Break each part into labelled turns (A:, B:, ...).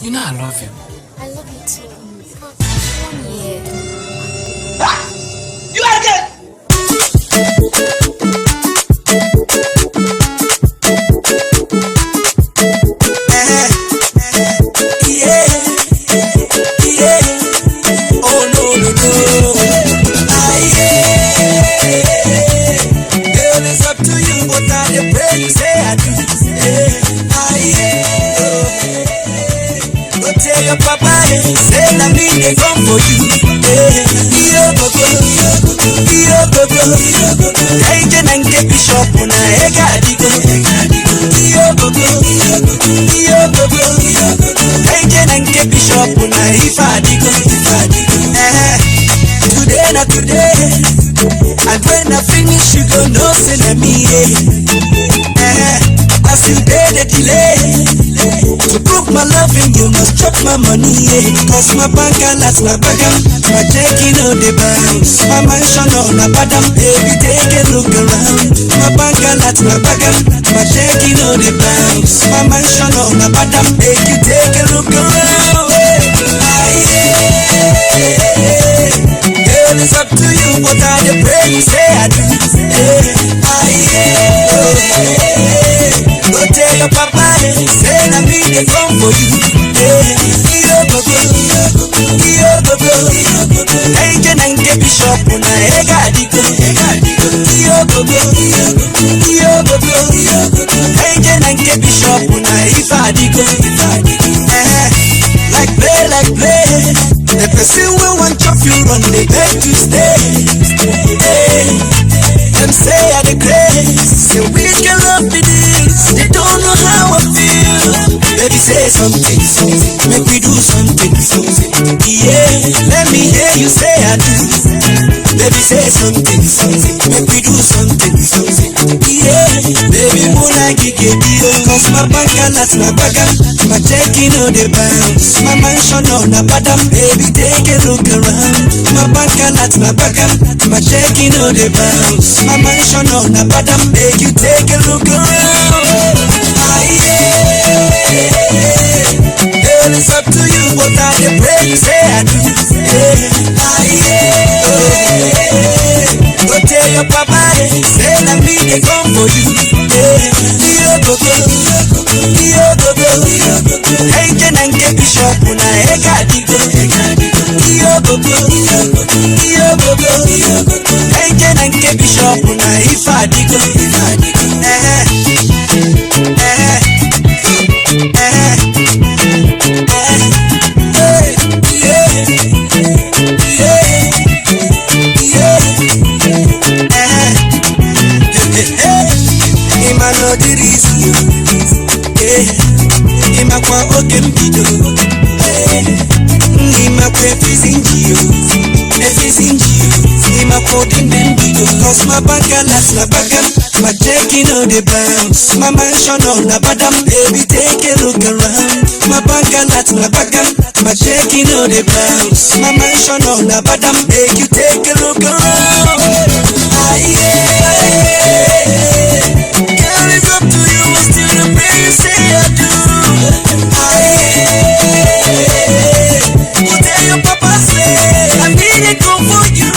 A: You know I love you.
B: I love you too. But 1 year.
C: You are dead! Say na me dey come for you. Iyo gogo, eje na nke bishop na ega adigo. Iyo gogo, eje na nke bishop na ifa adigo. Today na today, and when I finish you go know say na me. As you dey the delay. To prove my loving, you must chop my money, Cause my bank alerts my bagam, my checking on the bounce. My mansion on a badam, baby, take a look around. My bank alerts my bagam, my checking on the bounce. My mansion on a badam, baby, take a look around. Girl, it's up to you, but I pray you say I do. Go tell your papa, say na me dey come for you. Iyo gogo, eje na nke bishop na ega adigo. Iyo gogo, eje na nke bishop na ifa adigo. Like play, the person we want chop you run they beg to stay. Them say I the grace, say we can love me this. They don't know how I feel. Baby say something, make me do something. Yeah, let me hear you say I do. Baby say something, make me do something. Yeah, baby muna kikedio. Cause my bank alerts my bagam, my checking on the bounce. My mansion on a badam, baby take a look around. My bank alerts my bagam, my checking on the bounce. My mansion on a badam, make you take a look around. Girl, it's up to you, but I pray you say I do. Go tell your papa, say na me dey come for you. Iyo gogo, eje na nke bishop na ega adigo. Iyo gogo, eje na nke bishop na ifa adigo. Imano dirisi, imakwa oge mbido, imakwa efizinji, imakwa odinde mbido. Cause my bank alerts my bagam, my checking on the bounce. My mansion on a badam, baby take a look around. My bank alerts my bagam, my checking on the bounce. My mansion on a badam, make you take a look around. Girl, it's up to you, still the pray you say I do. Go tell your papa say I need it go for you.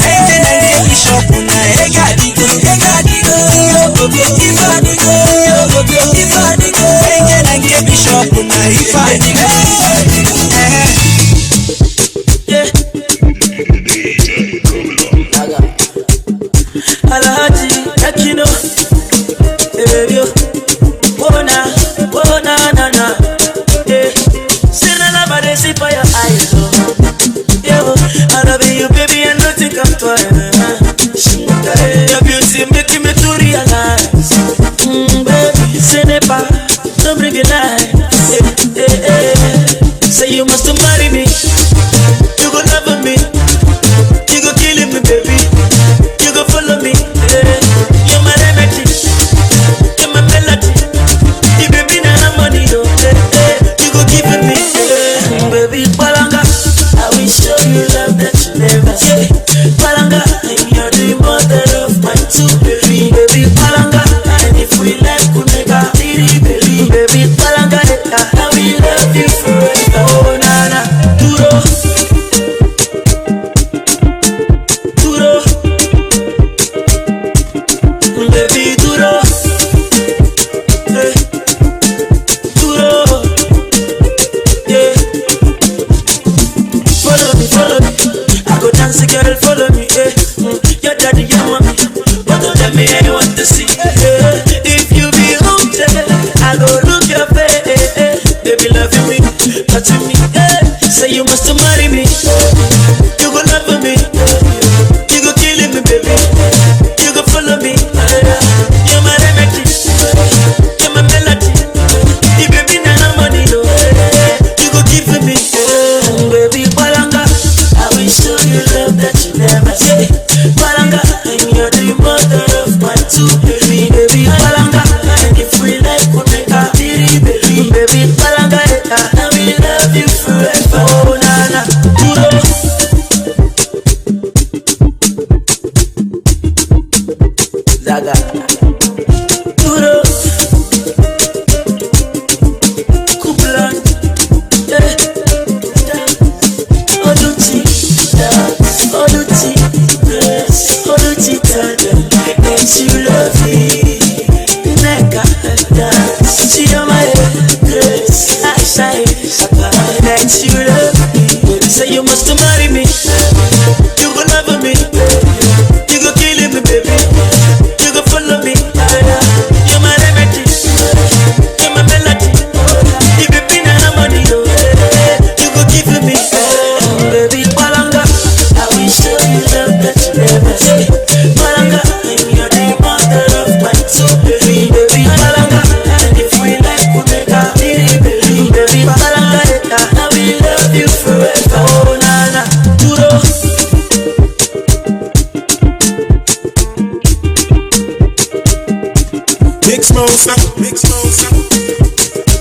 C: Eje na nke bishop na ega adigo. Eje na nke bishop na ifa adigo.
D: Alhaji Yakino, yo, na, say na love I see for your eyes, yo, I love you, baby, and nothing come twice. Your beauty making me to realize,
C: Mosa, mix Mosa.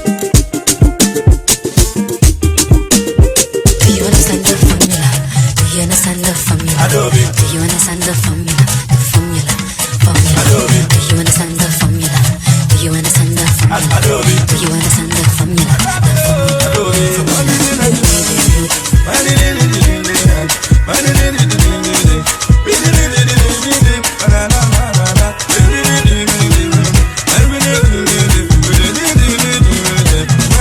B: Do you understand the formula? Do you understand the formula?
C: Adobe.
B: Do you understand the formula? The formula, formula.
C: Adobe.
B: Do you understand the formula? Do you understand the formula?
C: Adobe.
B: Do you understand the formula? The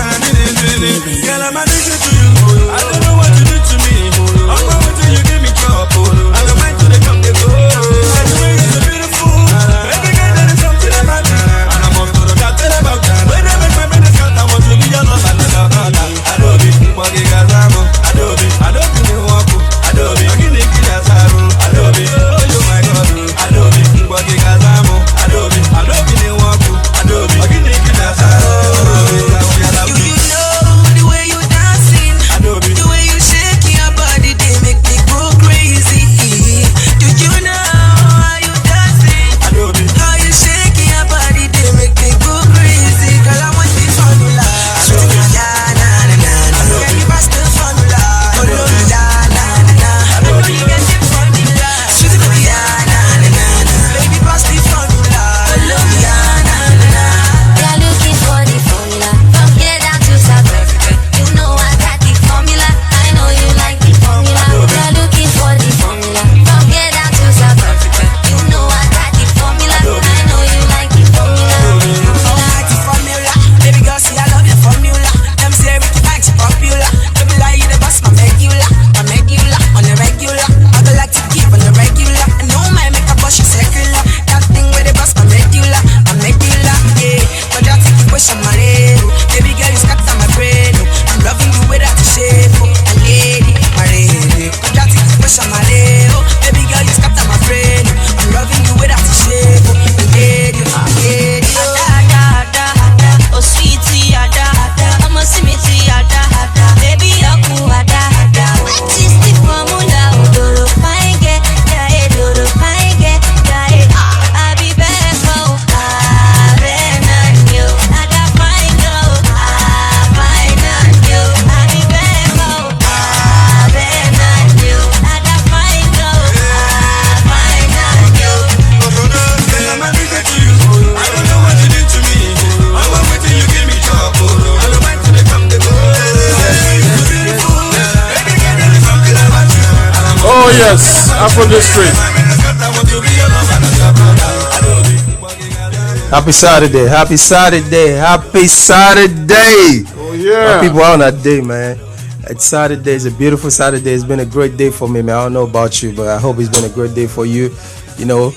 C: Girl, I'm addicted to you. I don't know what you did to me. I'm going till you give me trouble. I don't mind till they come, they go. And the way you're so beautiful. Every girl there is something about you. And I'm on to the captain about that. When I make my minutes count, I want to be your love and love about that. Adobe, Mbagi Gazamo. Adobe, Adobe, Niwaku. Adobe, Agini Kiyasaru. Adobe, oh you my God. Adobe, Mbagi Gazamo. Adobe, Adobe, Niwaku. Adobe, Agini Kiyasaru.
A: The way you shake your body, they make me go crazy. Do you know how you dancing? How you shake your body, they make me go crazy. Girl, I want the formula. Sweet na na na na. Can you pass the formula? Oh no, na na na na. I know you get the formula. Sweet na na na na. Baby, pass the formula. Oh no, na na na na.
B: They are looking for the formula from here down to South Africa. You know I got the formula. I know you like the formula. They are looking for the formula from here down to South Africa. You know I got the formula. I know you like the formula.
A: I like the formula. Baby girl, see I love your formula. Them say Ricky Banks popular. Don't be like you the boss, my medulla. On the regular. I go like to give on the regular. I know my makeup, but she's secular. That thing with the boss, my medulla. Yeah. But I take it with some money. Baby girl, you scatter my brain. I'm loving you without the shape. A lady, my lady. But I take it with some money. Baby girl, you scatter my brain. I'm loving you without the shape. A lady,
B: Oh sweetie, ada, I'm a sweetie, ada, baby aku ada. What is the formula? Do the fine get, do the fine get, I be back home. Then on you, I got fine girl. Fine on you, I be back home. Then on you, I got fine girl. Fine on you.
C: Girl, I'm addicted to you. I don't know what you did to me. I'm going wait till you give me trouble. I don't mind till they come, they go. You're beautiful. Every girl there is something about you. And I'm
E: Oh yes, Afro District.
C: my minutes count, I want to be your love and your brother. Adobe.
F: Happy Saturday, happy Saturday, happy Saturday.
E: Oh yeah.
F: My people are on that day, man. It's Saturday, it's a beautiful Saturday. It's been a great day for me, man. I don't know about you, but I hope it's been a great day for you. You know,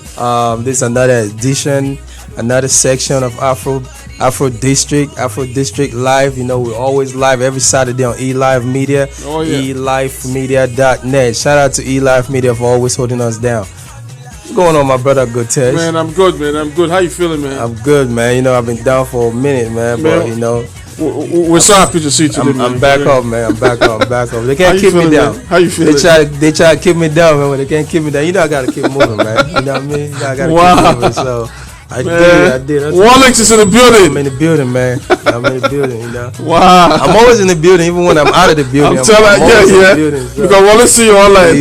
F: this is another edition, another section of Afro District Live. You know, we're always live every Saturday on eLive Media,
E: Oh, yeah.
F: elifemedia.net. Shout out to eLive Media for always holding us down. What's going on, my brother? Good Tej?
E: Man, I'm good, man. I'm good. How you feeling, man?
F: I'm good, man. You know, I've been down for a minute, man. But,
E: Man,
F: you know,
E: We're so happy to see you today, man.
F: I'm back up, man. I'm back up. They
E: How
F: can't
E: you
F: keep me
E: feeling,
F: down.
E: man? How you feeling?
F: They try to keep me down, man. But they can't keep me down. You know, I gotta keep moving, man. You know what I mean? I gotta
E: Wow.
F: keep moving. So I
E: Man,
F: did. That's
E: Warlinks is in the
F: I'm
E: building.
F: in the building, man. I'm in the building, you know.
E: Wow.
F: I'm always in the building, even when I'm out of the building.
E: I'm telling you,
F: always in
E: yeah.
F: the building, so.
E: Because Wallace see you online.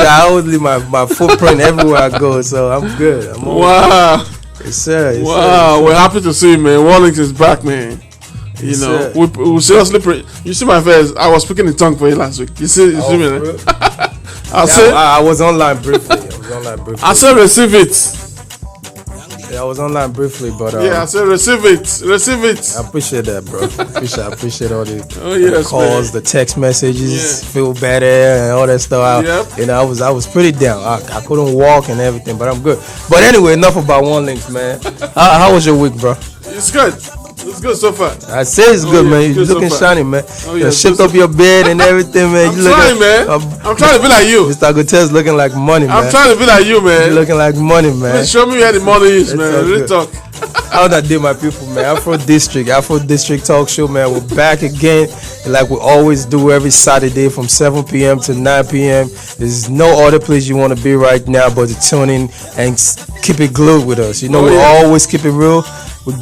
F: I always leave my footprint everywhere I go, so I'm good. I'm always,
E: Wow.
F: yes, sir. Yes,
E: Wow.
F: sir.
E: We're happy to see you, man. Warlinks is back, man. You
F: Yes,
E: know,
F: sir.
E: we seriously you see my face. I was speaking in tongue for you last week. You see me?
F: Oh,
E: Man?
F: for real?
E: I said,
F: I was online briefly.
E: I said, receive it.
F: Yeah, I was online briefly, but
E: Yeah, I said, receive it. Receive it.
F: I appreciate that, bro. I appreciate all the
E: Oh, yes,
F: calls,
E: man.
F: the text messages,
E: Yeah.
F: feel better, and all that stuff.
E: Yep.
F: You know, I was pretty down. I couldn't walk and everything, but I'm good. But anyway, enough about One Links, man. How was your week, bro?
E: It's good. It's good so far.
F: I say it's good,
E: yeah,
F: man.
E: good
F: You're
E: so
F: looking
E: far.
F: shiny, man.
E: Oh,
F: You
E: yeah,
F: shift
E: good
F: up
E: so
F: your bed and everything, man.
E: I'm
F: You look
E: trying, man. I'm trying to be like you.
F: Mr. Gutierrez looking like money, man.
E: I'm trying to be like you,
F: You
E: man.
F: looking like money, man.
E: Please show me where the money is,
F: It's
E: man.
F: all
E: Real
F: good.
E: talk.
F: How that did, my people, man. Afro District Talk Show, man. We're back again, like we always do every Saturday from 7 p.m. to 9 p.m. There's no other place you want to be right now but to tune in and keep it glued with us. You know,
E: Oh,
F: we
E: yeah.
F: always keep it real. we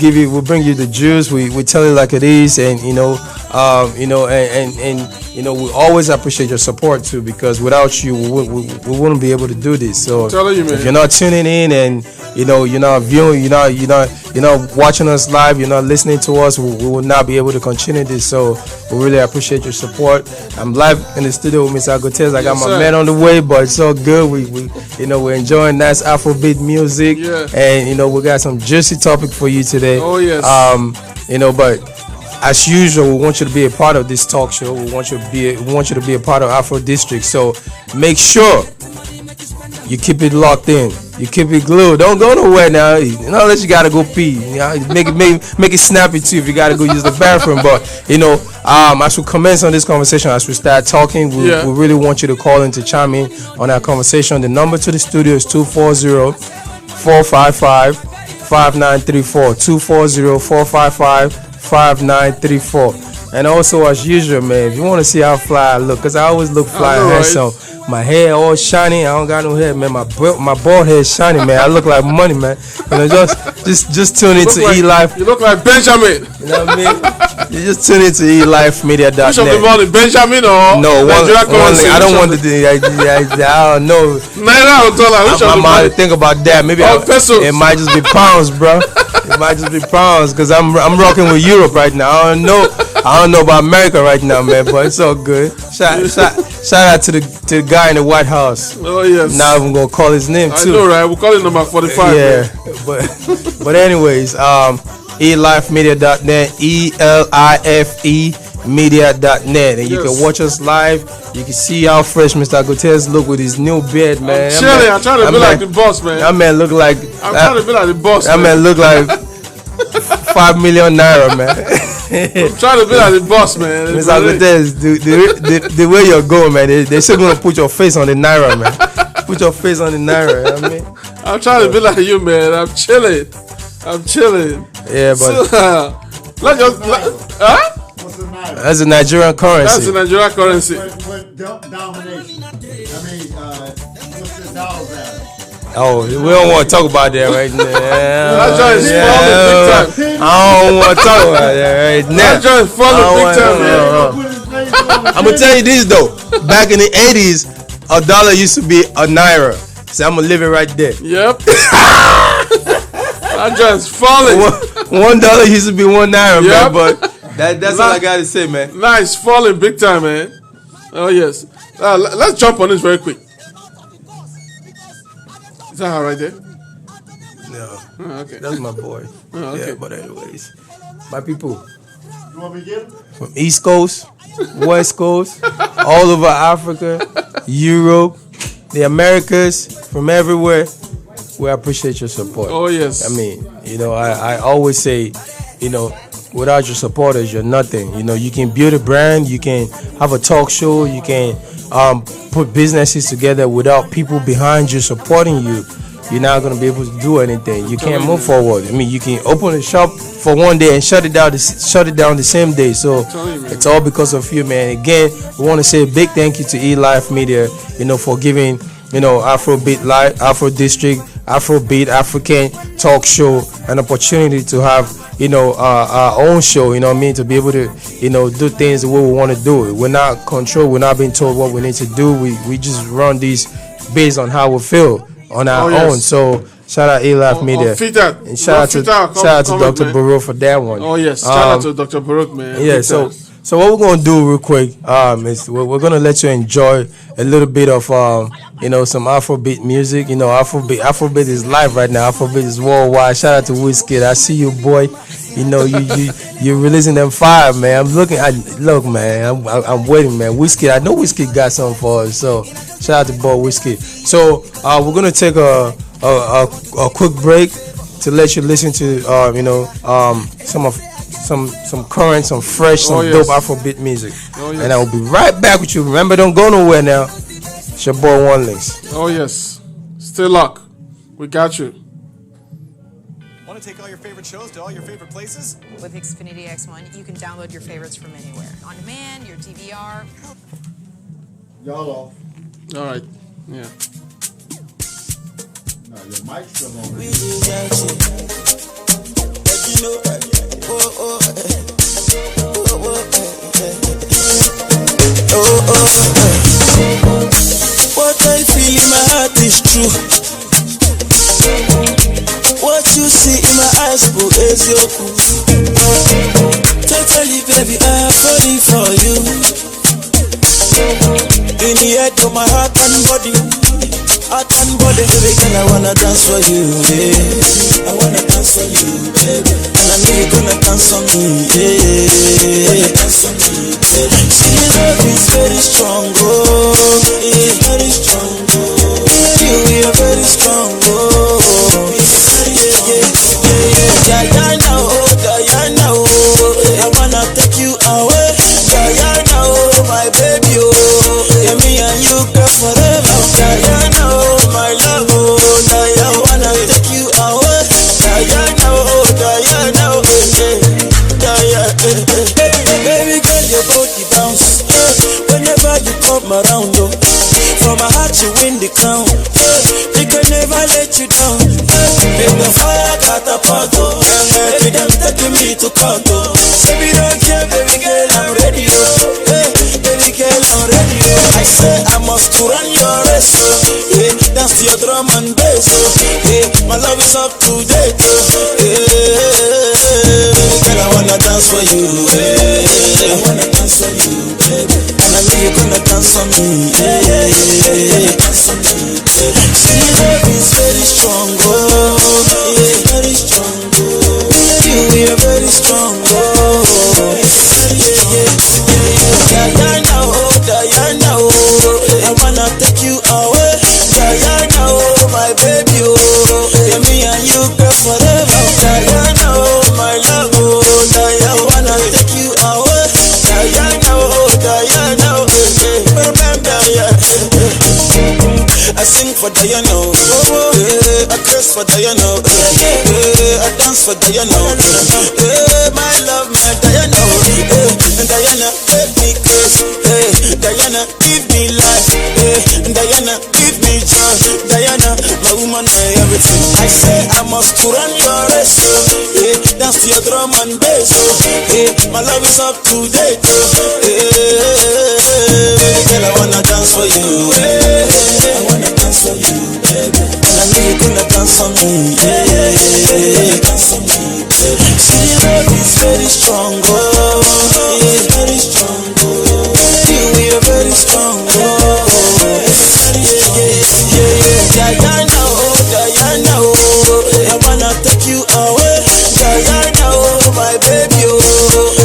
F: bring you the juice. We tell it like it is, and we always appreciate your support too, because without you, we wouldn't be able to do this. So
E: I'm telling you, man.
F: if you're not tuning in, and you're not viewing, you're not watching us live, you're not listening to us, we will not be able to continue this. So we really appreciate your support. I'm live in the studio with Mr. Agotez. I got my man on the way, but it's all good. We're enjoying nice Afrobeat music, and we got some juicy topic for you today.
E: Oh yes.
F: But as usual, we want you to be a part of this talk show. We want you to be a part of Afro District. So make sure you keep it locked in. You keep it glued. Don't go nowhere now. Unless you gotta go pee. Make it snappy too if you gotta go use the bathroom. But as we commence on this conversation, as we start talking, we really want you to call in to chime in on our conversation. The number to the studio is 240-455-5934. 240-455-5934. And also, as usual, man, if you want to see how fly I look, because I always look fly and handsome. Right? My hair all shiny. I don't got no hair, man. My bald head is shiny, man. I look like money, man. Just tune into E-Life.
E: You look like Benjamin.
F: You know what I mean? You just tune into elifemedia.net.
E: Which of the morning, Benjamin or
F: no, one I don't want to do. I don't know.
E: $9
F: I'm out to think about that. Maybe it might just be pounds, bro. It might just be pounds, because I'm rocking with Europe right now. I don't know about America right now, man, but it's all good. Shout out to the guy in the White House.
E: Oh yes.
F: Now I'm gonna call his name too.
E: I know, right? We'll call it number 45.
F: Yeah, but anyways, elifemedia.net, ELIFE media.net, and you can watch us live. You can see how fresh Mr. Agotez look with his new beard, man.
E: I'm trying to be like the boss, man.
F: That man look like.
E: I'm trying to be like the boss.
F: That man look like 5 million naira, man.
E: I'm trying to be like the boss, man.
F: Mr. Agotez, the way you're going, man, they're still gonna put your face on the naira, man. Put your face on the naira. You know what I mean?
E: I'm trying to be like you, man. I'm chilling.
F: Yeah, but
E: let's just
F: that's a Nigerian currency.
E: That's a Nigerian currency.
G: What domination? I mean, what's the dollar value?
F: Oh, we don't want to talk about that right now.
E: That joint is falling big time.
F: I don't want to talk about that right now.
E: That joint is falling big time, man.
F: I'm going to tell you this, though. Back in the 80s, a dollar used to be a naira. So I'm going to leave it right there.
E: Yep. That joint is falling.
F: $1 used to be 1 naira, man. But that's all I got to say, man.
E: Nice, falling big time, man. Oh, yes. Let's jump on this very quick. Is that her right there?
F: No.
E: Oh, okay.
F: That's my boy.
E: Oh, okay.
F: Yeah, but anyways, my people.
G: You want me to get him?
F: From East Coast, West Coast, all over Africa, Europe, the Americas, from everywhere, we appreciate your support.
E: Oh, yes.
F: I mean, I always say, without your supporters, you're nothing. You can build a brand, you can have a talk show, you can put businesses together without people behind you supporting you. You're not going to be able to do anything. You can't move forward. I mean, you can open a shop for one day and shut it down the same day. So it's all because of you, man. Again, we want to say a big thank you to E-Life Media, for giving, Afrobeat Live, Afro District, Afrobeat, African talk show an opportunity to have, our own show, to be able to, do things the way we want to do it. We're not controlled. We're not being told what we need to do. We just run these based on how we feel on our own. So shout out E-Life Media. And shout out to Dr. Baruch for that one.
E: Oh yes, shout out to Dr. Baruch, man.
F: Yeah, so what we're gonna do real quick is we're gonna let you enjoy a little bit of some Afrobeat music. Afrobeat is live right now. Afrobeat is worldwide. Shout out to Wizkid. I see you, boy. You're releasing them fire, man. I'm looking. Look, man. I'm waiting, man. Wizkid. I know Wizkid got something for us. So shout out to boy Wizkid. So we're gonna take a quick break to let you listen to some current, some fresh, some dope Afrobeat music. And I will be right back with you. Remember, don't go nowhere now. It's your boy One Links.
E: Oh yes, stay locked. We got you.
H: Want to take all your favorite shows to all your favorite places?
I: With Xfinity X1, you can download your favorites from anywhere. On demand, your DVR.
G: Y'all off.
E: All right. Yeah.
G: No, your mic's still on.
C: Totally, baby, I'm falling for you. In the head of my heart and body, baby girl, I wanna dance for you, yeah. I wanna dance for you, baby. And I know you're gonna dance for me, yeah. Dance for me, baby. See, love is very strong, oh, yeah, very strong, oh. You are very strong, oh, Diana, oh, Diana, oh, I wanna take you away, Diana, oh, my baby, oh, yeah, me and you, girl, forever, Diana, oh, my love, oh, Diana, I wanna take you away, Diana, oh, Diana, oh, Diana, baby girl, your body bounce, whenever you come around, oh, from my heart you win the crown, we can never let you down, make the fire catapult, oh, baby them taking me to court, oh, baby don't care, baby girl, I'm ready, oh, baby girl, I'm ready, oh, I say I must to run your race, oh, yeah, dance to your drum and bass, oh, yeah, my love is up to date, oh, yeah, girl, I wanna dance for you, I wanna dance for you, baby, and I know you're gonna dance for me, yeah, dance for me, baby. See, love is very strong, oh, yeah, very strong, oh, you are very strong, oh, Diana, oh, Diana, oh, I wanna take you away, Diana, oh, my baby, oh, yeah, me and you, girl, forever, Diana, oh, my love, oh, Diana, I wanna take you away, Diana, oh, Diana, oh, I sing for Diana, oh, I curse for Diana, I dance for Diana, my love, my Diana, Diana, make me crazy, Diana, give me life, Diana, give me joy, Diana, my woman, my everything. I say I must to run your race, dance to your drum and bass, my love is up to date, baby girl, I wanna dance for you, I wanna dance for you, baby, and I know you're gonna dance for me, dance for me, baby. See, love is very strong, oh, yeah, very strong, oh, you are very strong, oh, Diana, oh, Diana, oh, I wanna take you away, Diana, oh, my baby, oh,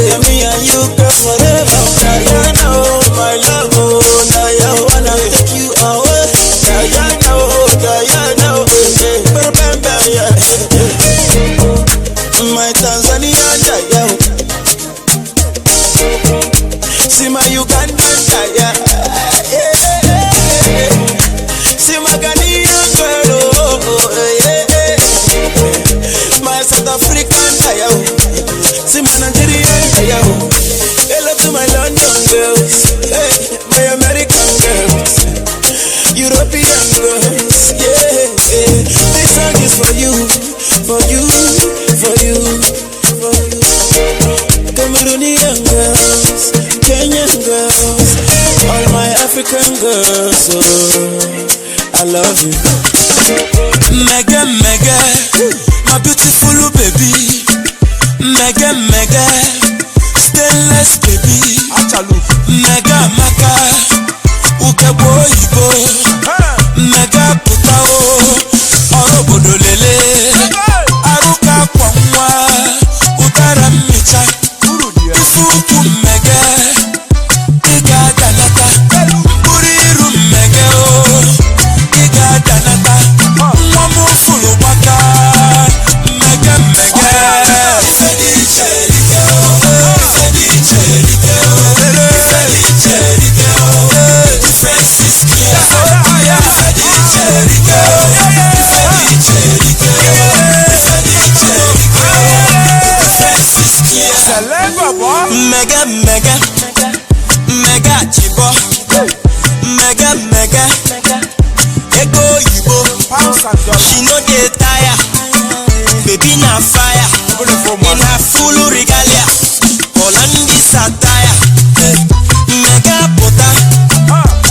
C: yeah, me and you, girl, forever, Diana, oh, my love, oh, Diana, I wanna take you away, Diana, oh, Diana, oh, yeah, my Tanzania, Diana, see my Ugandan, Diana, see my Ghanaian girl, oh, my South African, Diana, see my Nigerian, Diana, hello to my London girls, my American girls, European girls, yeah, this song is for you, for you, for you, for you. Cameroonian girls, Kenyan girls, all my African girls, oh, I love you. Mega, mega, my beautiful baby, mega, mega, stainless baby, mega, mega, ukebo ibo, mega putao, orobodo lele, aruka kwa mwa, utara micha, ifuku mega, iga danata, buriru mega o, iga danata, mwamu fulu baka, mega mega, ifedi cherike o, ifedi cherike o, ifedi cherike o, difference is clear, ifedi cherike o, ifedi cherike o, ifedi cherike o, difference is clear. Mega mega, mega chibo, mega mega, ego yibo, she no dey tire, baby na fire, in her full regalia, Holandi satire, mega pota,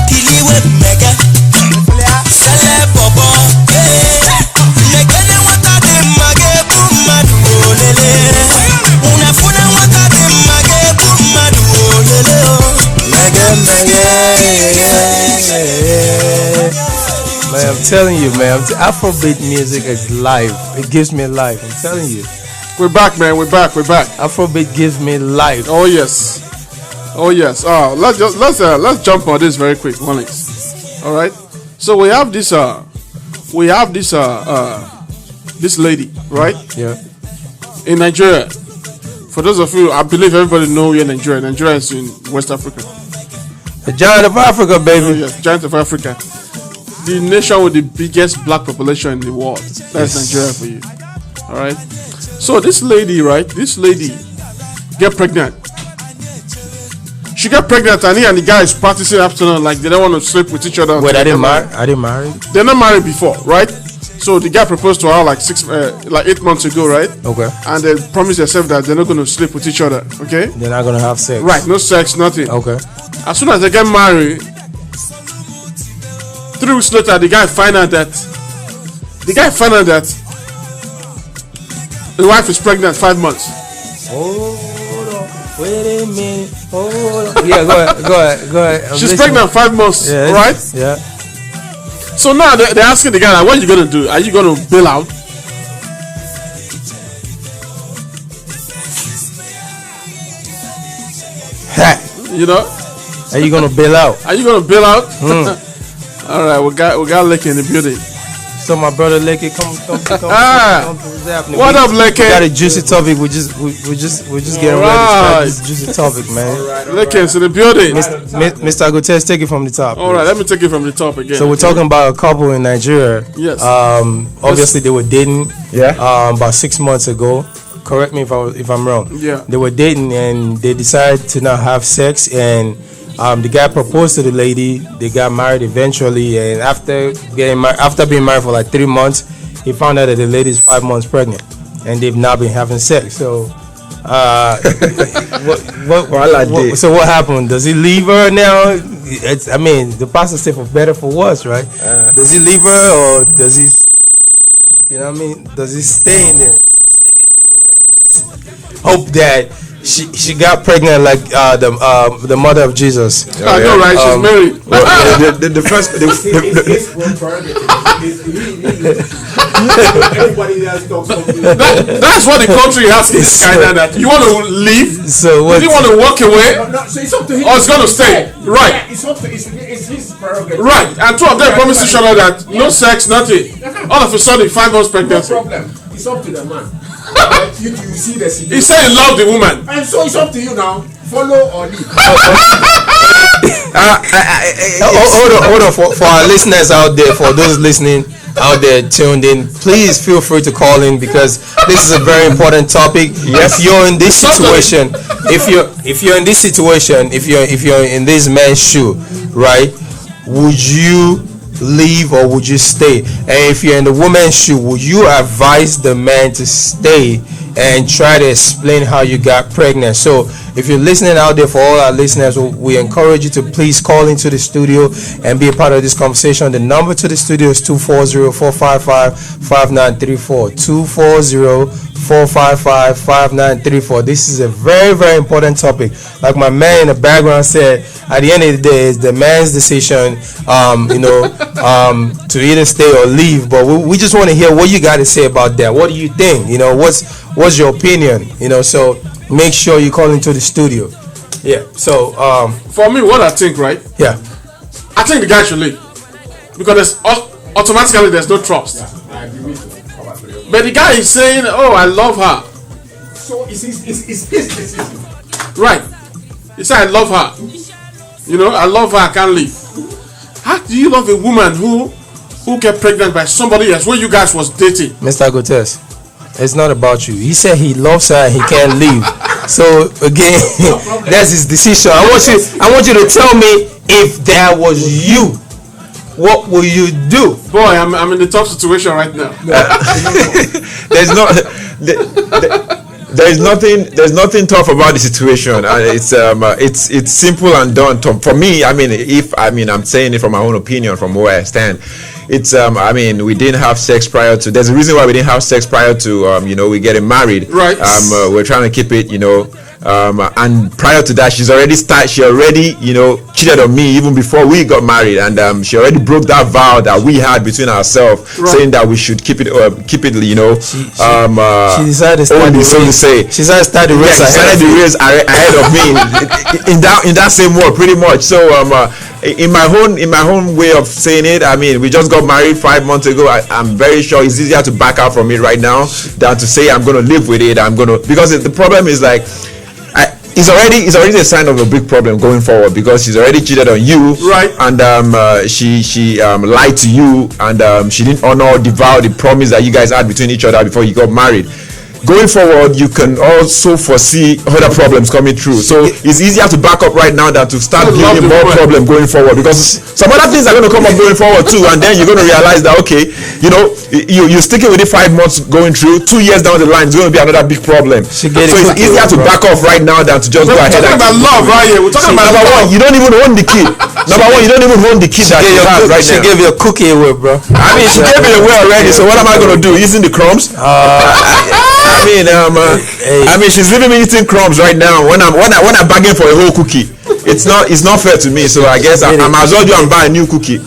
C: kiliwe mega, sele bobo, mega ne wata de mage bumadu olele.
F: telling you, man. Afrobeat music is life. It gives me life. I'm telling you.
E: We're back, man. We're back.
F: Afrobeat gives me life.
E: Oh yes. Let's jump on this very quick, Onyx. All right. So we have this this lady, right?
F: Yeah.
E: In Nigeria. For those of you, I believe everybody know you're Nigeria. Nigeria is in West Africa.
F: The giant of Africa, baby.
E: Oh, yes, giant of Africa. The nation with the biggest black population in the world. That's Nigeria for you. All right. So this lady, right? This lady get pregnant. She got pregnant, and he and the guy is practicing afternoon, like they don't want to sleep with each other.
F: Wait, I didn't marry.
E: They're not married before, right? So the guy proposed to her like 8 months ago, right?
F: Okay.
E: And they promised themselves that they're not going to sleep with each other. Okay.
F: They're not gonna have sex.
E: Right. No sex, nothing.
F: Okay.
E: As soon as they get married, 3 weeks later, the guy find out that the wife is pregnant 5 months.
F: Hold on. Wait a minute. Hold on. Yeah, go ahead.
E: She's pregnant 5 months, right?
F: Yeah.
E: So now they're asking the guy, like, what are you gonna do? Are you gonna bail out? You know?
F: Are you gonna bail out?
E: Are you gonna bail out? All right, we got Leke in the building.
F: So my brother Leke, come. What's happening?
E: What up, Leke?
F: We got a juicy topic. We're just getting ready to start this juicy topic, man.
E: Leke's in the building.
F: Mr. Agutes, take it from the top.
E: All right, let me take it from the top again.
F: So we're talking about a couple in Nigeria.
E: Yes.
F: Obviously they were dating.
E: Yeah.
F: About 6 months ago. Correct me if I'm wrong.
E: Yeah.
F: They were dating and they decided to not have sex, and the guy proposed to the lady. They got married eventually, and after being married for like 3 months, he found out that the lady is 5 months pregnant, and they've not been having sex. So, so what happened? Does he leave her now? The pastor said for better for worse, right? Does he leave her, or does he? You know what I mean? Does he stay in there, stick it through, and just hope that she got pregnant like the mother of Jesus?
E: I know, right? She's married.
J: The first.
E: That's what the country has in this kind of that. You want to leave?
F: So what?
E: Do you want to walk away?
G: So it's up to him.
E: Or it's going to stay? Right.
G: It's up to it's his prerogative.
E: Right. And 2 of them promised each other that no sex, nothing. All of a sudden, 5 months pregnancy.
G: No problem. It's up to the man. You see the situation.
E: He said he loved the woman.
G: And so it's up to you now. Follow or leave.
F: Hold on. For our listeners out there, for those listening out there tuned in, please feel free to call in, because this is a very important topic. Yes. If you're in this situation, if you're in this situation, if you're in this man's shoe, right? Would you leave or would you stay? And if you're in the woman's shoe, would you advise the man to stay and try to explain how you got pregnant? So if you're listening out there, for all our listeners, we encourage you to please call into the studio and be a part of this conversation. The number to the studio is 240-455-5934. 240-455-5934. This is a very, very important topic. Like my man in the background said, at the end of the day, it's the man's decision, to either stay or leave. But we just want to hear what you got to say about that. What do you think? What's your opinion? So make sure you call into the studio. Yeah. So
E: for me, what I think, right?
F: Yeah.
E: I think the guy should leave, because automatically there's no trust.
G: I agree with you.
E: But the guy is saying, "Oh, I love her."
G: So it's his decision.
E: Right. He said, "I love her. I love her. I can't leave." How do you love a woman who get pregnant by somebody else when you guys was dating?
F: Mr. Agutes, it's not about you. He said he loves her and he can't leave. So again, that's his decision. I want you to tell me, if that was you, what will you do?
E: Boy, I'm in a tough situation right now.
J: There's nothing tough about the situation. It's simple and done. For me, I'm saying it from my own opinion, from where I stand. It's we didn't have sex prior to. There's a reason why we didn't have sex prior to we getting married.
E: Right.
J: We're trying to keep it And prior to that, she already, cheated on me even before we got married, and she already broke that vow that we had between ourselves, saying that we should keep it, she
F: decided to start the race. She decided to start the race
J: ahead of me in that same word, pretty much. So in my own way of saying it, I mean, we just got married 5 months ago. I'm very sure it's easier to back out from it right now than to say I'm going to live with it. Because the problem is like, it's already a sign of a big problem going forward, because she's already cheated on you,
E: right?
J: And she lied to you, and she didn't honor the vow, the promise that you guys had between each other before you got married. Going forward, you can also foresee other problems coming through. So it's easier to back up right now than to start building more problem going forward, because some other things are going to come up going forward too, and then you're going to realize that you're sticking with it 5 months going through, 2 years down the line, it's going to be another big problem. So it's easier to back off right now than to just go ahead.
E: We're talking about love right here. We're talking about
J: number one, you don't even own the kid. Number one, you don't even own the kid that you have right now.
F: She gave you a cookie away, bro.
J: I mean, she gave it away already. So what am I going to do? Using the crumbs? I mean, she's leaving me eating crumbs right now when I'm begging for a whole cookie. It's not fair to me. So I guess I might as well go and buy a new cookie.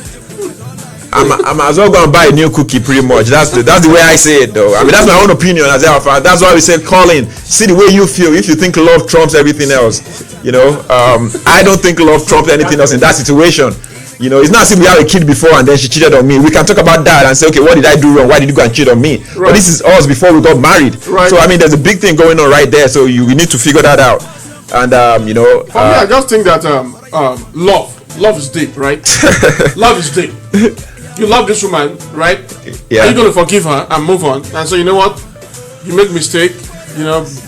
J: I might as well go and buy a new cookie, pretty much. That's the way I say it, though. I mean, that's my own opinion as a fan. That's why we said call in, see the way you feel. If you think love trumps everything else, I don't think love trumps anything else in that situation. It's not as if we had a kid before and then she cheated on me. We can talk about that and say, okay, what did I do wrong? Why did you go and cheat on me? Right. But this is us before we got married. Right. So I mean, there's a big thing going on right there. So we need to figure that out. And
E: for me, I just think that love is deep, right? Love is deep. You love this woman, right?
J: Yeah.
E: Are you gonna forgive her and move on and say, you know what? You make mistake.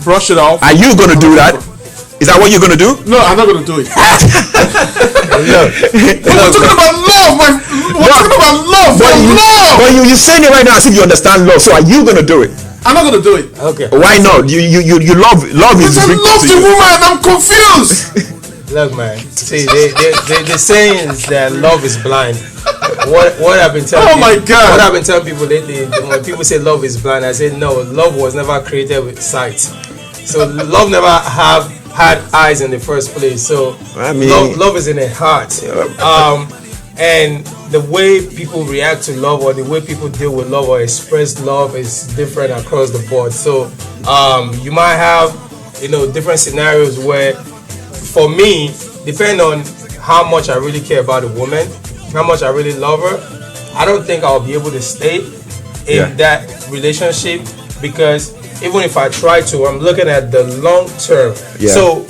E: Brush it off.
J: Are you gonna do that? Is that what you're gonna do?
E: No, I'm not gonna do it. We're talking about love, man. We're talking about love.
J: But you're saying it right now as if you understand love. So are you gonna do it?
E: I'm not gonna do it.
J: Okay. Why not? You love is
E: big. I love the woman. I'm confused.
F: Look, man. See, the saying is that love is blind. What I've been telling.
E: Oh my God!
F: What I've been telling people lately, when people say love is blind, I say no. Love was never created with sight. So love never had eyes in the first place. So I mean, love is in the heart. And the way people react to love, or the way people deal with love or express love, is different across the board. So you might have different scenarios where, for me, depending on how much I really care about a woman, how much I really love her, I don't think I'll be able to stay in that relationship, because even if I try to, I'm looking at the long term. Yeah. So,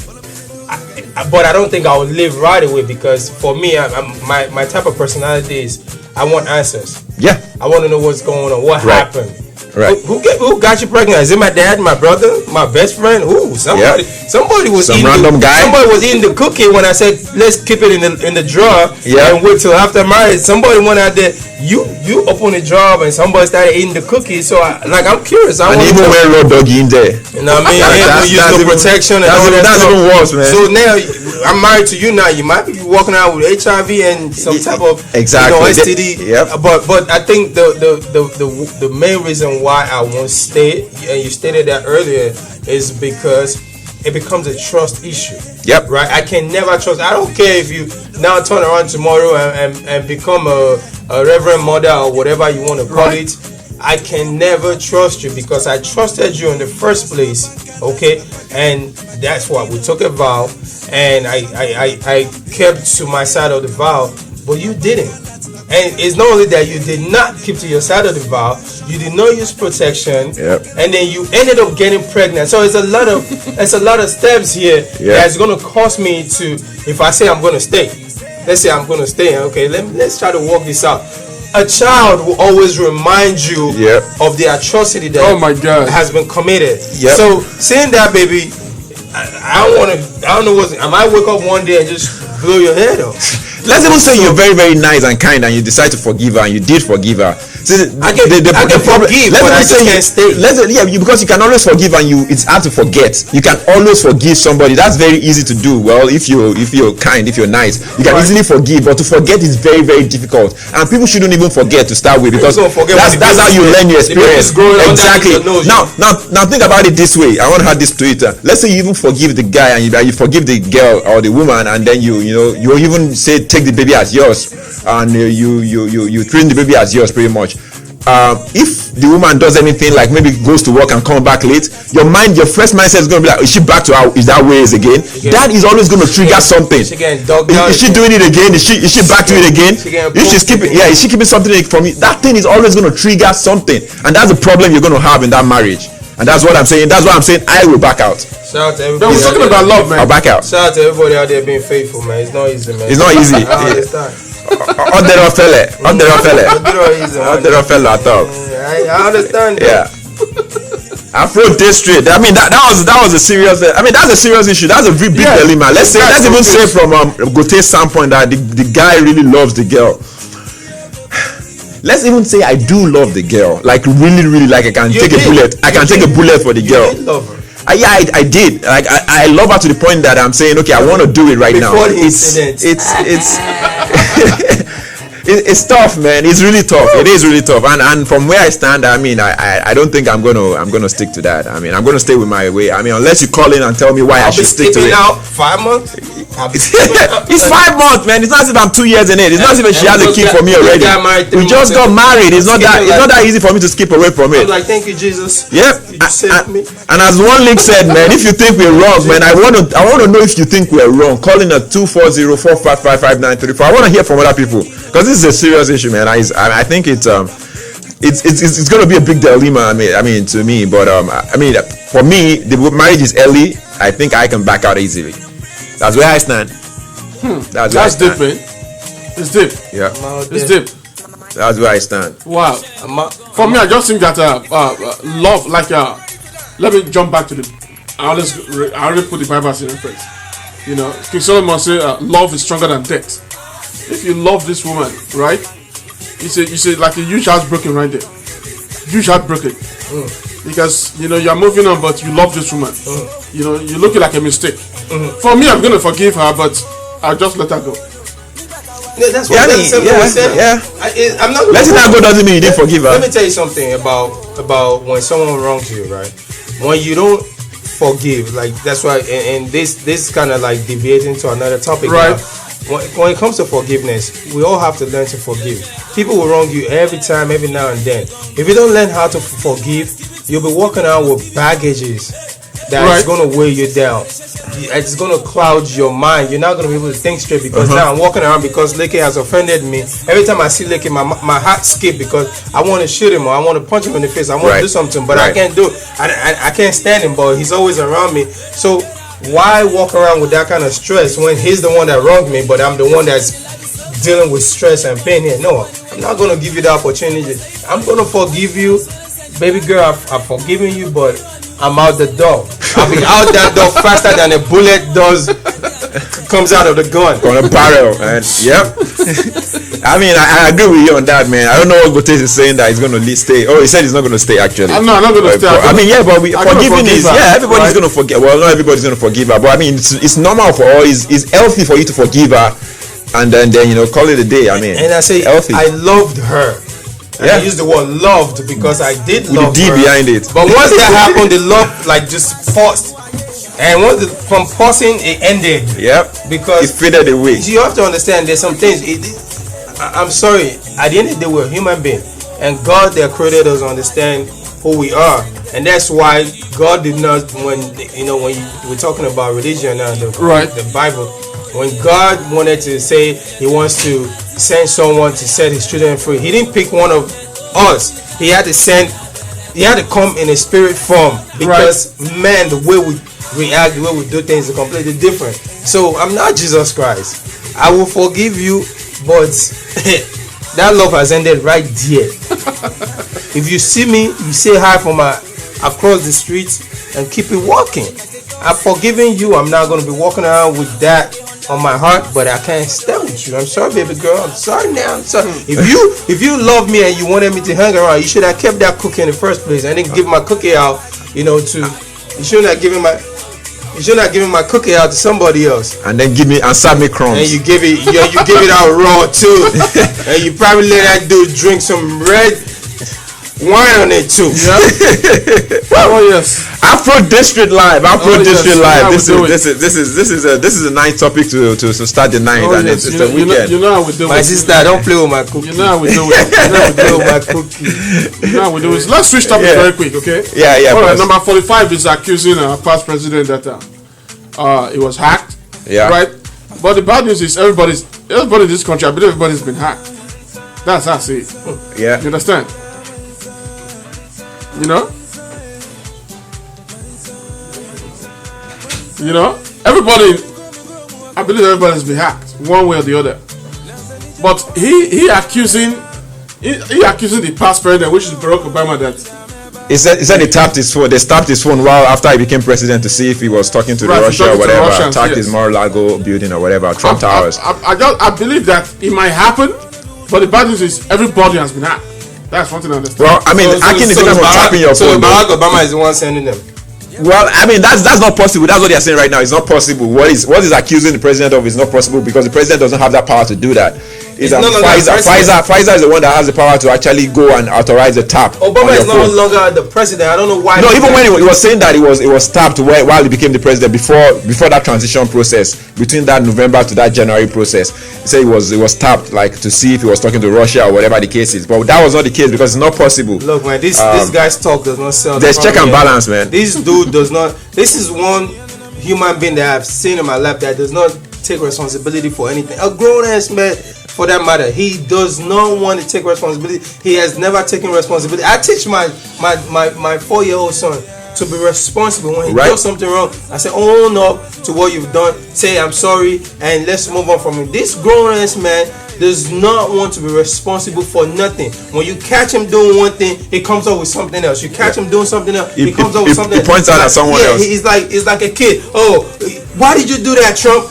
F: but I don't think I will live right away, because for me, my type of personality is I want answers.
J: Yeah.
F: I want to know what's going on, what happened.
J: Right.
F: Who got you pregnant? Is it my dad, my brother, my best friend? Who? Somebody.
J: Yep.
F: Somebody was
J: some random guy.
F: Somebody was eating the cookie when I said let's keep it in the drawer and wait till after marriage. Somebody went out there. You open the drawer and somebody started eating the cookie. So I'm curious.
J: And even wear raw doggy in there.
F: You know what I mean? Use no protection and all that
J: stuff. That's even worse, man.
F: So now I'm married to you. Now you might be walking around with HIV and some type of STD.
J: Yep.
F: But I think the main reason why I won't stay, and you stated that earlier, is because it becomes a trust issue.
J: Yep.
F: Right? I can never trust. I don't care if you now turn around tomorrow and become a reverend mother or whatever you want to call it. I can never trust you, because I trusted you in the first place. Okay? And that's why we took a vow, and I kept to my side of the vow, but you didn't. And it's not only that you did not keep to your side of the vow, you did not use protection, and then you ended up getting pregnant. So it's a lot of steps here that's going to cost me to, if I say I'm going to stay, let's say I'm going to stay, okay, let's try to work this out. A child will always remind you of the atrocity that has been committed. So saying that, baby, I don't know I might wake up one day and just blow your head off.
J: Let's even say you're very, very nice and kind, and you decide to forgive her, and you did forgive her. I can
F: forgive, but I just can't stay.
J: Because you can always forgive, and it's hard to forget. You can always forgive somebody. That's very easy to do. Well, if you're kind, if you're nice, you can easily forgive. But to forget is very, very difficult, and people shouldn't even forget to start with, because that's how you learn your experience. Exactly. Now think about it this way. I want to add this to it. Let's say you even forgive the guy, and you forgive the girl or the woman, and then you even say take the baby as yours, and you treat the baby as yours pretty much. If the woman does anything, like maybe goes to work and come back late, your first mindset is going to be like, is she back to how is that ways again? That is always going to trigger something. Is she doing it again? Is she back to it again? If she's keeping, is she keeping something from you? That thing is always going to trigger something, and that's the problem you're going to have in that marriage. And that's what I'm saying. That's why I'm saying I will back out.
F: Shout out to everybody.
E: We're talking about love, man.
J: I'll back out.
F: Shout out to everybody out there being faithful, man. It's not easy, man.
J: It's not easy.
F: I understand. I understand.
J: Yeah. Afro District. I mean that was a serious. I mean that's a serious issue. That's a very big dilemma. Let's even say from Gote's standpoint that the guy really loves the girl. Let's even say I do love the girl, like really, really, like I can take a bullet. I can take a bullet for the girl.
F: You did love her.
J: I did. Like I love her to the point that I'm saying, okay, I want to do it right now.
F: Before the incident.
J: It's tough, man. It's really tough. It is really tough. And from where I stand, I mean, I don't think I'm gonna stick to that. I mean, I'm gonna stay with my way. I mean, unless you call in and tell me why I should stick to it.
F: Out 5 months.
J: It's 5 months, man. It's not as if I'm 2 years in it. It's not as if she has a kid for me already. We just got married. It's not that easy for me to skip away from it.
F: I'm like, thank you, Jesus.
J: Yep.
F: You saved me.
J: And as one link said, man, if you think we're wrong, man, I want to know if you think we're wrong. Call in at 240-455-5934. I want to hear from other people, because this is a serious issue, man. I think it's going to be a big dilemma. I mean, to me, but I mean, for me, the marriage is early. I think I can back out easily. That's where I stand.
E: That's deep, man. It's deep.
J: Yeah,
E: it's deep.
J: That's where I stand.
E: Wow. For me, I just think that love, like let me jump back to I already put the Bible as a reference. You know, King Solomon say love is stronger than death. If you love this woman, right? You say like a huge heartbroken right there. Huge heartbroken. Because you are moving on, but you love this woman. You look like a mistake. For me, I'm gonna forgive her, but I'll just let her go.
F: Yeah, that's what I'm saying. I'm not
J: letting her go doesn't mean you didn't forgive her.
F: Let me tell you something about when someone wrongs you, right? When you don't forgive, like that's why, and this kind of like deviating to another topic,
E: right?
F: When it comes to forgiveness, we all have to learn to forgive. People will wrong you every time, every now and then. If you don't learn how to forgive, you'll be walking out with baggages that's going to weigh you down. It's going to cloud your mind. You're not going to be able to think straight, because now I'm walking around because Leke has offended me. Every time I see Leke, my heart skips, because I want to shoot him, or I want to punch him in the face. I want to do something, but I can't do it. I can't stand him, but he's always around me. So why walk around with that kind of stress when he's the one that wronged me, but I'm the one that's dealing with stress and pain here? No, I'm not going to give you the opportunity. I'm going to forgive you. Baby girl, I've forgiven you, but I'm out the door. I'll be out that door faster than a bullet comes out of the gun.
J: On a barrel, man. Yep. I mean, I agree with you on that, man. I don't know what Gotes is saying that he's going to stay. Oh, he said he's not going to stay, actually.
E: I'm not going to stay.
J: I mean, yeah, but forgiving is, everybody's going to forget. Well, not everybody's going to forgive her, but I mean, it's normal for all. It's healthy for you to forgive her, and then call it a day. I mean,
F: and I say,
J: healthy.
F: I loved her. I use the word loved because I did love
J: her. Behind it.
F: But once that happened, the love like just paused. And from pausing, it ended.
J: Yep.
F: Because
J: it faded away.
F: You have to understand there's some things. I'm sorry. At the end of the day, we're human beings. And God that created us understand who we are. And that's why God did not, when we're talking about religion and the Bible, when God wanted to say he wants to send someone to set his children free, he didn't pick one of us. He had to come in a spirit form, because man, the way we react, the way we do things is completely different. So I'm not Jesus Christ. I will forgive you, but that love has ended right there. If you see me, you say hi from across the street and keep it walking. I've forgiven you. I'm not going to be walking around with that on my heart, but I can't stay with you. I'm sorry, baby girl. I'm sorry now. I'm sorry. If you love me and you wanted me to hang around, you should have kept that cookie in the first place. I didn't give my cookie out, you know, to. You shouldn't have given my cookie out to somebody else.
J: And then serve me crumbs.
F: And you give it out raw too. And you probably let that dude drink some red wine on it too.
E: Yeah. Oh yes.
J: Afro District Live. District Live.
E: This
J: is a nice topic to start the night, and
E: yes.
J: it's a weekend.
E: You know how we do
F: my sister, don't play with my cookie.
E: You know how we do it. You know how we do it. Let's switch topics very quick, okay?
J: Yeah.
E: All right. Number 45 is accusing past president that it was hacked.
J: Yeah.
E: Right. But the bad news is everybody in this country, I believe everybody's been hacked. That's how I see it.
J: Yeah.
E: You understand? You know, everybody. I believe everybody's been hacked one way or the other. But he accusing the past president, which is Barack Obama, that
J: he said they tapped his phone. They tapped his phone while after he became president to see if he was talking to Russia or whatever. Attacked his Mar-a-Lago building or whatever, Trump Towers.
E: I believe that it might happen, but the bad news is everybody has been hacked. That's one thing I understand.
J: Well, I mean, hacking is different from tapping your phone.
F: So Barack Obama is the one sending them.
J: Well, I mean, that's not possible. That's what they're saying right now. It's not possible. What is accusing the president of is not possible because the president doesn't have that power to do that. Pfizer is the one that has the power to actually go and authorize the tap.
F: Obama is no longer the president. I don't know why.
J: No, even when he was saying that it was tapped while he became the president before that transition process between that November to that January process. He said it was tapped like to see if he was talking to Russia or whatever the case is. But that was not the case because it's not possible.
F: Look, man, this guy's talk does not sell.
J: There's check and balance, man.
F: This dude does not. This is one human being that I've seen in my life that does not take responsibility for anything. A grown ass man, for that matter, he does not want to take responsibility. He has never taken responsibility. I teach my 4-year-old son to be responsible when he does something wrong. I say, own up to what you've done. Say, I'm sorry, and let's move on from it. This grown ass man does not want to be responsible for nothing. When you catch him doing one thing, he comes up with something else. You catch him doing something else, he comes up with something else.
J: He points out at someone else.
F: It's like a kid. Oh, why did you do that, Trump?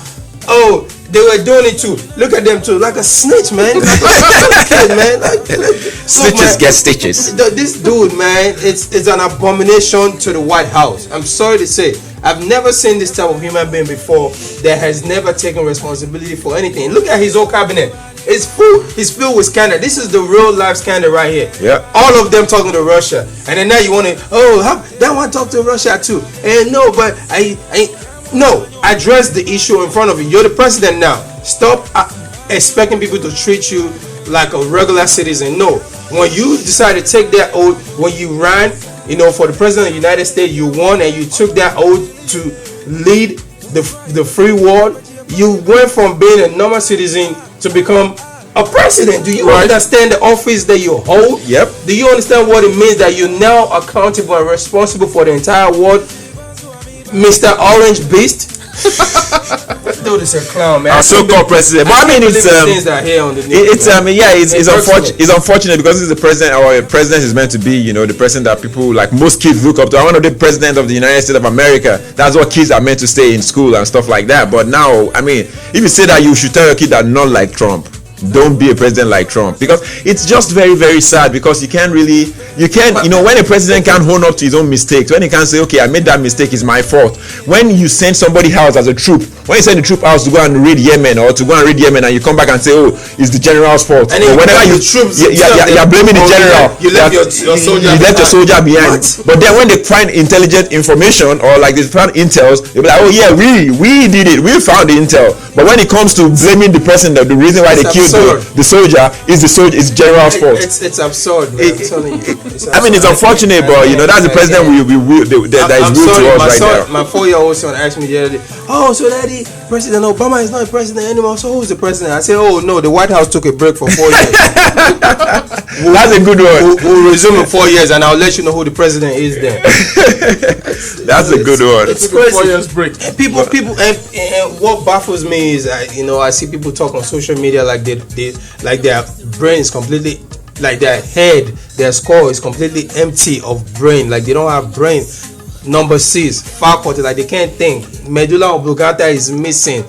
F: Oh, they were doing it too. Look at them too, like a snitch, man. Like a kid, man.
J: Snitches get stitches.
F: This dude, man, it's an abomination to the White House. I'm sorry to say, I've never seen this type of human being before that has never taken responsibility for anything. Look at his whole cabinet. It's filled with scandal. This is the real life scandal right here.
J: Yeah.
F: All of them talking to Russia, and then now you want to that one talk to Russia too. And no, but No, address the issue in front of you. You're the president now. Stop expecting people to treat you like a regular citizen. No, when you decided to take that oath, when you ran, for the president of the United States, you won and you took that oath to lead the free world. You went from being a normal citizen to become a president. Do you understand the office that you hold?
J: Yep.
F: Do you understand what it means that you're now accountable and responsible for the entire world? Mr. Orange Beast. Dude is a clown, man.
J: Our so-called president. But I mean, it's unfortunate because this is the president. Our president is meant to be, the president that people like most kids look up to. I want to be president of the United States of America. That's what kids are meant to stay in school and stuff like that. But now, I mean, if you say that, you should tell your kid that not like Trump. Don't be a president like Trump, because it's just very, very sad, because when a president can't own up to his own mistakes, when he can't say, okay, I made that mistake, it's my fault. When you send somebody else as a troop, when you send the troop out to go and raid Yemen, and you come back and say, oh, it's the general's fault. And whenever you're blaming the general, you left your soldier behind. But then when they find intelligent information, or like they find intels, they'll be like, oh yeah, we did it, we found the intel. But when it comes to blaming the person, the reason why they killed the soldier is it's general's fault.
F: It's absurd, man. I'm telling you.
J: It's unfortunate, but that's the president that is rude to us right now.
F: My 4-year-old son asked me the other day, oh, so Daddy, President Obama is not a president anymore, so who's the president? I said, oh no, the White House took a break for 4 years.
J: That's a good one.
F: We'll resume in 4 years, and I'll let you know who the president is then.
J: That's a good one.
E: It's crazy. 4 years break.
F: People, and what baffles me is, I see people talk on social media like their brain is completely, like their head, their skull is completely empty of brain, like they don't have brain. Number 6, faculty, like they can't think. medulla oblongata is missing.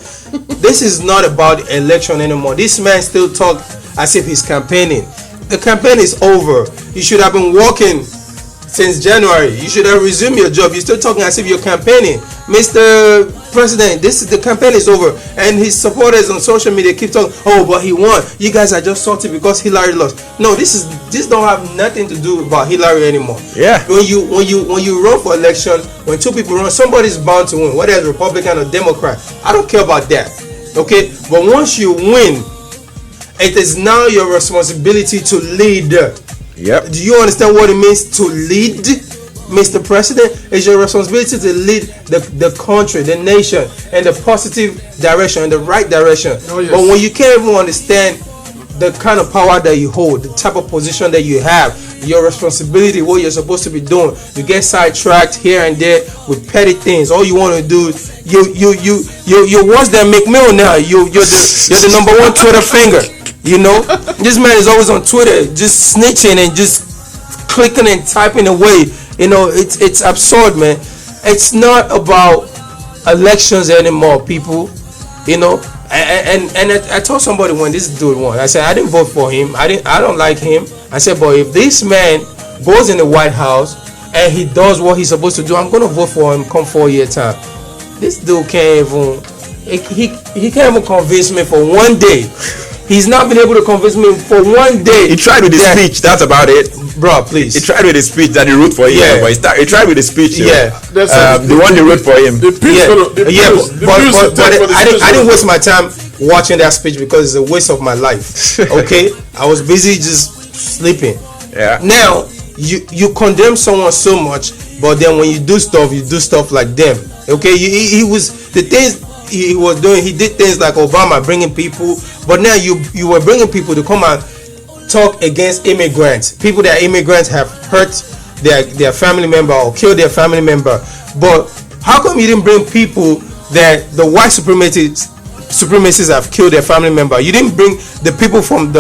F: This is not about election anymore. This man still talk as if he's campaigning. The campaign is over. You should have been working since January. You should have resumed your job. You're still talking as if you're campaigning. Mr. President, the campaign is over. And his supporters on social media keep talking, oh, but he won. You guys are just salty because Hillary lost. No, this don't have nothing to do about Hillary anymore.
J: Yeah.
F: When you run for election, when two people run, somebody's bound to win, whether it's Republican or Democrat. I don't care about that. Okay? But once you win, it is now your responsibility to lead.
J: Yep.
F: Do you understand what it means to lead, Mr. President? It's your responsibility to lead the country, the nation, in the positive direction, in the right direction.
E: Oh, yes.
F: But when you can't even understand the kind of power that you hold, the type of position that you have, your responsibility, what you're supposed to be doing, you get sidetracked here and there with petty things. All you want to do, you're worse than McMill now. You're the number one Twitter finger. You know, this man is always on Twitter, just snitching and just clicking and typing away. You know, it's absurd, man. It's not about elections anymore, people. You know, and I told somebody when this dude won, I said I didn't vote for him. I don't like him. I said, but if this man goes in the White House and he does what he's supposed to do, I'm gonna vote for him come 4 year time. This dude can't even he can't even convince me for 1 day. He's not been able to convince me for 1 day.
J: He tried with his speech. That's about it,
F: bro. Please.
J: He tried with his speech that he wrote for him.
F: Yeah.
J: But he tried with his speech.
F: Yeah.
J: The one they wrote for him.
F: But I didn't waste my time watching that speech because it's a waste of my life. Okay, I was busy just sleeping.
J: Yeah.
F: Now you condemn someone so much, but then when you do stuff like them. Okay, he was the things he was doing. He did things like Obama bringing people, but now you were bringing people to come and talk against immigrants. People that immigrants have hurt their family member or killed their family member. But how come you didn't bring people that the white supremacists have killed their family member? You didn't bring the people from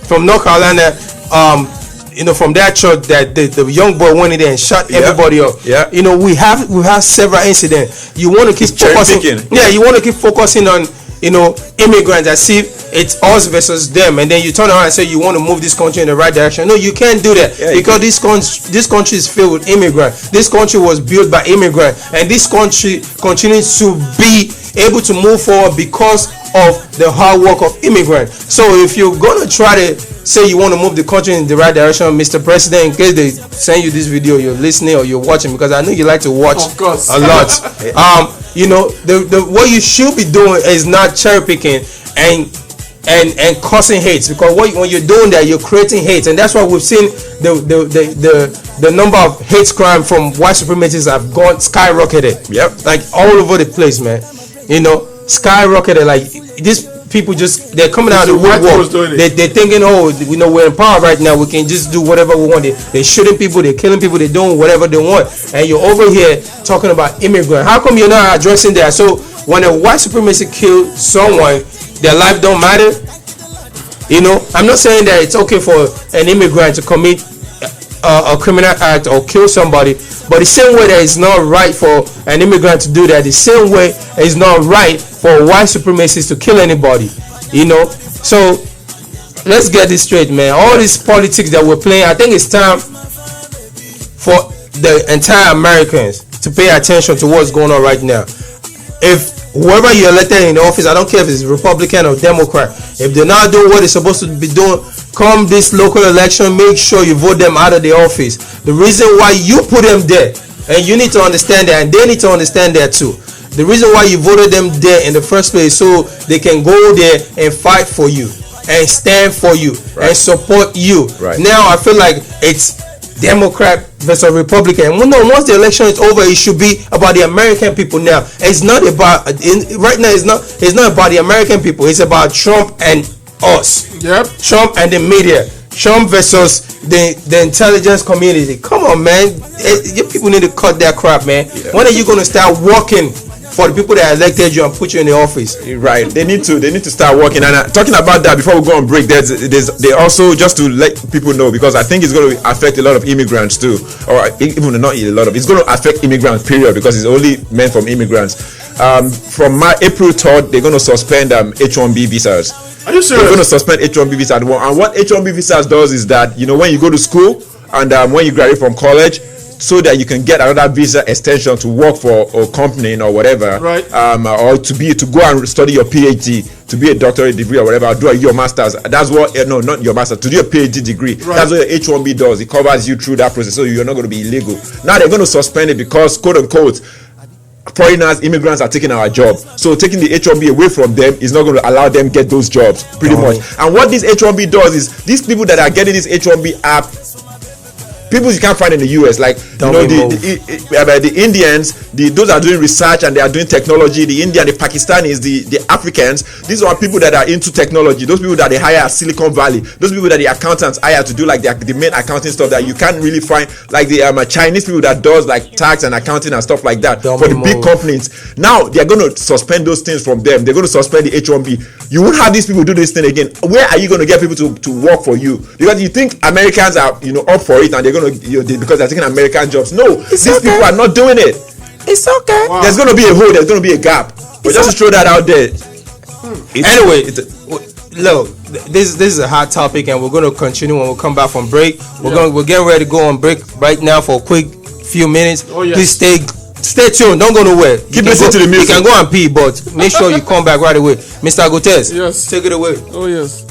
F: from North Carolina, from that church that the young boy went in there and shot everybody up.
J: Yeah.
F: You know, we have several incidents. You want to keep focusing. Yeah, you want to keep focusing on immigrants as if it's us versus them, and then you turn around and say you want to move this country in the right direction. No, you can't do that because this country is filled with immigrants. This country was built by immigrants, and this country continues to be able to move forward because of the hard work of immigrants. So if you're gonna try to say you want to move the country in the right direction, Mr. President, in case they send you this video, you're listening or you're watching, because I know you like to watch a lot. What you should be doing is not cherry picking and causing hate, because when you're doing that, you're creating hate, and that's why we've seen the number of hate crime from white supremacists have gone skyrocketed.
J: Yep.
F: Like all over the place, man. Skyrocketed. Like these people they're coming out of the woodwork. They're thinking, we're in power right now. We can just do whatever we want. They're shooting people. They're killing people. They're doing whatever they want. And you're over here talking about immigrants. How come you're not addressing that? So when a white supremacist kills someone, their life don't matter. I'm not saying that it's okay for an immigrant to commit a criminal act or kill somebody, but the same way that it's not right for an immigrant to do that, the same way it's not right for white supremacists to kill anybody. So let's get this straight, man. All this politics that we're playing, I think it's time for the entire Americans to pay attention to what's going on right now. If whoever you elected in the office, I don't care if it's Republican or Democrat, if they're not doing what they're supposed to be doing, come this local election, make sure you vote them out of the office. The reason why you put them there, and you need to understand that, and they need to understand that too. The reason why you voted them there in the first place, so they can go there and fight for you and stand for you and support you.
J: Right.
F: Now I feel like it's Democrat versus Republican. Well, no, once the election is over, it should be about the American people now. It's not about right now. It's not about the American people. It's about Trump and us.
E: Yep.
F: Trump and the media. Trump versus the intelligence community. Come on, man. You people need to cut that crap, man.
J: Yeah.
F: When are you gonna start working for the people that elected you and put you in the office.
J: Right. They need to start working. And talking about that before we go on break, they also, just to let people know, because I think it's going to affect a lot of immigrants too, or even not a lot of. It's going to affect immigrants. Period, because it's only meant from immigrants. From April 3rd, they're going to suspend H1B visas.
E: Are you serious?
J: They're going to suspend H1B visas. And what H1B visas does is that, when you go to school and when you graduate from college, so that you can get another visa extension to work for a company or whatever,
E: right?
J: Or to go and study your PhD, to be a doctorate degree or whatever, do your masters. That's what not your masters, to do a PhD degree. Right. That's what your H1B does. It covers you through that process, so you're not going to be illegal. Now they're going to suspend it because, quote unquote, foreigners, immigrants are taking our job. So taking the H1B away from them is not going to allow them get those jobs, pretty much. And what this H1B does is, these people that are getting this H1B app, people you can't find in the US, like the Indians, those are doing research and they are doing technology. The Indian, the Pakistanis, the Africans, these are people that are into technology. Those people that they hire at Silicon Valley. Those people that the accountants hire to do like the main accounting stuff that you can't really find, like the Chinese people that does like tax and accounting and stuff like that for the big companies. Now they're going to suspend those things from them. They're going to suspend the H1B. You won't have these people do this thing again. Where are you going to get people to work for you? Because you think Americans are up for it and they're going to because they're taking American jobs. No, these people are not doing it.
F: It's okay.
J: Wow. There's going to be a hole. There's going to be a gap. But just to throw that out there.
F: Anyway, look, this is a hot topic, and we're going to continue when we come back from break. We're getting ready to go on break right now for a quick few minutes.
E: Oh, yes.
F: Please stay tuned. Don't go nowhere.
J: Keep listening to the music.
F: You can go and pee, but make sure you come back right away. Mr. Gutes,
E: yes,
F: take it away.
E: Oh yes.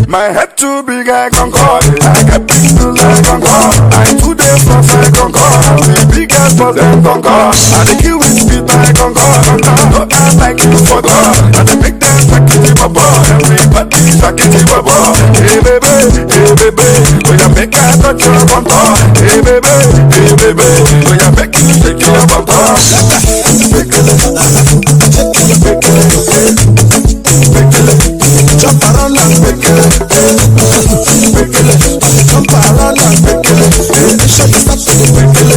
K: My head too big, I concord. I get pictures, I concord. I 2 days plus, I concord. The biggest boss, then concord. And the kill with speed, I concord. No time like you for God. And they make them shakity bubble. Everybody shakity bubble. Hey baby, when you make a touch your concord. Hey baby, when you make you shake your concord. Jump around and make it, jump around and make it. Show you stop to make it.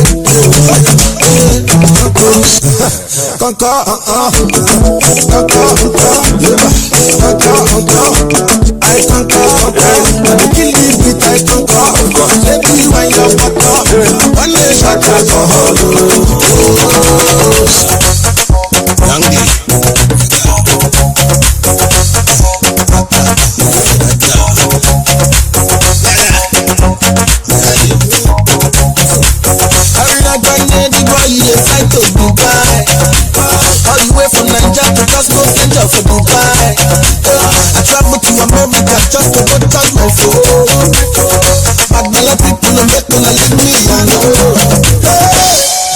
K: I can't kill you with I can't. Baby, when you're butter, one day shot alcohol. Young
C: just to go charge my phone. Bad bella people no make gonna leave me alone.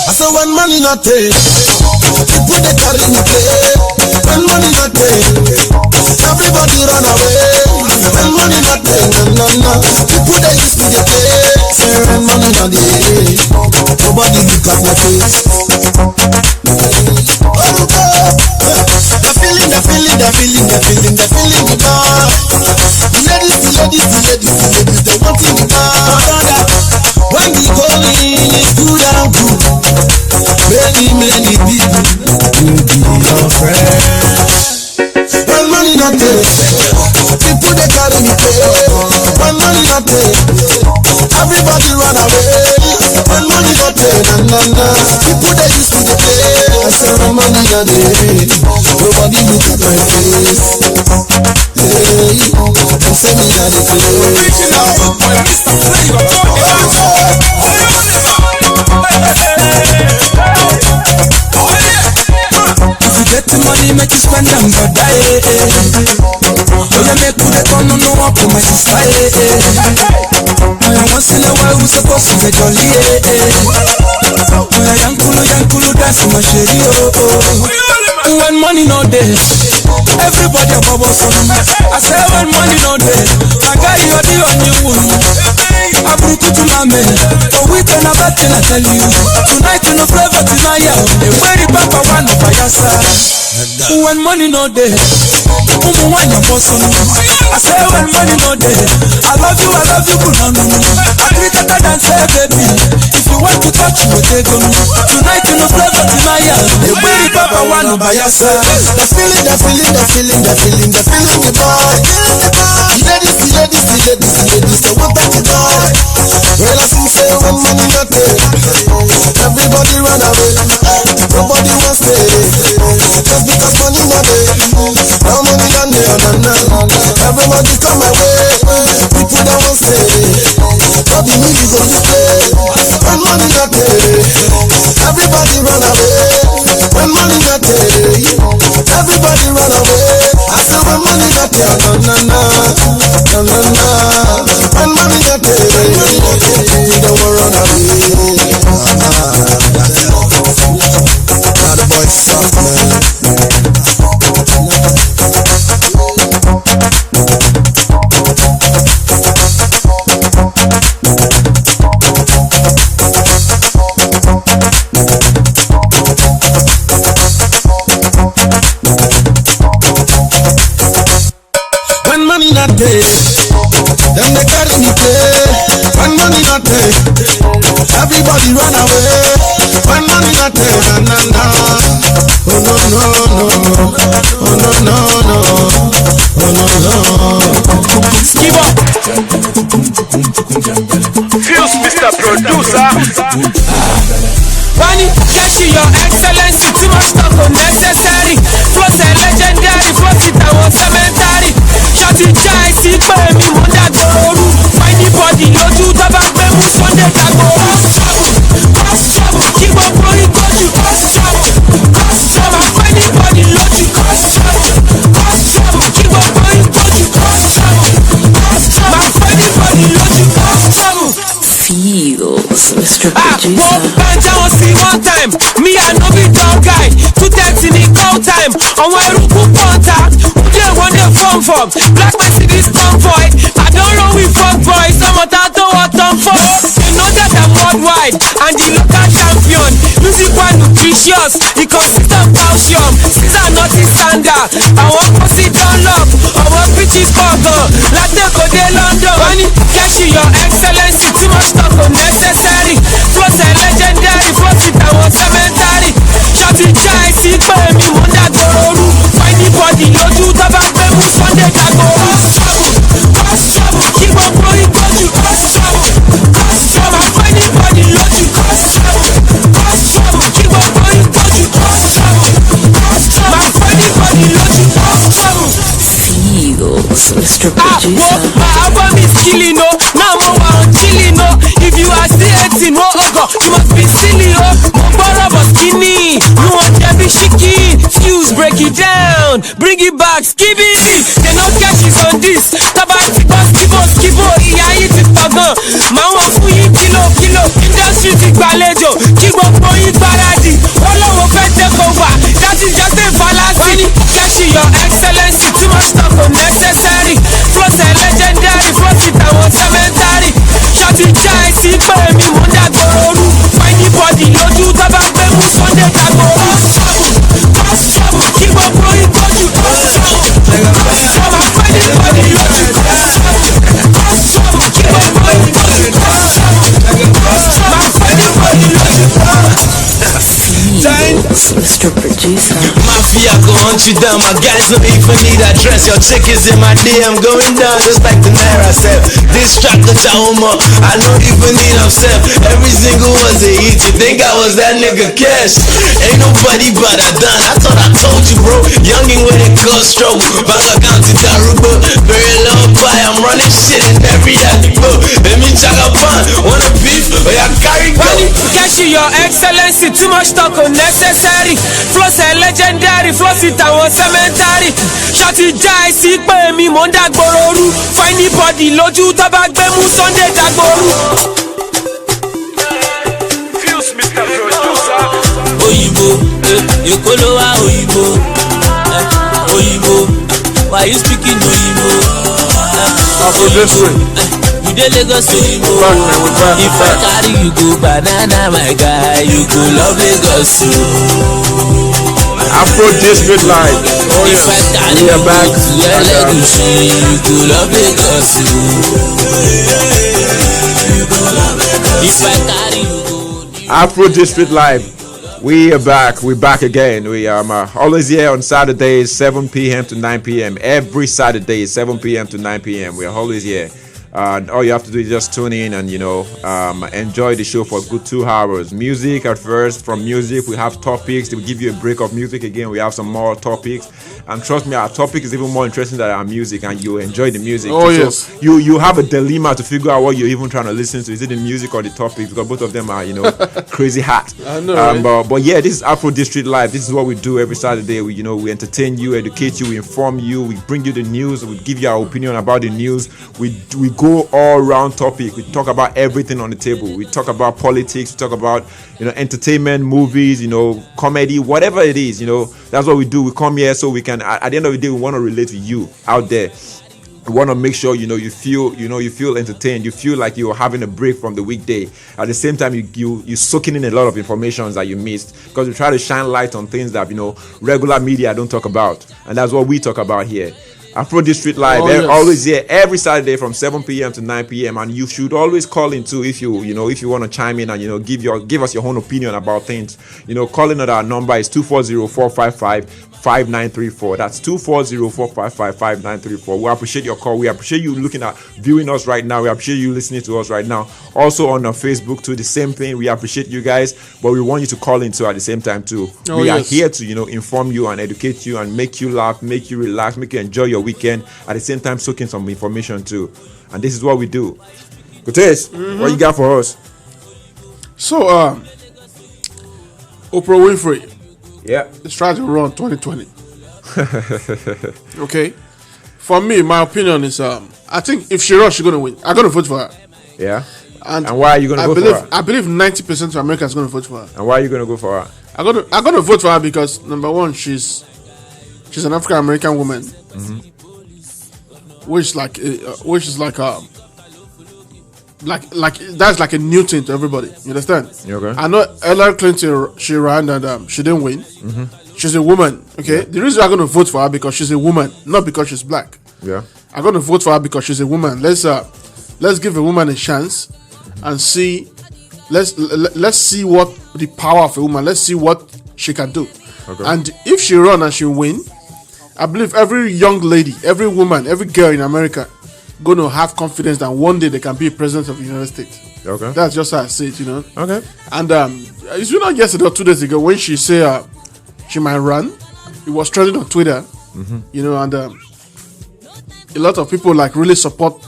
C: I say when money not take, people they carry me play. When money not take, everybody run away. When money not take, no. People they use me they play. Say when money not take, nobody look at my face. The feeling me bad. The ladies, they want me bad. When the going is good and good, many people will be your friends. When money not there, people they carry me pay. When money not there, everybody run away. When money not there, people they used to play. I say when money not there, nobody look at my face. Hey, they say me not the place. If you get the money, make you spend them, but die. Oh, you make good at no up to my sister. Once in a while, we supposed to get jolly. Oh, Yankulu, dance my shady. When money no day, everybody a bubble some. I say when money no day, I got you the only one. I broke to my man, a weekend I bet I tell you. Tonight in the flavor tonight, a very papa one of your side. When money no day, when you're bossing. I say when money no day, I love you, good on me. I treat it and say baby, if you want to touch you, take on. Tonight in the flavor tonight, a very papa one of your side. The feeling, the boy. Ladies, I want that to die. Well, I see say when money not there, everybody run away. Nobody wants to stay. Just because money not there, now money not there, everybody come my way. People that won't stay, not be me, you go display. When money not there, everybody run away. When money not there, everybody run away. I say when money not there, no. When money not there, you don't want run away. Now the boys soft, man. When money not there, then they carry me play. When money not there, everybody run away. When money not there, oh no.
L: Skip up. Fuse, Mr. Producer.
M: Money, cash your excellency, too much stuff unnecessary. Floss a legendary, floss it I want cemetery. Shot it chai, see pay me, munda gororu. Anybody, no do the back, me move Sunday, tago. Cause trouble, keep on blowing, cause you cause trouble. Anybody, no do cause trouble, keep on blowing, cause you cause trouble. Anybody, no do cause trouble.
N: Feels, Mr. Producer.
M: Banja on see one time. Me I no be dog guy. 2:30 in the call time. On my room contact. They want the phone from. Black Mercedes convoy. I don't know we fuck boys. Some of that know what I'm for. You know that I'm worldwide and the local champion. Music one nutritious. The consistent calcium. Caesar not his standard. I want to see Dunlop. I want British burger. Like they go to London. Money, cash your excellency. Too much stuff unnecessary. Floss a legendary. Floss it I want cemetery. Shot it chai, see pay me, munda gororu. Anybody, no do the back, me move Sunday, tago. Cause trouble, keep on blowing, cause you cause trouble. Anybody, no do cause trouble, keep on blowing, cause you cause trouble. Anybody, no do cause trouble.
N: Feels, Mr. Producer.
M: My album is killing, no. Now I'm chilling, no. If you are still hating, oh God, you must be silly, oh. But skinny, no one can be shaky. Fuse, Let's break it down, bring it back, skibby. They no catches on this. Tabati skibo, ìyá yìí ti tọ̀gàn. Máa wọ́n fún yín kilo. Industry ti gbàlejò, kí gbogbo yín gbáradì. Wọ́n lọ́wọ́ fẹ́ take over, that is just a fallacy. Kẹ́sì your excellency, too much talk unnecessary. Floss ẹ̀ legendary, floss it àwọn cemetery. Ṣọ́ọ̀tì já ẹ̀sìn pé mi mò ń dàgbòrò rú. Fine body lójú tó bá gbé mú Sunday dàgbòrò. Kọ́sọ̀bù kí gbogbo yín gbójú. Kọ́sọ̀bù fine body lójú. Kọ́sọ̀bù kí gbogbo yín gbójú. Kọ́sọ̀bù fine body lójú.
N: Mr. Producer.
O: Mafia go hunt you down. My guys don't even need address. Your chick is in my DM going down just like the Naira self. This track the Jahoma, I don't even need himself. Every single one's a hit. You think I was that nigga Cash? Ain't nobody but I done. I thought I told you, bro. Youngin' with a cold stroke. Bank account to Daruba. Very low buy. I'm running shit in every animal. Let me check up on. Wanna beef? Or y'all carry go?
M: Cash your excellency. Too much talk unnecessary. Floss ẹ̀ legendary, floss it àwọn cemetery. Ṣọ́ọ̀tì já ẹ̀sìn pé mi mò ń dàgbòrò rú. Fine body lójú tó bá gbé mú Sunday dàgbòrú.
L: Fuse Mr. Producer.
O: Oyinbo, Èkó ló wá Oyinbo. Oyinbo, why you speaking Oyinbo?
E: Afro District.
O: You dey Lagos Oyinbo. If I carry you go banana my guy, you go love Lagos too.
J: Afro District Live.
O: Oh yes, we are back. You go love Lagos too. If I carry you go.
J: Afro District Live. We are back. We're back again. We are always here on Saturdays, 7 p.m. to 9 p.m. Every Saturday, 7 p.m. to 9 p.m. We are always here. All you have to do is just tune in and enjoy the show for a good 2 hours. Music at first. From music we have topics. We'll give you a break of music again. We have some more topics, and trust me, our topic is even more interesting than our music, and you enjoy the music.
E: Oh yes.
J: You have a dilemma to figure out what you're even trying to listen to. Is it the music or the topic? Because both of them are crazy hot.
E: I know. Right?
J: But yeah, this is Afro District Live. This is what we do every Saturday. We entertain you, educate you, we inform you, we bring you the news, we give you our opinion about the news. We go all round topic. We talk about everything on the table. We talk about politics, we talk about entertainment, movies, comedy, whatever it is, that's what we do. We come here so we can, at the end of the day, we want to relate to you out there. We want to make sure you feel entertained. You feel like you're having a break from the weekday. At the same time, you're soaking in a lot of information that you missed, because we try to shine light on things that regular media don't talk about, and that's what we talk about here. Afro District Live, always here every Saturday from 7 p.m. to 9 p.m. And you should always call in too if you want to chime in and give us your own opinion about things. Calling at our number is 240-455-5934. That's 240-455-5934. We appreciate your call. We appreciate you viewing us right now. We appreciate you listening to us right now. Also on our Facebook too, the same thing. We appreciate you guys, but we want you to call in too at the same time too. We are here to inform you and educate you and make you laugh, make you relax, make you enjoy your weekend, at the same time soaking some information too. And this is what we do. Gutes, what you got for us?
E: So Oprah Winfrey, is trying to run 2020. Okay, for me, my opinion is I think if she runs, she's gonna win. I'm gonna vote for her.
J: Yeah. And why are you gonna vote for her?
E: I believe 90% of America is gonna vote for her.
J: And why are you gonna go for her?
E: I'm gonna vote for her because number one, she's an African American woman, which is like that's like a new thing to everybody. You understand?
J: Okay.
E: I know Hillary Clinton, she ran and she didn't win. She's a woman. Okay. Yeah. The reason I'm going to vote for her because she's a woman, not because she's black.
J: Yeah.
E: I'm going to vote for her because she's a woman. Let's give a woman a chance and see. Let's see what the power of a woman. Let's see what she can do.
J: Okay.
E: And if she run and she win, I believe every young lady, every woman, every girl in America going to have confidence that one day they can be president of the United States.
J: Okay.
E: That's just how I say it,
J: Okay.
E: And it's not yesterday or 2 days ago when she said she might run. It was trending on Twitter, and a lot of people really support,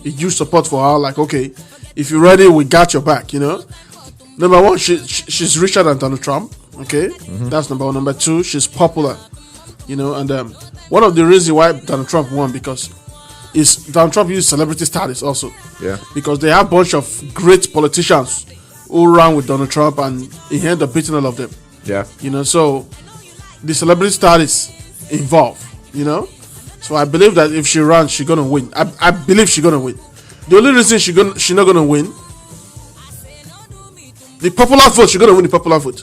E: a huge support for her. Like, okay, if you're ready, we got your back. Number one, she's richer than Donald Trump. Okay, that's number one. Number two, she's popular. You know, and one of the reasons why Donald Trump won because is Donald Trump used celebrity status also.
J: Yeah.
E: Because they have a bunch of great politicians who ran with Donald Trump and he ended up beating all of them.
J: Yeah.
E: You know, so the celebrity status involved. You know, so I believe that if she runs, she's gonna win. I believe she's gonna win. The only reason she's not gonna win, the popular vote, she's gonna win the popular vote.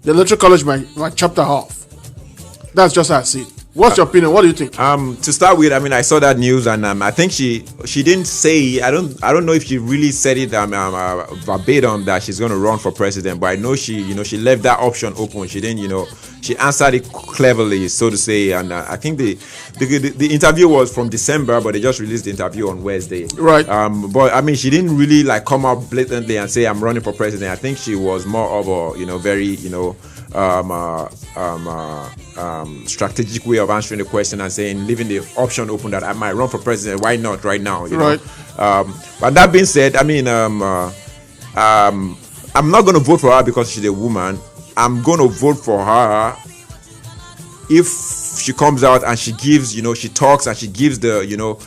E: The electoral college might chop her off. That's just how I see it. What's your opinion? What do you think?
J: To start with, I mean, I saw that news, and I think she didn't say. I don't know if she really said it verbatim that she's going to run for president, but I know she left that option open. She didn't, she answered it cleverly, so to say. And I think the interview was from December, but they just released the interview on Wednesday.
E: Right.
J: But I mean, she didn't really like come out blatantly and say I'm running for president. I think she was more of a very strategic way of answering the question and saying, leaving the option open that I might run for president. Why not right now?
E: Right.
J: But that being said, I mean, I'm not going to vote for her because she's a woman. I'm going to vote for her if she comes out and she gives, she talks and she gives the,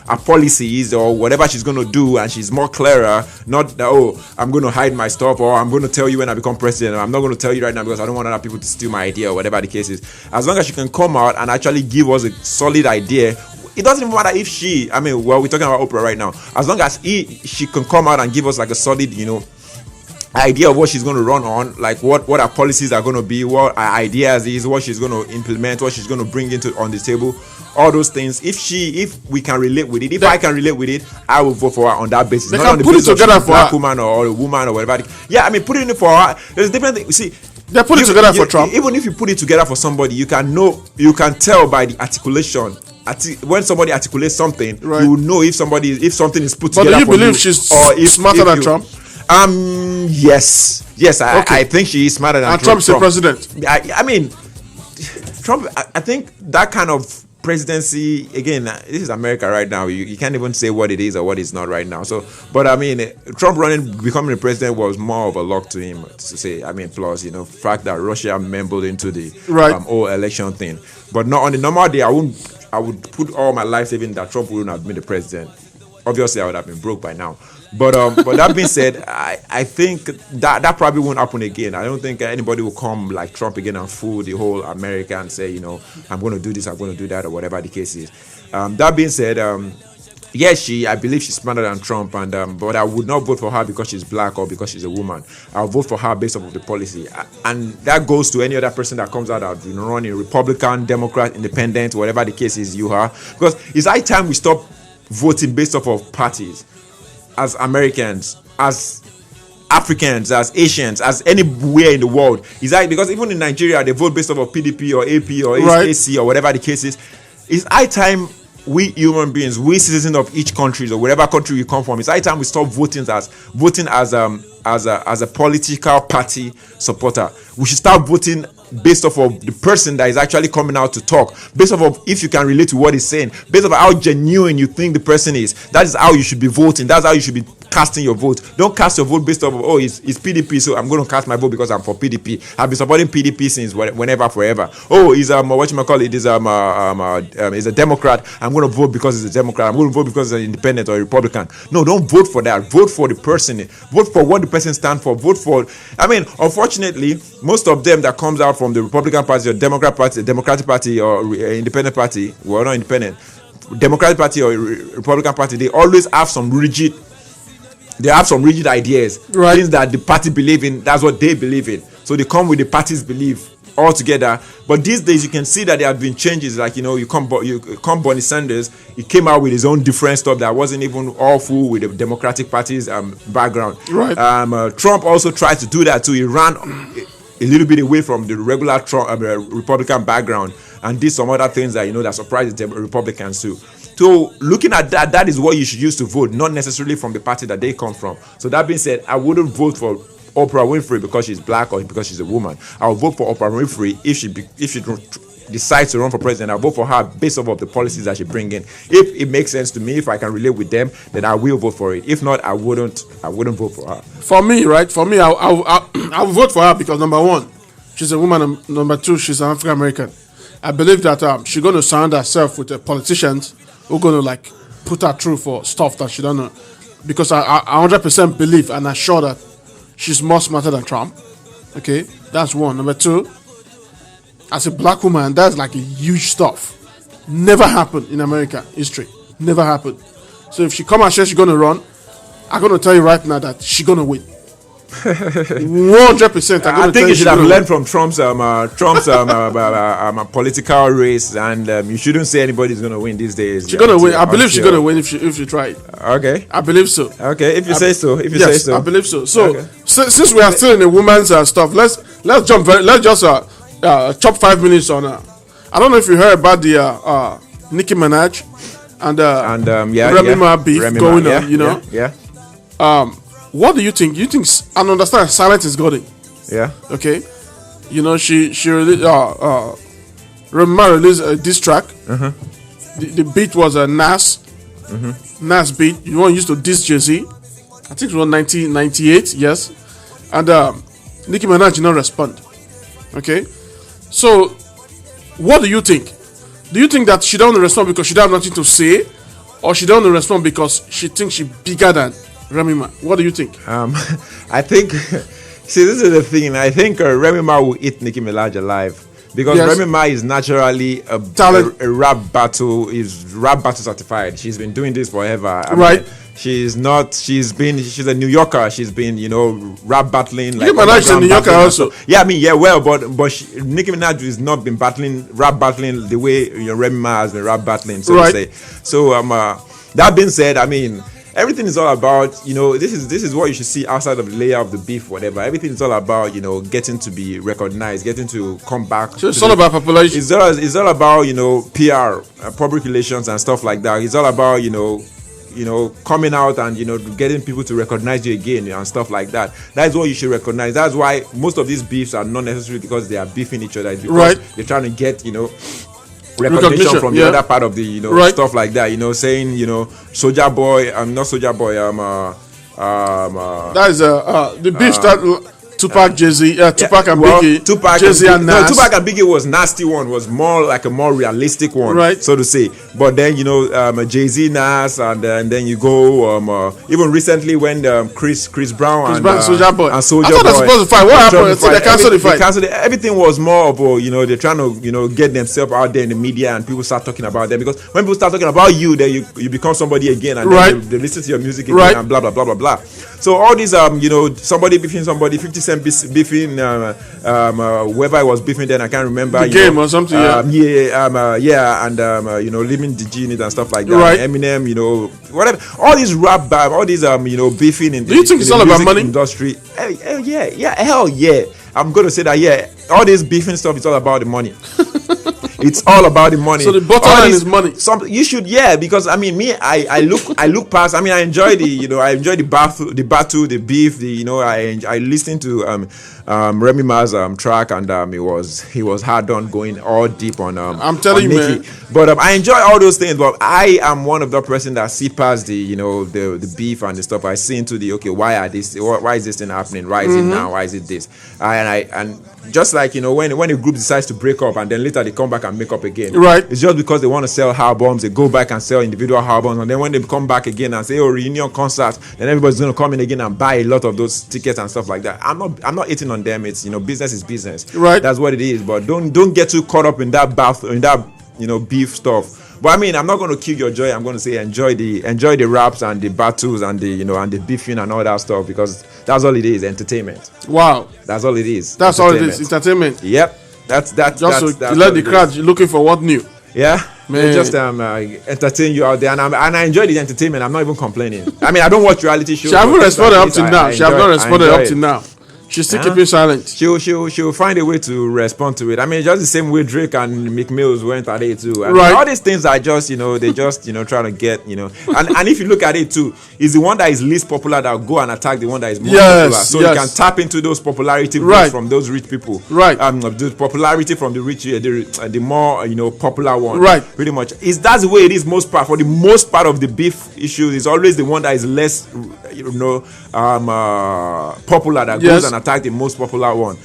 J: her policies or whatever she's going to do, and she's more clearer. Not that, I'm going to hide my stuff, or I'm going to tell you when I become president. I'm not going to tell you right now because I don't want other people to steal my idea or whatever the case is. As long as she can come out and actually give us a solid idea. It doesn't even matter if we're talking about Oprah right now. As long as she can come out and give us like a solid, idea of what she's going to run on, like what her policies are going to be, what her ideas is, what she's going to implement, what she's going to bring into on the table, all those things. If we can relate with it, if I can relate with it, I will vote for her on that basis.
E: They
J: not
E: can
J: on the
E: put it
J: basis
E: together
J: of
E: for
J: black
E: her.
J: woman or a woman or whatever. Yeah, I mean, putting it for her, there's different things. See,
E: they put it together for Trump.
J: Even if you put it together for somebody, you can tell by the articulation. When somebody articulates something,
E: right,
J: you will know if something is put
E: but
J: together.
E: But do you believe she's smarter than Trump?
J: Yes, I think she is smarter than
E: Trump. And
J: Trump's
E: the president.
J: I mean, Trump. I think that kind of presidency, again, this is America right now. You can't even say what it is or what it's not right now. So, but I mean, Trump becoming the president was more of a luck to him, to say. I mean, plus, the fact that Russia membled into the whole election thing. But not on the normal day, I would put all my life saving that Trump wouldn't have been the president. Obviously, I would have been broke by now. But that being said, I think that probably won't happen again. I don't think anybody will come like Trump again and fool the whole America and say, I'm going to do this, I'm going to do that, or whatever the case is. That being said, yes, I believe she's smarter than Trump, but I would not vote for her because she's black or because she's a woman. I'll vote for her based off of the policy, and that goes to any other person that comes out of running Republican, Democrat, Independent, whatever the case is. Because it's high time we stop voting based off of parties. As Americans, as Africans, as Asians, as anywhere in the world, is that because even in Nigeria they vote based off of PDP or AP or AC or whatever the case is. It's high time we human beings, we citizens of each country or whatever country we come from, it's high time we stop voting as a political party supporter. We should start voting based off of the person that is actually coming out to talk, based off of if you can relate to what he's saying, based off how genuine you think the person is. That is how you should be voting. That's how you should be casting your vote. Don't cast your vote based off of it's PDP, so I'm going to cast my vote because I'm for PDP. I've been supporting PDP since whenever, forever. He's he's a Democrat. I'm going to vote because he's a Democrat. I'm going to vote because he's an independent or a Republican. No, don't vote for that. Vote for the person. Vote for what the person stands for. Vote for. I mean, unfortunately, most of them that comes out from the Republican Party or Democratic Party or Independent Party, well, not independent, Democratic Party or Republican Party, they always have some rigid ideas, things that the party believe in. That's what they believe in. So they come with the party's belief all together. But these days you can see that there have been changes. Like you come Bernie Sanders, he came out with his own different stuff that wasn't even all full with the Democratic Party's background. Right. Trump also tried to do that too. He ran a little bit away from the regular Republican background and did some other things that that surprised the Republicans too. So looking at that is what you should use to vote, not necessarily from the party that they come from. So that being said, I wouldn't vote for Oprah Winfrey because she's black or because she's a woman. I'll vote for Oprah Winfrey if she decides to run for president. I'll vote for her based off of the policies that she bring in. If it makes sense to me, if I can relate with them, then I will vote for it. If not, I wouldn't vote for her.
E: For me, I'll vote for her because number one, She's a woman. Number two, she's an African American. I believe that she's going to surround herself with politicians who are going to like put her through for stuff that she don't know. Because I 100% believe and I'm sure that she's more smarter than Trump. Okay, that's one. Number two, as a black woman, that's like a huge stuff. Never happened in American history. Never happened. So if she come and says she's going to run, I'm going to tell you right now that she's going to win. 100%.
J: I think you should have learned from Trump's political race, and you shouldn't say anybody's going to win these days.
E: She's going to win. I believe she's going to win if she try it.
J: Okay.
E: I believe so.
J: Okay, if you say so. If you
E: yes,
J: say so.
E: I believe so. So,
J: okay.
E: Since we are still in the women's stuff, let's jump. Let's just chop 5 minutes on. I don't know if you heard about the Nicki Minaj and Remy Ma beef going on. You know.
J: Yeah.
E: What do you think? You think I understand silence is golden.
J: Yeah.
E: Okay. You know she released Remy Ma released a diss track. The beat was a Nas. Nas beat. You want used to diss Jay-Z. I think it was 1998. Yes. And Nicki Minaj did not respond. Okay. So, what do you think? Do you think that she don't respond because she don't have nothing to say, or she don't respond because she thinks she's bigger than Remy Ma? What do you think?
J: I think. See, this is the thing. I think Remy Ma will eat Nicki Minaj alive because Remy Ma is naturally a rap battle. Is rap battle certified. She's been doing this forever. I mean, she's not. She's a New Yorker. She's been, rap battling. Like,
E: Nicki Minaj is a New Yorker also.
J: Yeah, I mean, yeah, well, but Nicki Minaj has not been rap battling the way Remy Ma has been rap battling. So to say. So that being said, I mean, everything is all about, this is what you should see outside of the layer of the beef, whatever. Everything is all about, getting to be recognized, getting to come back.
E: So it's all about population.
J: It's all about, PR, public relations and stuff like that. It's all about, coming out and, getting people to recognize you again and stuff like that. That's what you should recognize. That's why most of these beefs are not necessarily because they are beefing each other. It's because they're trying to get, recognition from the other part of the stuff like that, saying Soulja Boy, not Soulja Boy,
E: that is the beef that Tupac, Jay-Z, Tupac and Biggie, Jay-Z and Nas.
J: No, Tupac and Biggie was nasty one, was more like a more realistic one, so to say. But then Jay-Z, Nas, and then you go even recently when Chris Brown and
E: Soulja Boy.
J: I thought
E: they were supposed to fight. What happened? They canceled the fight.
J: Everything was more of they're trying to get themselves out there in the media and people start talking about them, because when people start talking about you, then you become somebody again and then they listen to your music again and blah blah blah blah blah. So all these somebody beefing somebody, 50 Cent beefing whoever I was beefing then, I can't remember.
E: The Game or something.
J: And Living the Gene and stuff like that.
E: Right.
J: Eminem, whatever. All these rap, all these beefing in.
E: Do you think it's all about money?
J: Industry. Hell yeah. I'm gonna say that all this beefing stuff is all about the money. It's all about the money.
E: So the bottom line is money.
J: You should, because I mean, I look past. I mean, I enjoy the battle, the beef. I listened to Remy Ma's track, and he was hard on, going all deep on.
E: I'm telling you, man.
J: But I enjoy all those things. But I am one of the person that see past the beef and the stuff. I see into the why is this thing happening? Why is it now? Why is it this? And just like when a group decides to break up and then later they come back and make up again, it's just because they want to sell albums. They go back and sell individual albums, and then when they come back again and say reunion concerts, then everybody's going to come in again and buy a lot of those tickets and stuff like that. I'm not hating on them. It's business is business, that's what it is. But don't get too caught up in that beef stuff. But I mean, I'm not going to kill your joy. I'm going to say enjoy the raps and the battles and the and the beefing and all that stuff, because that's all it is, entertainment.
E: Wow,
J: that's all it is.
E: That's all it is, entertainment.
J: Yep, that's
E: just to let the crowd looking for what new.
J: Yeah, man. Just entertain you out there, and I enjoy the entertainment. I'm not even complaining. I mean, I don't watch reality shows.
E: She haven't responded up to now. She has not responded up to now. She's still keeping silent.
J: She'll find a way to respond to it. I mean, just the same way Drake and Meek Mills went at it too. All these things are just, they just, trying to get, and if you look at it too, it's the one that is least popular that will go and attack the one that is more popular. So you can tap into those popularity from those rich people. The popularity from the rich, the more, popular one. Pretty much. That's the way it is for the most part of the beef issues. It's always the one that is less, popular that goes and attack the most popular one.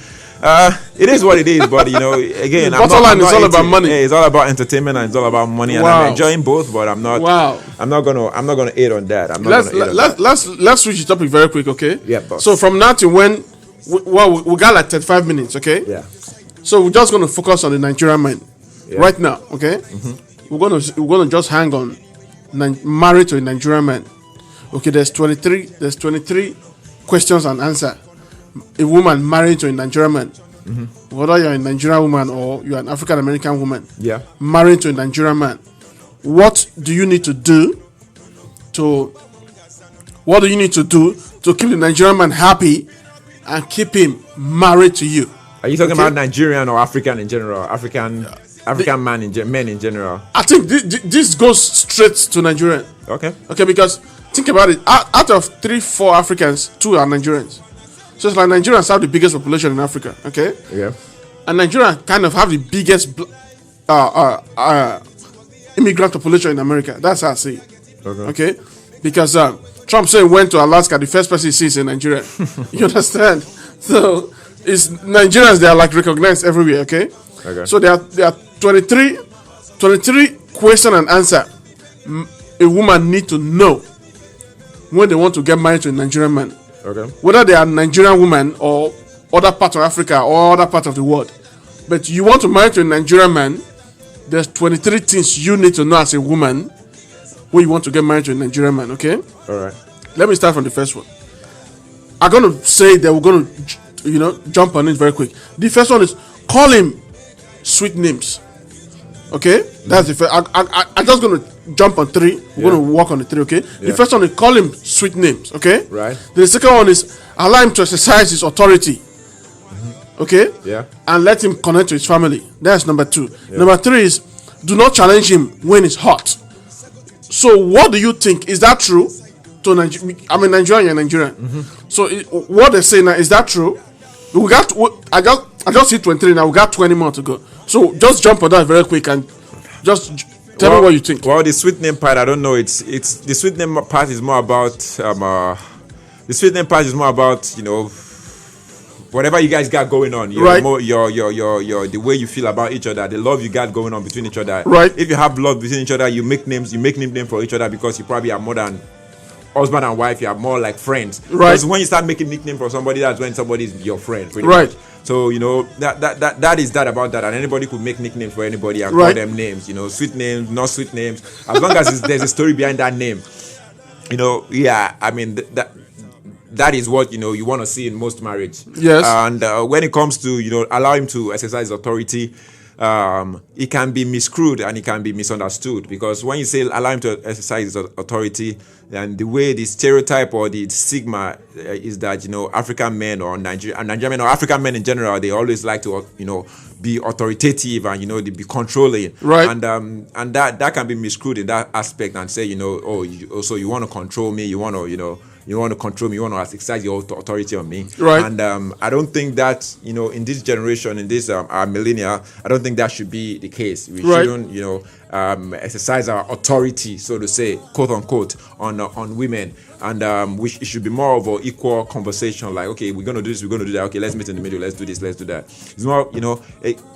J: It is what it is, but you know, again,
E: Bottom line is all about money.
J: Yeah, it's all about entertainment and it's all about money, and
E: Wow.
J: I'm enjoying both. But I'm not.
E: Wow.
J: I'm not gonna aid on that. I'm not gonna aid on that.
E: Let's switch the topic very quick, okay?
J: Yeah, boss.
E: So from now to when, we got like 35 minutes, okay?
J: Yeah.
E: So we're just gonna focus on the Nigerian man
J: Yeah.
E: right now, okay? We're gonna just hang on married to a Nigerian man. Okay, there's 23 questions and answer. A woman married to a Nigerian man. Whether you're a Nigerian woman or you're an African American woman,
J: Yeah.
E: married to a Nigerian man, what do you need to do to keep the Nigerian man happy and keep him married to you?
J: Are you talking
E: Okay.
J: about Nigerian or African in general? African men in general.
E: I think this goes straight to Nigerian.
J: Okay.
E: Okay, because think about it. Out of 3-4 Africans, 2 are Nigerians. So it's like Nigerians have the biggest population in Africa. Okay.
J: Yeah.
E: And Nigeria kind of have the biggest immigrant population in America. That's how I see it. Okay. Because Trump said he went to Alaska, the first person he sees in Nigeria. You understand? So it's Nigerians, they are like recognized everywhere. Okay.
J: Okay.
E: So there are 23 question and answer a woman need to know when they want to get married to a Nigerian man.
J: Okay.
E: Whether they are Nigerian woman or other part of Africa or other part of the world. But you want to marry to a Nigerian man, there's 23 things you need to know as a woman when you want to get married to a Nigerian man, okay?
J: All right.
E: Let me start from the first one. I'm going to say that we're going to, jump on it very quick. The first one is call him sweet names. Okay? That's the first. I'm just going to jump on 3. We're going to work on the 3, okay?
J: Yeah.
E: The first one is call him sweet names, okay?
J: Right.
E: The second one is allow him to exercise his authority. Okay?
J: Yeah.
E: And let him connect to his family. That's number 2.
J: Yeah.
E: Number 3 is do not challenge him when it's hot. So what do you think? Is that true? To I'm a Nigerian, you're Nigerian. So what they say now, is that true? I just hit 23 now, we got 20 more to go. So just jump on that very quick and just tell me what you think.
J: Well, the sweet name part, I don't know. It's the sweet name part is more about whatever you guys got going on.
E: Right.
J: Your the way you feel about each other, the love you got going on between each other.
E: Right.
J: If you have love between each other, you make nicknames for each other because you probably are more than husband and wife. You are more like friends.
E: Right.
J: Because when you start making nickname for somebody, that's when somebody is your friend. Pretty
E: Right.
J: much. So that is that about that, and anybody could make nicknames for anybody and
E: Right.
J: call them names. Sweet names, not sweet names. As long as there's a story behind that name. Yeah. I mean that is what you want to see in most marriage.
E: Yes.
J: And when it comes to allow him to exercise authority, it can be miscrewed and it can be misunderstood, because when you say allow him to exercise his authority, and the way the stereotype or the stigma is that African men or Nigerian men or African men in general, they always like to be authoritative and they be controlling,
E: right?
J: And that can be miscrewed in that aspect and say so you want to control me, you want to control me, you want to exercise your authority on me,
E: right?
J: And I don't think that in this generation, in this our millennia, I don't think that should be the case. We shouldn't exercise our authority, so to say, quote unquote, on women, and it should be more of an equal conversation. Like, okay, we're gonna do this, we're gonna do that. Okay, let's meet in the middle. Let's do this, let's do that. It's more,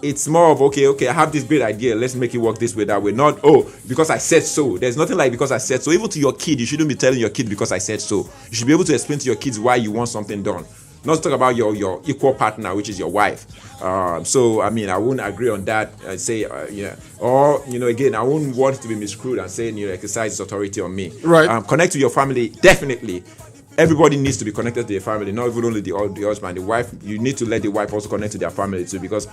J: it's more of okay. I have this great idea. Let's make it work this way, that way. Not because I said so. There's nothing like because I said so. Even to your kid, you shouldn't be telling your kid because I said so. You should be able to explain to your kids why you want something done. Not to talk about your equal partner, which is your wife. So I mean, I wouldn't agree on that. Say, again, I wouldn't want it to be miscrewed and saying exercise his authority on me.
E: Right.
J: Connect to your family, definitely. Everybody needs to be connected to their family, not even only the husband, the wife. You need to let the wife also connect to their family too, because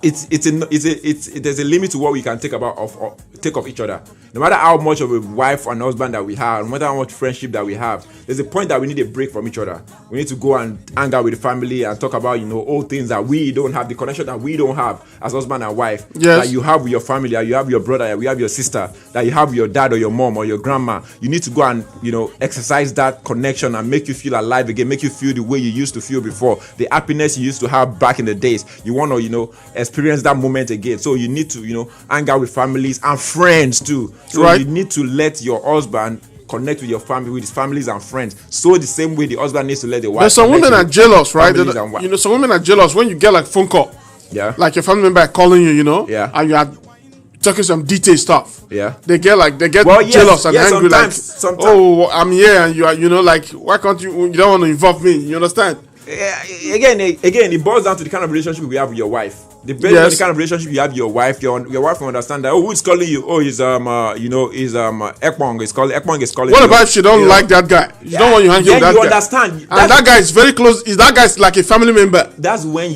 J: there's a limit to what we can take of each other. No matter how much of a wife and husband that we have, no matter how much friendship that we have, there's a point that we need a break from each other. We need to go and hang out with the family and talk about all things that we don't have, the connection that we don't have as husband and wife.
E: Yes.
J: That you have with your family, that you have your brother, that you have your sister, that you have your dad or your mom or your grandma. You need to go and exercise that connection and make you feel alive again, make you feel the way you used to feel before, the happiness you used to have back in the days. You want to experience that moment again. So you need to hang out with families and friends too. So
E: right.
J: You need to let your husband connect with your family, with his families and friends. So the same way the husband needs to let the wife.
E: But some women are jealous, right?
J: You
E: know, some women are jealous when you get like phone call.
J: Yeah.
E: Like your family member calling you, you know.
J: Yeah.
E: And you are talking some detailed stuff.
J: Yeah.
E: They get jealous and angry.
J: Sometimes.
E: Oh, I'm here, and you are, you know, like, why can't you? You don't want to involve me. You understand?
J: Again, it boils down to the kind of relationship we have with your wife. Depending on the kind of relationship you have with your wife will understand that. Oh, who's calling you? Oh, he's Ekpong. It's called Ekpong is calling.
E: What
J: you.
E: about if she don't like that guy? You don't want you hanging with that guy.
J: You understand?
E: And that guy is very close. Is that guy like a family member?
J: That's when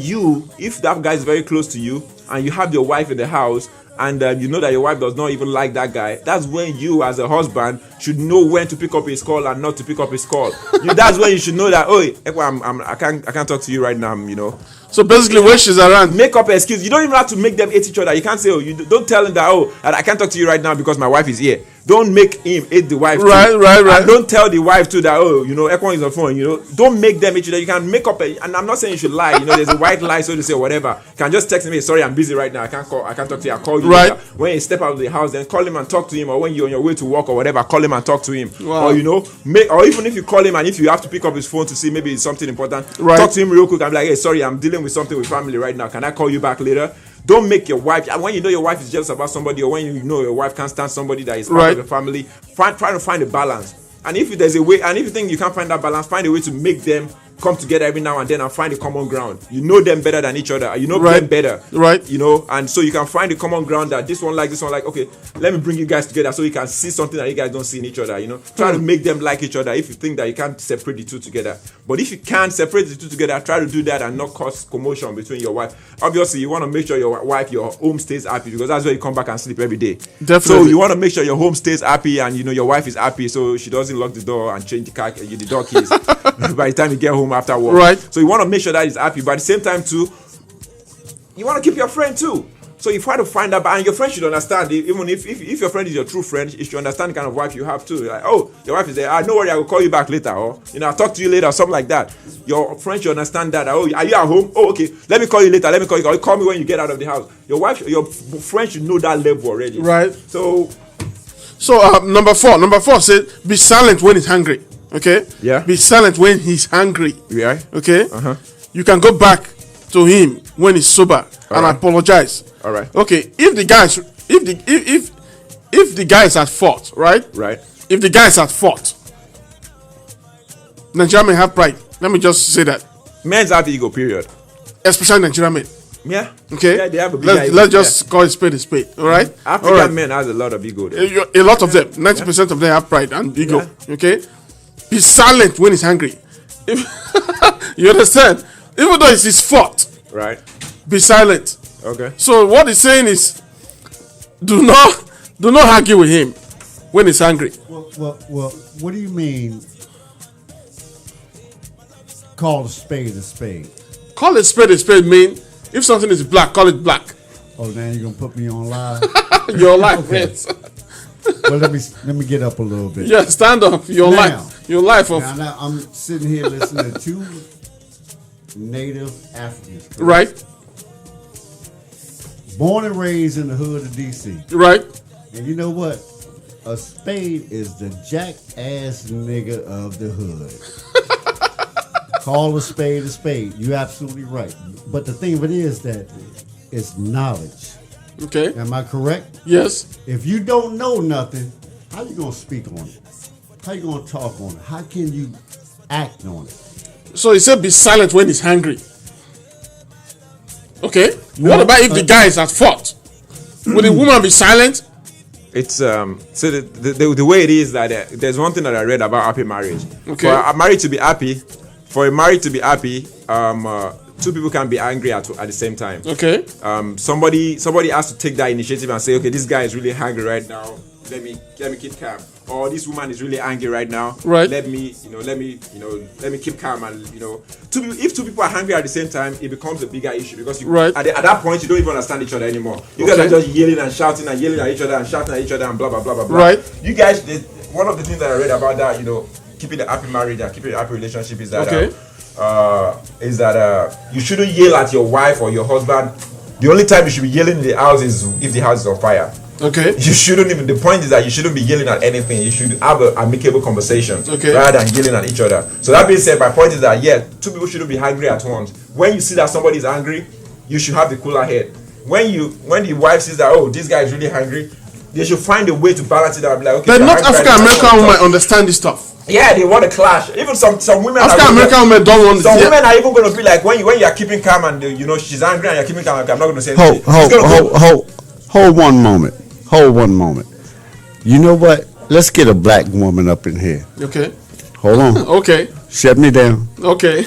J: if that guy is very close to you and you have your wife in the house, and you know that your wife does not even like that guy, that's when you as a husband should know when to pick up his call and not to pick up his call. That's when you should know that, I can't talk to you right now, you know.
E: So basically, when she's around,
J: make up an excuse. You don't even have to make them hate each other. You can't say, don't tell him that, I can't talk to you right now because my wife is here. Don't make him hate the wife.
E: Right.
J: And don't tell the wife too that, Ekwan is on phone. Don't make them hate each other. You can make up and I'm not saying you should lie. There's a white lie, so to say, or whatever. You can just text me, sorry, I'm busy right now. I can't talk to you. I'll call you later. When you step out of the house, then call him and talk to him. Or when you're on your way to work or whatever, call him and talk to him.
E: Wow.
J: Or or even if you call him and if you have to pick up his phone to see maybe it's something important, talk to him real quick and be like, hey, sorry, I'm dealing with something with family right now. Can I call you back later? Don't make your wife, when you know your wife is jealous about somebody, or when you know your wife can't stand somebody that is part of the family, try to find a balance. And if there's a way, and if you think you can't find that balance, find a way to make them come together every now and then and find a common ground. You know them better than each other. You know them better.
E: Right.
J: And so you can find a common ground that this one like, okay, let me bring you guys together so you can see something that you guys don't see in each other, Try to make them like each other if you think that you can't separate the two together. But if you can't separate the two together, try to do that and not cause commotion between your wife. Obviously, you want to make sure your home stays happy because that's where you come back and sleep every day.
E: Definitely.
J: So you want to make sure your home stays happy and your wife is happy so she doesn't lock the door and change the door keys by the time you get home after work.
E: Right.
J: So you want to make sure that he's happy, but at the same time too, you want to keep your friend too. So you try to find that, and your friend should understand. Even if your friend is your true friend, you should understand the kind of wife you have too. Like, oh, your wife is there. No worry, I will call you back later, or I'll talk to you later, or something like that. Your friend should understand that. Oh, are you at home? Oh, okay. Let me call you later. Let me call you. Call me when you get out of the house. Your friend should know that level already.
E: Right.
J: So
E: number four said, be silent when he's hungry. Okay.
J: Yeah.
E: Be silent when he's hungry.
J: Yeah.
E: Okay.
J: Uh-huh.
E: You can go back to him when he's sober and apologize.
J: All right.
E: Okay. If the guy is at fault, right?
J: Right.
E: If the guy is at fault, Nigeria men have pride. Let me just say that.
J: Men's have ego, period.
E: Especially Nigerian men.
J: Yeah.
E: Okay.
J: Yeah, they have a big
E: let's just call it spade a spade. All right.
J: African men has a lot of ego.
E: A lot of them. 90% of them have pride and ego. Yeah. Okay. Be silent when he's hungry. You understand? Even though it's his fault.
J: Right.
E: Be silent.
J: Okay.
E: So what he's saying is, do not argue with him when he's angry.
G: Well, what do you mean? Call a spade a spade.
E: Call a spade mean if something is black, call it black.
G: Oh, now you're gonna put me on live.
E: Your life, yes.
G: Well, let me get up a little bit.
E: Yeah, stand up. Your life of.
G: Now I'm sitting here listening to two native Africans. Correct?
E: Right.
G: Born and raised in the hood of DC.
E: Right.
G: And you know what? A spade is the jackass nigga of the hood. Call a spade a spade. You're absolutely right. But the thing of it is that it's knowledge.
E: Okay.
G: Am I correct?
E: Yes.
G: If you don't know nothing, how you gonna speak on it? How you gonna talk on it? How can you act on it?
E: So he said be silent when he's hungry. Okay. What about if the guy is at fault? Will the woman be silent?
J: It's so the way it is that there's one thing that I read about happy marriage.
E: Okay.
J: For a marriage to be happy, two people can be angry at the same time.
E: Okay.
J: Somebody has to take that initiative and say, okay, this guy is really angry right now. Let me keep calm. Or this woman is really angry right now.
E: Right.
J: Let me keep calm and if two people are angry at the same time, it becomes a bigger issue because at that point you don't even understand each other anymore. You guys are just yelling and shouting and yelling at each other and shouting at each other and blah blah blah blah blah.
E: Right.
J: You guys, one of the things that I read about that, keeping a happy marriage and keeping a happy relationship is that you shouldn't yell at your wife or your husband. The only time you should be yelling in the house is if the house is on fire.
E: Okay.
J: You shouldn't even. The point is that you shouldn't be yelling at anything. You should have an amicable conversation rather than yelling at each other. So that being said, my point is that two people shouldn't be angry at once. When you see that somebody is angry, you should have the cooler head. When the wife sees that this guy is really angry, they should find a way to balance it out. Like, okay,
E: but not African American women understand this stuff.
J: Yeah, they want to clash. Even some women.
E: African American women don't want.
J: Some women are even going to be like, when you are keeping calm and she's angry and you're keeping calm. I'm not going to say anything.
P: Hold one moment. Hold one moment. You know what? Let's get a black woman up in here.
E: Okay.
P: Hold on.
E: Okay.
P: Shut me down.
E: Okay.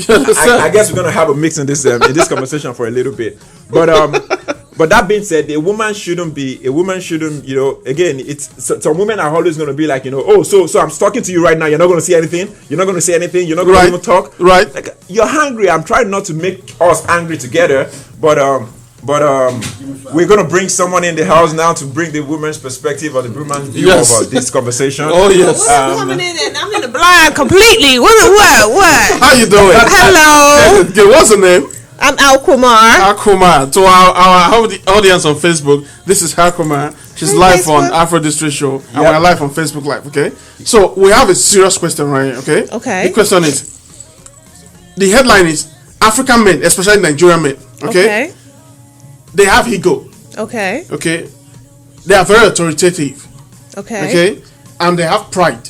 J: I guess we're gonna have a mix in this conversation for a little bit, but that being said, a woman shouldn't. Again, it's some women are always gonna be like, so I'm talking to you right now. You're not gonna see anything. You're not gonna say anything. You're not gonna even talk.
E: Right.
J: Like, you're hungry. I'm trying not to make us angry together, but we're gonna bring someone in the house now to bring the woman's perspective or the woman's view of this conversation.
E: Oh yes.
B: Coming in and I'm in the blind completely. What?
E: How you doing?
B: Hello.
E: Okay, what's the name?
B: I'm Alkumar.
E: Alkumar. To our audience on Facebook, this is Alkumar. She's live on Afro District show, and we're live on Facebook Live. Okay. So we have a serious question right here. Okay.
B: Okay.
E: The question is, the headline is African men, especially Nigerian men. Okay. They have ego.
B: Okay.
E: Okay. They are very authoritative.
B: Okay.
E: Okay. And they have pride.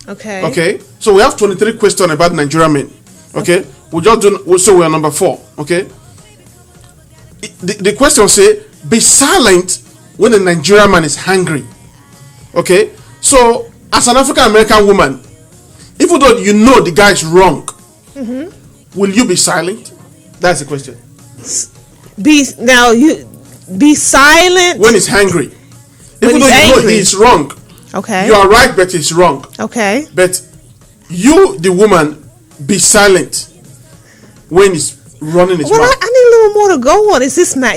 B: Okay.
E: Okay. So we have 23 questions about Nigerian men. Okay. We just do. So we are number 4. Okay. The question say, be silent when a Nigerian man is hungry. Okay. So as an African American woman, even though you know the guy is wrong, will you be silent? That's the question.
B: Be silent
E: when he's hungry. Even though you know he's wrong.
B: Okay.
E: You are right, but he's wrong.
B: Okay.
E: But you, the woman, be silent when he's running his mouth.
B: I need a little more to go on. Is this my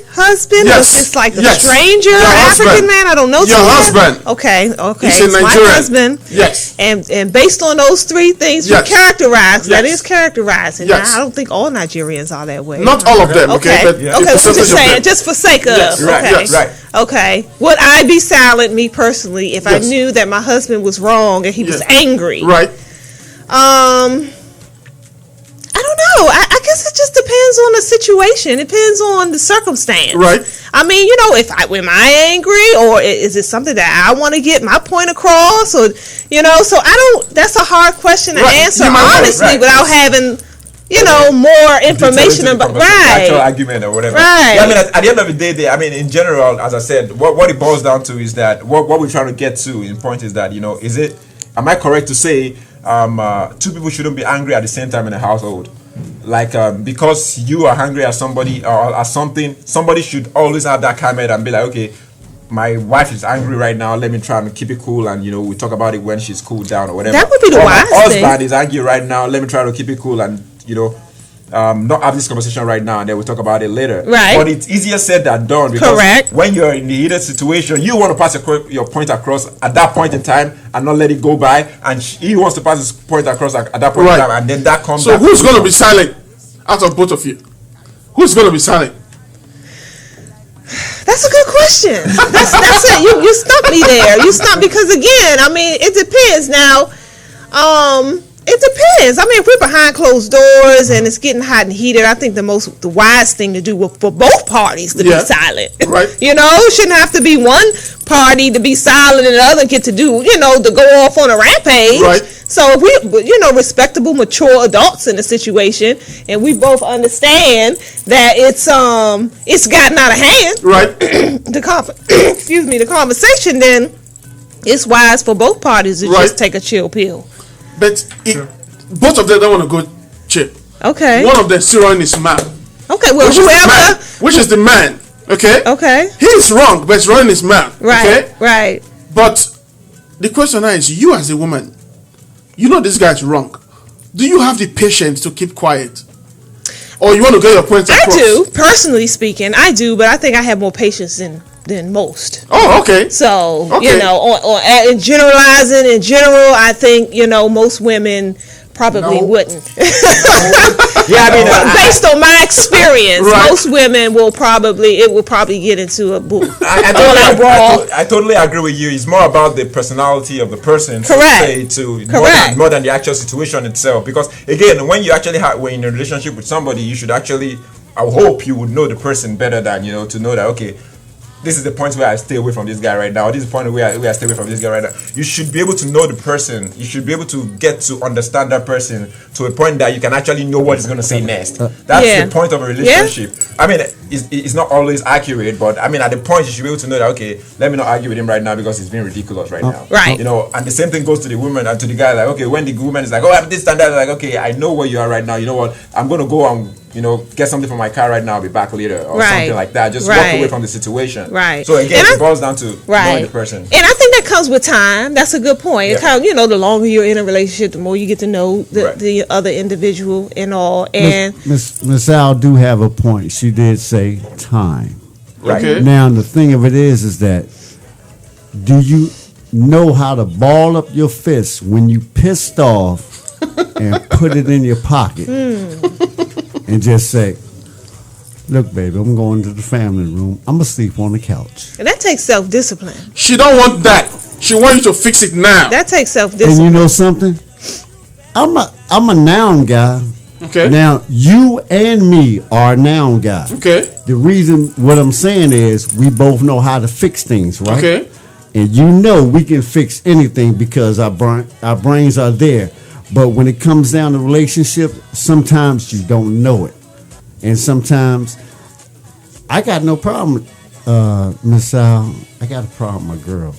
B: husband?
E: Yes.
B: Or is this like a
E: Yes.
B: stranger,
E: Your
B: African
E: husband.
B: man? I don't know.
E: Your husband.
B: Okay.
E: He's a
B: It's my
E: Nigerian.
B: husband.
E: Yes.
B: And based on those 3 things, you characterize. That
E: Yes.
B: is characterizing.
E: Yes.
B: Now, I don't think all Nigerians are that way.
E: Not all of them. Okay. But
B: Okay. So just saying, just for sake of.
E: Yes.
B: Okay.
E: Yes. Right.
B: Okay. Would I be silent, me personally, if I knew that my husband was wrong and he was angry?
E: Right.
B: I don't know. I guess it just depends on the situation. It depends on the circumstance.
E: Right.
B: I mean, am I angry, or is it something that I want to get my point across, or So I don't. That's a hard question to answer honestly without having. More information about
J: actual argument or whatever.
B: Right.
J: Yeah, I mean, at the end of the day, in general, as I said, what it boils down to is that what we're trying to get to in point is that am I correct to say 2 people shouldn't be angry at the same time in a household? Like because you are angry at somebody or at something, somebody should always have that calm head and be like, okay, my wife is angry right now. Let me try and keep it cool, and we talk about it when she's cooled down or whatever.
B: That would be the wise thing.
J: My husband is angry right now. Let me try to keep it cool and not have this conversation right now, and then we'll talk about it later.
B: Right.
J: But it's easier said than done because when you're in the heated situation, you want to pass your point across at that point in time and not let it go by, and he wants to pass his point across at that point in time, and then that comes.
E: So who's going to be silent out of both of you? Who's going to be silent?
B: That's a good question. That's it. You stumped me there. You stumped because again, I mean, it depends. Now, it depends. I mean, if we're behind closed doors and it's getting hot and heated, I think the wise thing to do for both parties to be silent.
E: Right.
B: Shouldn't have to be one party to be silent and the other get to do, to go off on a rampage.
E: Right.
B: So if we, respectable, mature adults in the situation, and we both understand that it's gotten out of hand.
E: Right.
B: The conversation, then it's wise for both parties to just take a chill pill.
E: But both of them don't want to go chill.
B: Okay.
E: One of them still running his mouth.
B: Okay, well,
E: which is the man. Okay.
B: Okay.
E: He's wrong, but he's running his mouth.
B: Right.
E: Okay?
B: Right.
E: But the question now is, you as a woman, this guy's wrong. Do you have the patience to keep quiet? Or you want to get your point across?
B: I do. Personally speaking, I do, but I think I have more patience than most.
E: Oh, okay.
B: So, in generalizing, in general, I think, most women probably wouldn't.
J: Yeah, I mean,
Q: based on my experience,
E: Right.
Q: most women will probably get into a booth.
J: I totally agree with you. It's more about the personality of the person.
Q: Correct.
J: More than the actual situation itself. Because again, when you actually when in a relationship with somebody, you should actually. I hope you would know the person better than to know that okay. This is the point where I stay away from this guy right now. This is the point where I stay away from this guy right now. You should be able to know the person. You should be able to get to understand that person to a point that you can actually know what he's going to say next. That's the point of a relationship. I mean, it's not always accurate, but I mean, at the point you should be able to know that, okay, let me not argue with him right now because he's being ridiculous right now.
Q: Right.
J: And the same thing goes to the woman and to the guy. Like, okay, when the woman is like, oh, I'm this and that, like, okay, I know where you are right now. You know what? I'm going to go and get something from my car right now. I'll be back later or something like that. Just walk away from the situation.
Q: Right.
J: So again, it boils down to knowing the person.
Q: And I think that comes with time. That's a good point. It kind of, the longer you're in a relationship, the more you get to know the other individual and all. And
G: Miss Al do have a point. She did say time.
J: Right.
E: Okay.
G: Now the thing of it is that do you know how to ball up your fist when you pissed off and put it in your pocket and just say, look, baby, I'm going to the family room. I'm going to sleep on the couch.
Q: And that takes self-discipline.
E: She don't want that. She wants you to fix it now.
Q: That takes self-discipline.
G: And you know something? I'm a noun guy.
E: Okay.
G: Now, you and me are noun guys.
E: Okay.
G: The reason what I'm saying is we both know how to fix things, right?
E: Okay.
G: And we can fix anything because our brains are there. But when it comes down to relationship, sometimes you don't know it. And sometimes I got no problem, Miss Al. I got a problem with my girl.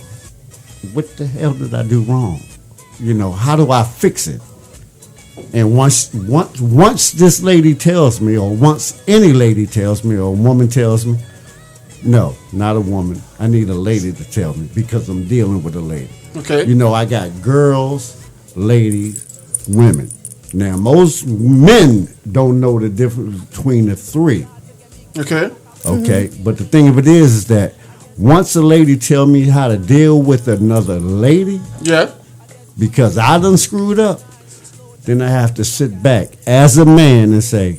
G: What the hell did I do wrong? How do I fix it? And once this lady tells me, or once any lady tells me, or a woman tells me, no, not a woman. I need a lady to tell me because I'm dealing with a lady.
E: Okay.
G: I got girls, ladies, women. Now, most men don't know the difference between the three.
E: Okay.
G: Okay. But the thing of it is that once a lady tell me how to deal with another lady, because I done screwed up, then I have to sit back as a man and say,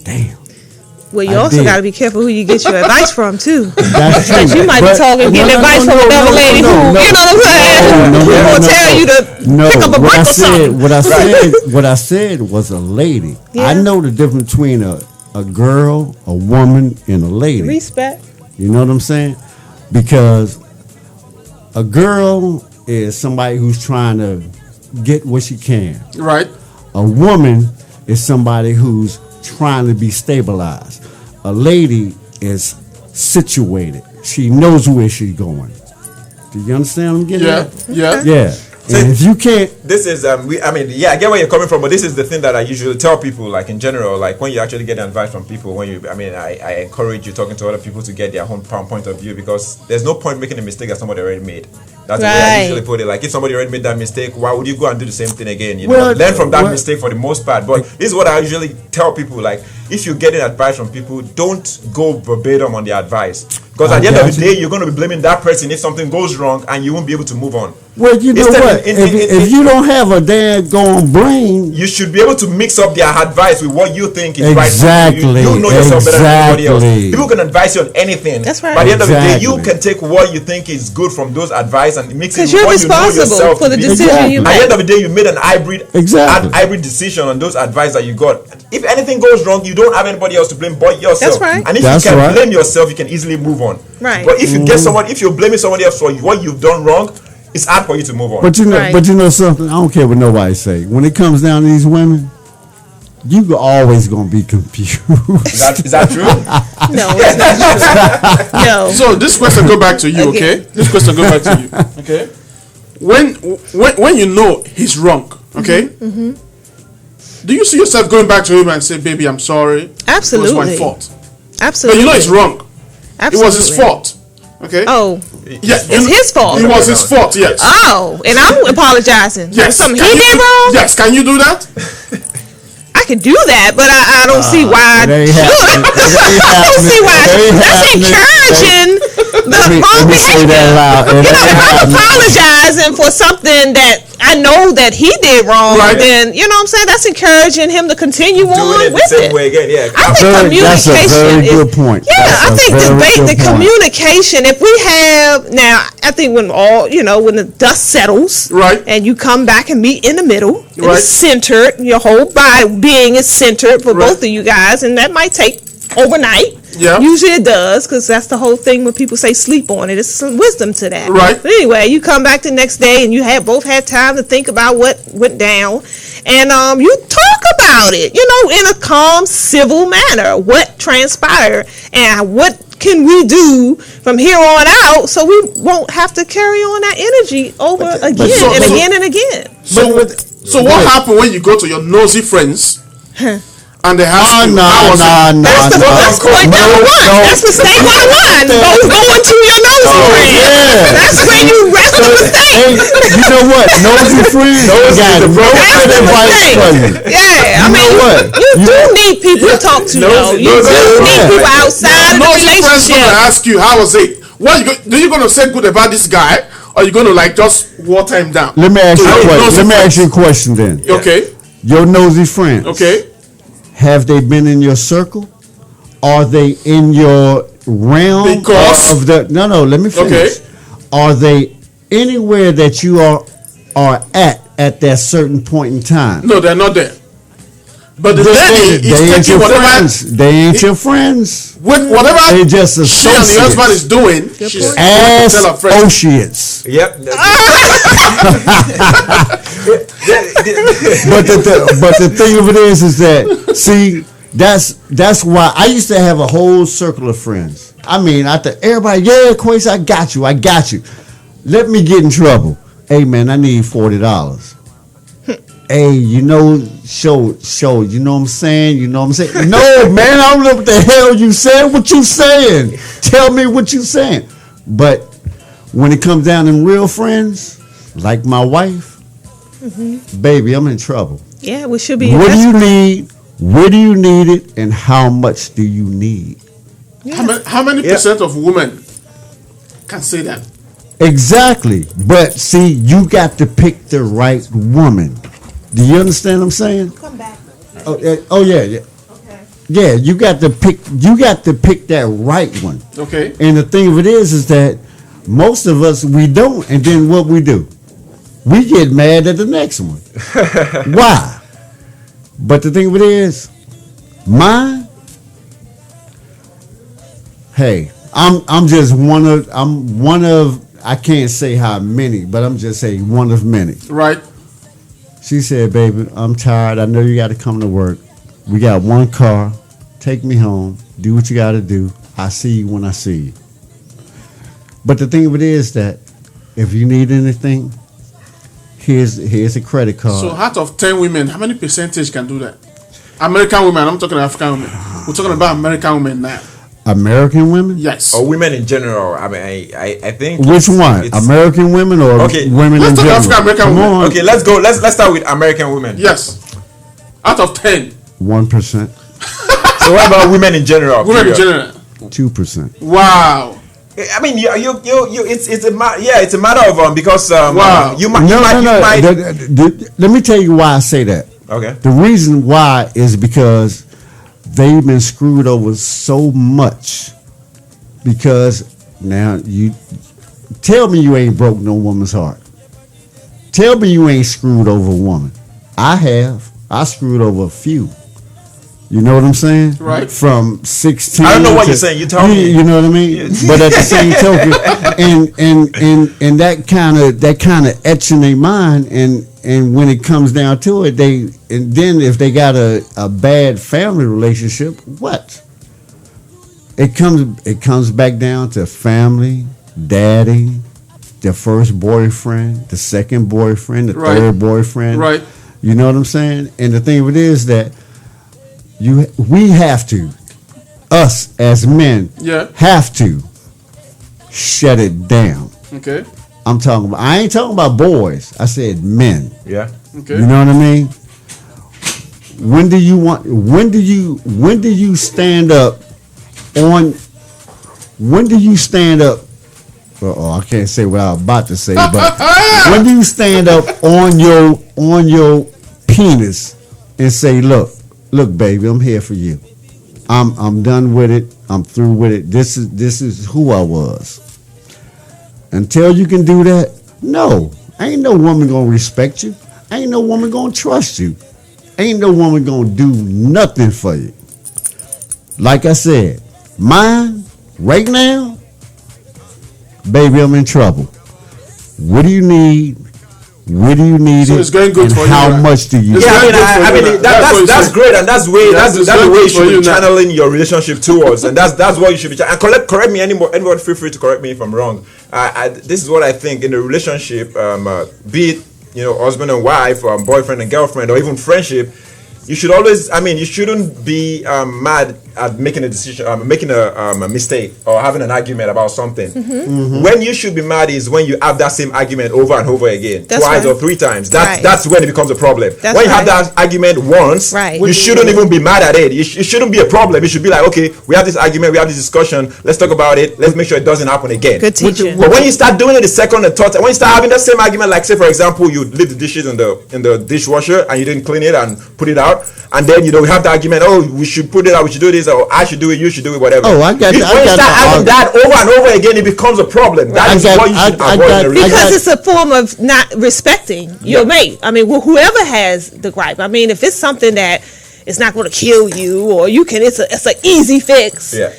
G: damn.
Q: Well, you also got to be careful who you get your advice from, too.
G: That's true.
Q: Because you might be getting advice from another lady who, you know what I'm saying, who will tell you to pick up a brick or something.
G: What I said was a lady.
Q: Yeah.
G: I know the difference between a girl, a woman, and a lady.
Q: Respect.
G: You know what I'm saying? Because a girl is somebody who's trying to get what she can.
E: Right.
G: A woman is somebody who's trying to be stabilized. A lady is situated. She knows where she's going. Do you understand what I'm getting at? Yeah.
J: So
G: and if you can't,
J: this is I get where you're coming from, but this is the thing that I usually tell people, like in general, like when you actually get advice from people, I encourage you talking to other people to get their own point of view, because there's no point making a mistake that somebody already made. That's the way I usually put it. Like, if somebody already made that mistake, why would you go and do the same thing again? Learn from that mistake for the most part. But this is what I usually tell people. Like, if you're getting advice from people, don't go verbatim on the advice. Because at the end of the day, you're going to be blaming that person if something goes wrong and you won't be able to move on.
G: Well, you know what? If you don't have a daggone brain,
J: you should be able to mix up their advice with what you think is right. You know yourself better than anybody else. People can advise you on anything. That's right. By the end of the day, you can take what you think is good from those advice and mix it with what you know yourself
Q: for the decision you make.
J: At the end of the day, you made an hybrid decision on those advice that you got. If anything goes wrong, you don't have anybody else to blame but yourself.
Q: That's right.
J: And if you can blame yourself, you can easily move on.
Q: Right.
J: But if you get someone, if you're blaming somebody else for what you've done wrong, it's hard for you to move on.
G: But you know something? I don't care what nobody say. When it comes down to these women, you always gonna be confused.
J: Is that true?
Q: No, it's not true. No.
E: So this question go back to you, okay? This question go back to you, okay? When you know he's wrong, okay? Mm-hmm. Do you see yourself going back to him and say, "Baby, I'm sorry.
Q: Absolutely.
E: It was my fault."
Q: Absolutely.
E: But you know it's wrong.
Q: Absolutely.
E: It was his fault. Okay.
Q: Oh.
E: Yeah,
Q: it's his fault.
E: It was his fault. Yes.
Q: Oh, and I'm apologizing.
E: Yes.
Q: Something he did wrong.
E: Yes. Can you do that?
Q: I can do that, but I don't see why I should. I don't see why. That's encouraging wrong
P: me say
Q: behavior.
P: that loud.
Q: If I'm apologizing for something that I know that he did wrong, then you know what I'm saying. That's encouraging him to continue on with it.
J: Way again, yeah.
Q: I think communication
P: That's a very good point.
Q: Yeah, I think the communication. If we have now, I think when when the dust settles,
E: right,
Q: and you come back and meet in the middle, and it's centered. Your whole being is centered for both of you guys, and that might take overnight.
E: Yeah.
Q: Usually it does, because that's the whole thing when people say sleep on it. It's some wisdom to that.
E: Right.
Q: But anyway, you come back the next day and you both had time to think about what went down, and you talk about it, in a calm, civil manner. What transpired and what can we do from here on out so we won't have to carry on that energy over again and again.
E: So what happened when you go to your nosy friends? And they ask you,
Q: That's point number one. That's mistake 101. Going to your nosy friend.
P: Yeah.
Q: That's where you rest the mistake.
P: You know what? Nosy friends got no good advice for you.
Q: Yeah, I mean, you do need people to talk to. You do need people outside of the relationship.
E: Going to ask you, how was it? What are you going to say good about this guy, or are you going to just water him down?
P: Let me ask you a question then.
E: Okay.
P: Your nosy friends.
E: Okay.
P: Have they been in your circle? Are they in your realm of the? No. Let me finish. Okay. Are they anywhere that you are at that certain point in time?
E: No, they're not there. But the lady is taking whatever.
P: They ain't your friends.
E: With whatever
P: they just associates.
E: She and the husband is doing, she's
P: associates.
J: Yep.
P: But the thing of it is that see, that's why I used to have a whole circle of friends. I mean, everybody, Quace, I got you. Let me get in trouble. Hey man, I need $40. Hey, show, you know what I'm saying? No, man, I don't know what the hell you saying. What you saying? Tell me what you saying. But when it comes down to real friends, like my wife, baby, I'm in trouble.
Q: Yeah, we should be.
P: What do you need? Where do you need it? And how much do you need?
E: Yeah. How many percent of women can say that?
P: Exactly. But see, you got to pick the right woman. Do you understand what I'm saying?
Q: Come back.
P: Oh yeah. Okay. Yeah, you got to pick that right one.
E: Okay.
P: And the thing of it is that most of us, we don't, and then what we do? We get mad at the next one. Why? But the thing of it is, mine, hey, I'm just one of I can't say how many, but I'm just saying one of many.
E: Right.
P: She said, baby, I'm tired. I know you got to come to work. We got one car. Take me home. Do what you got to do. I see you when I see you. But the thing of it is that if you need anything, here's a credit card.
E: So out of 10 women, how many percentage can do that? American women. I'm talking African women. We're talking about American women now.
P: American women?
E: Yes.
J: Or women in general. I mean, I think.
P: Which one? American women or women in general?
E: African American women.
J: Okay, let's go. Let's start with American women.
E: Yes. Out of 10.
P: 1%.
J: So what about women in general?
E: Women in general.
P: 2%.
E: Wow.
J: I mean, it's a matter of because
E: wow.
J: You might.
P: Let me tell you why I say that.
J: Okay.
P: The reason why is because they've been screwed over so much. Because now you tell me you ain't broke no woman's heart. Tell me you ain't screwed over a woman. I have. I screwed over a few. You know what I'm saying?
E: Right.
P: From 16.
J: I don't know what you're saying. You told me.
P: You know what I mean? But at the same token, and that kind of etch in their mind, and when it comes down to it, and then if they got a bad family relationship, what? It comes back down to family, daddy, the first boyfriend, the second boyfriend, the third boyfriend.
E: Right.
P: You know what I'm saying? And the thing of it is that we have to, us as men, have to shut it down.
E: Okay.
P: I ain't talking about boys. I said men.
J: Yeah.
E: Okay.
P: You know what I mean? When do you stand up when do you stand up? I can't say what I was about to say, but when do you stand up on your penis and say, look, baby, I'm here for you. I'm done with it. I'm through with it. This is who I was. Until you can do that, no, ain't no woman gonna respect you. Ain't no woman gonna trust you. Ain't no woman gonna do nothing for you. Like I said, mine right now, baby, I'm in trouble. What do you need? Where do you need
E: So
P: it?
E: it's going good
P: and
E: for you
P: how
E: now.
P: much do you?
E: It's
J: Yeah,
E: going good for
J: I
E: you
J: mean
E: now. That's what
J: that's
E: you
J: great, and that's the way
E: That's
J: the way you
E: for you
J: should be
E: now.
J: channeling your relationship towards, and that's what you should be. And correct me, anyone feel free to correct me if I'm wrong. This is what I think in a relationship, be it husband and wife, or boyfriend and girlfriend, or even friendship. You should always, you shouldn't be mad at making a decision, making a mistake, or having an argument about something. When you should be mad is when you have that same argument over and over again,
Q: That's
J: twice
Q: right.
J: or three times.
Q: Right.
J: That's when it becomes a problem.
Q: That's
J: when you
Q: right.
J: have that argument once,
Q: Right.
J: you shouldn't even be mad at it. It shouldn't be a problem. It should be like, okay, we have this argument, we have this discussion, let's talk about it, let's make sure it doesn't happen again.
Q: Good teaching.
J: But when you start doing it the second and third, when you start having that same argument, like say for example, you leave the dishes in the dishwasher and you didn't clean it and put it out, and then we have the argument, oh, we should put it out, we should do this, or I should do it, you should do it, whatever.
P: Oh, I got
J: When you start having that over and over again, it becomes a problem. That is what you should avoid in a relationship.
Q: Because it's a form of not respecting your mate. I mean, whoever has the gripe. I mean, if it's something that it's not going to kill you, or you can, it's an easy fix.
J: Yeah.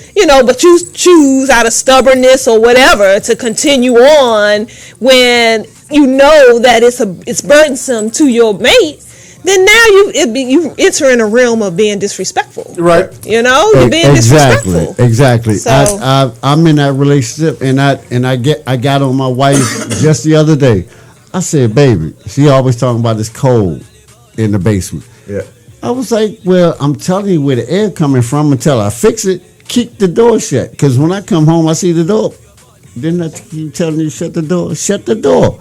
Q: But you choose out of stubbornness or whatever to continue on when you know that it's burdensome to your mate. Then now you enter in a realm of being disrespectful.
E: Right.
Q: You're being disrespectful.
P: Exactly.
Q: So,
P: I'm in that relationship, and I got on my wife just the other day. I said, baby, she always talking about this cold in the basement.
J: Yeah.
P: I was like, well, I'm telling you where the air coming from until I fix it. Keep the door shut, because when I come home, I see the door. Didn't I keep telling you shut the door? Shut the door.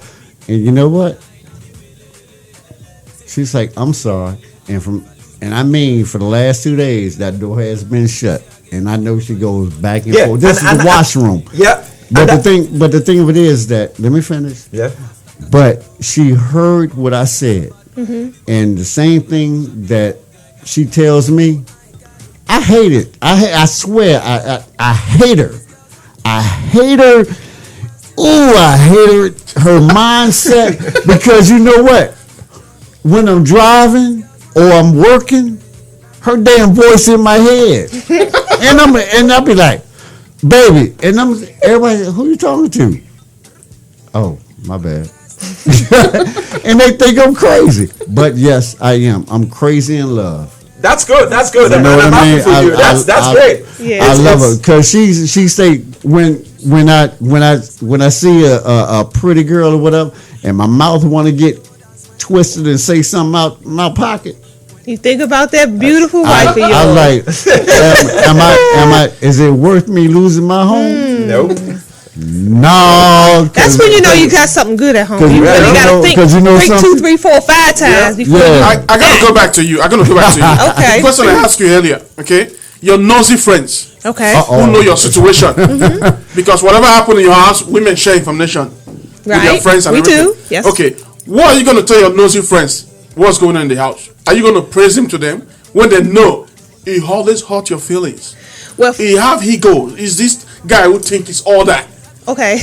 P: And you know what? She's like, I'm sorry. And I mean, for the last 2 days, that door has been shut. And I know she goes back and forth. This is the washroom.
J: Yeah.
P: But the thing of it is that, let me finish.
J: Yeah.
P: But she heard what I said. And the same thing that she tells me, I hate it. I swear, I hate her. I hate her. Ooh, I hate her mindset. Because you know what? When I'm driving or I'm working, her damn voice in my head, and I'll be like, baby, and everybody, who you talking to? Oh, my bad. And they think I'm crazy, but yes, I am. I'm crazy in love.
J: That's good. That's good.
P: You know what
J: I'm
P: I mean?
J: happy for you. That's great.
Q: Yeah.
P: I love her because she say when I see a pretty girl or whatever, and my mouth want to get twisted and say something out my pocket.
Q: you think about that beautiful wife of yours.
P: I'm like, am I? Is it worth me losing my home?
J: Nope.
P: No.
Q: That's when you know you got something good at home. You really got to think 2, 3, 4, 5 times before.
E: I gotta go back to you.
Q: Okay.
E: The question I asked you earlier. Okay. Your nosy friends.
Q: Okay.
E: Who know your situation. Because whatever happened in your house, women share information with their friends and everything.
Q: We do. Yes.
E: Okay. What are you gonna tell your nosy friends? What's going on in the house? Are you gonna praise him to them when they know he always hurt your feelings?
Q: Well,
E: he have ego. Is this guy who think it's all that?
Q: Okay.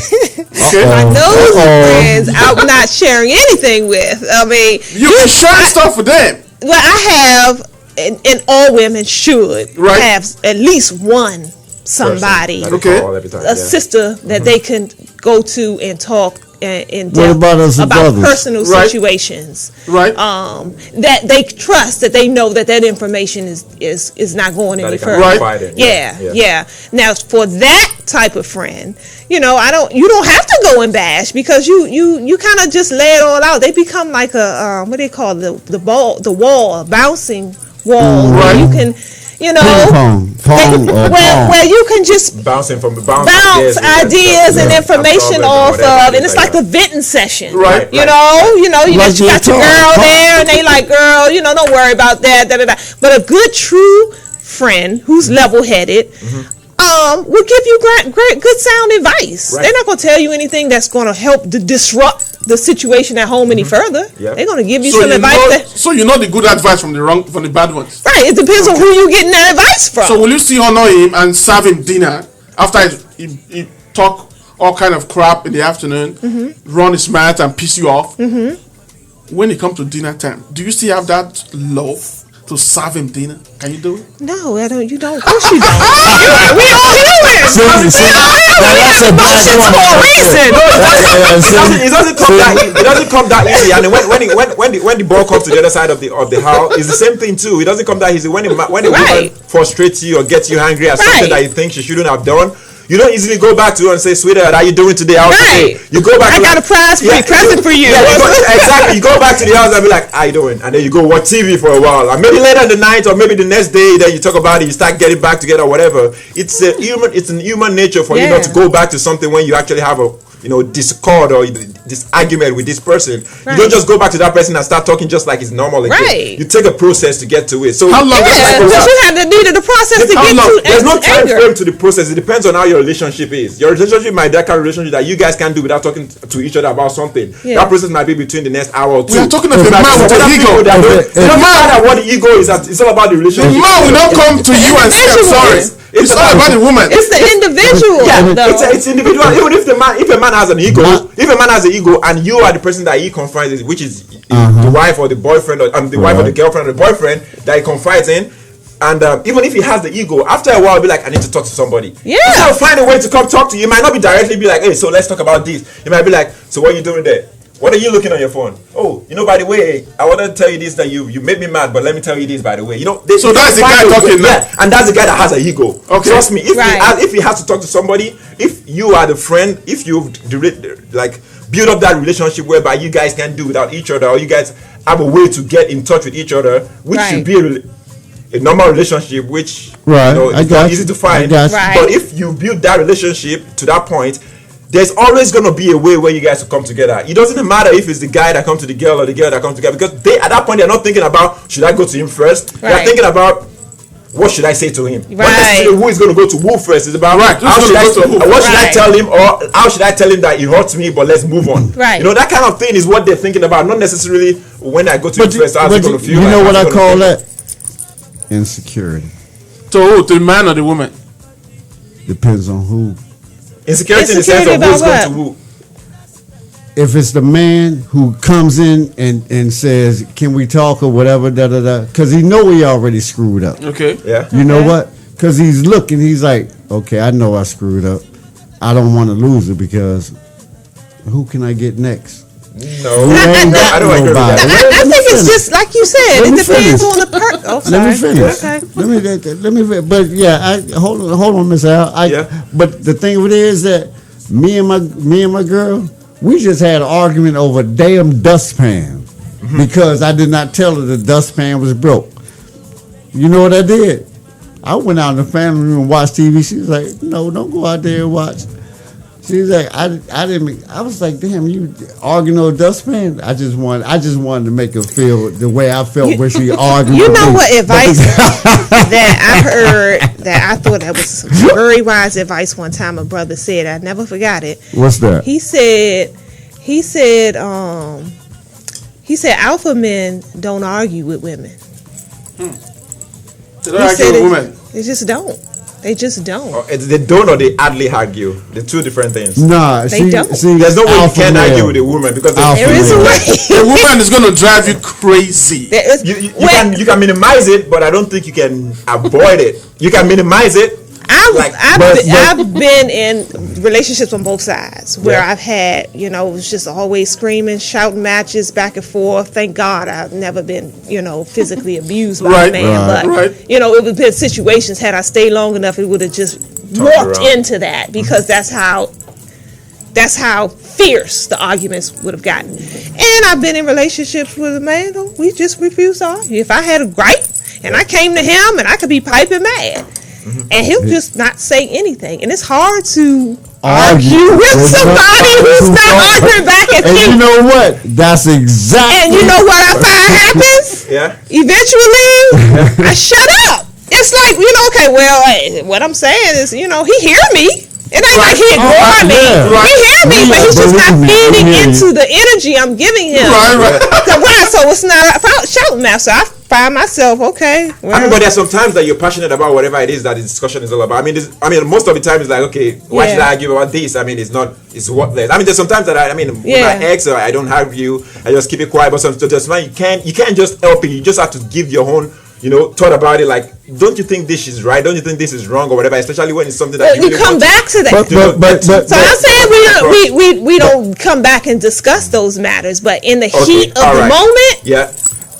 E: My
Q: nosy friends I'm not sharing anything with. I mean,
E: you can share stuff with them.
Q: Well, I have, and all women should have at least one somebody, a sister that they can go to and talk in depth about personal situations, that they trust, that they know that information is not going any further. Yeah. Now, for that type of friend, you don't have to go and bash, because you kind of just lay it all out. They become like a what they call the wall, a bouncing wall, where you can. Where you can just bounce ideas and information off of, and it's like a venting session.
E: Right.
Q: You got your girl there, and they like, girl, don't worry about that. But a good true friend who's level-headed, will give you great good sound advice.
J: Right.
Q: They're not going to tell you anything that's going to help to disrupt the situation at home any further.
J: Yep.
Q: They're going to give you
E: So
Q: some
E: you
Q: advice.
E: know,
Q: That,
E: so you know the good advice from the bad ones.
Q: right. It depends on who you getting that advice from.
E: So will you still honor him and serve him dinner after he talk all kind of crap in the afternoon, run his mouth and piss you off? When it comes to dinner time, do you still have that love to serve him dinner? Can you do it?
Q: No, I don't. You don't. Of course you don't. We all humans.
P: See, that's a bad
Q: Emotions for a reason.
J: It doesn't come that easy. And when the ball comes to the other side of the house, it's the same thing too. It doesn't come that easy. When a woman frustrates you or gets you angry at something that you think she shouldn't have done, you don't easily go back to her and say, "Sweetheart, how you doing today?" You go back.
Q: I got a present for you.
J: Exactly. You go back to the house and be like, "How you doing?" And then you go watch TV for a while, and maybe later in the night or maybe the next day, then you talk about it. You start getting back together, or whatever. It's in human nature for you not to go back to something when you actually have a discord or this argument with this person. You don't just go back to that person and start talking just like it's normal again.
Q: Right.
J: You take a process to get to it. So
E: how long?
Q: Because you had to need the process to get to.
J: There's no time frame to the process. It depends on how your relationship is. Your relationship might be that kind of relationship that you guys can do without talking to each other about something. That process might be between the next hour or two.
E: We are talking of a man with an ego.
J: No matter what the ego is, it's all about the relationship.
E: The man will not come to you and say, "I'm sorry." It's all about the woman.
Q: It's the individual.
J: It's individual. Even if a man has an ego, and you are the person that he confides in, which is the wife or the boyfriend, or the wife or the girlfriend or the boyfriend that he confides in, and even if he has the ego, after a while, he'll be like, "I need to talk to somebody." So find a way to come talk to you. It might not be directly be like, "Hey, so let's talk about this." It might be like, "So what are you doing there? What are you looking on your phone? Oh, by the way, I want to tell you this, that you made me mad, but let me tell you this, by the way." So
E: that's the guy talking now.
J: Yeah, and that's the guy that has an ego.
E: Okay.
J: Trust me, if he has to talk to somebody, if you are the friend, if you've build up that relationship whereby you guys can do without each other, or you guys have a way to get in touch with each other, which should be a normal relationship, which it's not easy to find. But if you build that relationship to that point, there's always going to be a way where you guys will come together. It doesn't matter if it's the guy that comes to the girl or the girl that comes to the guy, because at that point they're not thinking about, should I go to him first? They're thinking about, what should I say to him? Not necessarily who is going to go to who first. It's about what should I tell him, or how should I tell him that he hurts me, but let's move on. That kind of thing is what they're thinking about, not necessarily when I go to him first, how's he going to feel.
P: You know what I call that? Insecurity.
E: To who? To the man or the woman?
P: Depends on who.
J: Insecurity in the sense of who's going to who.
P: If it's the man who comes in and says, "Can we talk?" or whatever, because he know he already screwed up.
E: Okay.
J: Yeah.
P: You know what? Because he's looking, he's like, "Okay, I know I screwed up. I don't want to lose it because who can I get next?"
J: No, I don't agree with that.
Q: I think it's just like you said. It depends on the person. Oh, sorry.
P: Let me finish.
Q: Okay.
P: Let me. But yeah, hold on, Miss Al. But the thing of it is that me and my girl, we just had an argument over a damn dustpan because I did not tell her the dustpan was broke. You know what I did? I went out in the family room and watched TV. She was like, "No, don't go out there and watch." She was like, I was like, "Damn, you arguing over dustpan?" I just wanted to make her feel the way I felt when she argued.
Q: You know what advice that I heard that I thought that was some very wise advice one time a brother said. I never forgot it.
P: What's that?
Q: He said alpha men don't argue with women.
E: They don't argue with women.
Q: They just don't. They just don't.
J: They don't, or they hardly argue. They're two different things.
P: Nah,
Q: they don't.
J: There's no way you can argue with a woman because
Q: there is a way.
E: A woman is going to drive you crazy.
J: You can minimize it, but I don't think you can avoid it. You can minimize it.
Q: I've been in relationships on both sides where I've had, it was just always screaming, shouting matches back and forth. Thank God I've never been, physically abused by a man. But, it would have been situations, had I stayed long enough, it would have just warped into that because that's how fierce the arguments would have gotten. And I've been in relationships with a man who we just refused to argue. If I had a gripe and I came to him and I could be piping mad, and he'll just not say anything. And it's hard to argue with somebody who's not arguing back at you.
P: And you know what? That's exactly.
Q: And you know what I find happens?
J: Yeah.
Q: Eventually, I shut up. it's like, okay, well, hey, what I'm saying is, he hear me. It ain't like he ignore me. He hear me, but he's just not feeding into the energy I'm giving him. Right. So it's not a shouting match. So I find myself, okay. Well,
J: but there's sometimes that you're passionate about whatever it is that the discussion is all about. I mean, most of the time it's like, okay, why should I argue about this? I mean, it's worthless. I mean, there's sometimes that with my ex, I don't have you. I just keep it quiet. But sometimes you can't just help it. You just have to give your own, thought about it. Like, don't you think this is right? Don't you think this is wrong or whatever? Especially when it's something that
Q: you come back to that. So I'm saying we don't come back and discuss those matters, but in the heat of the moment,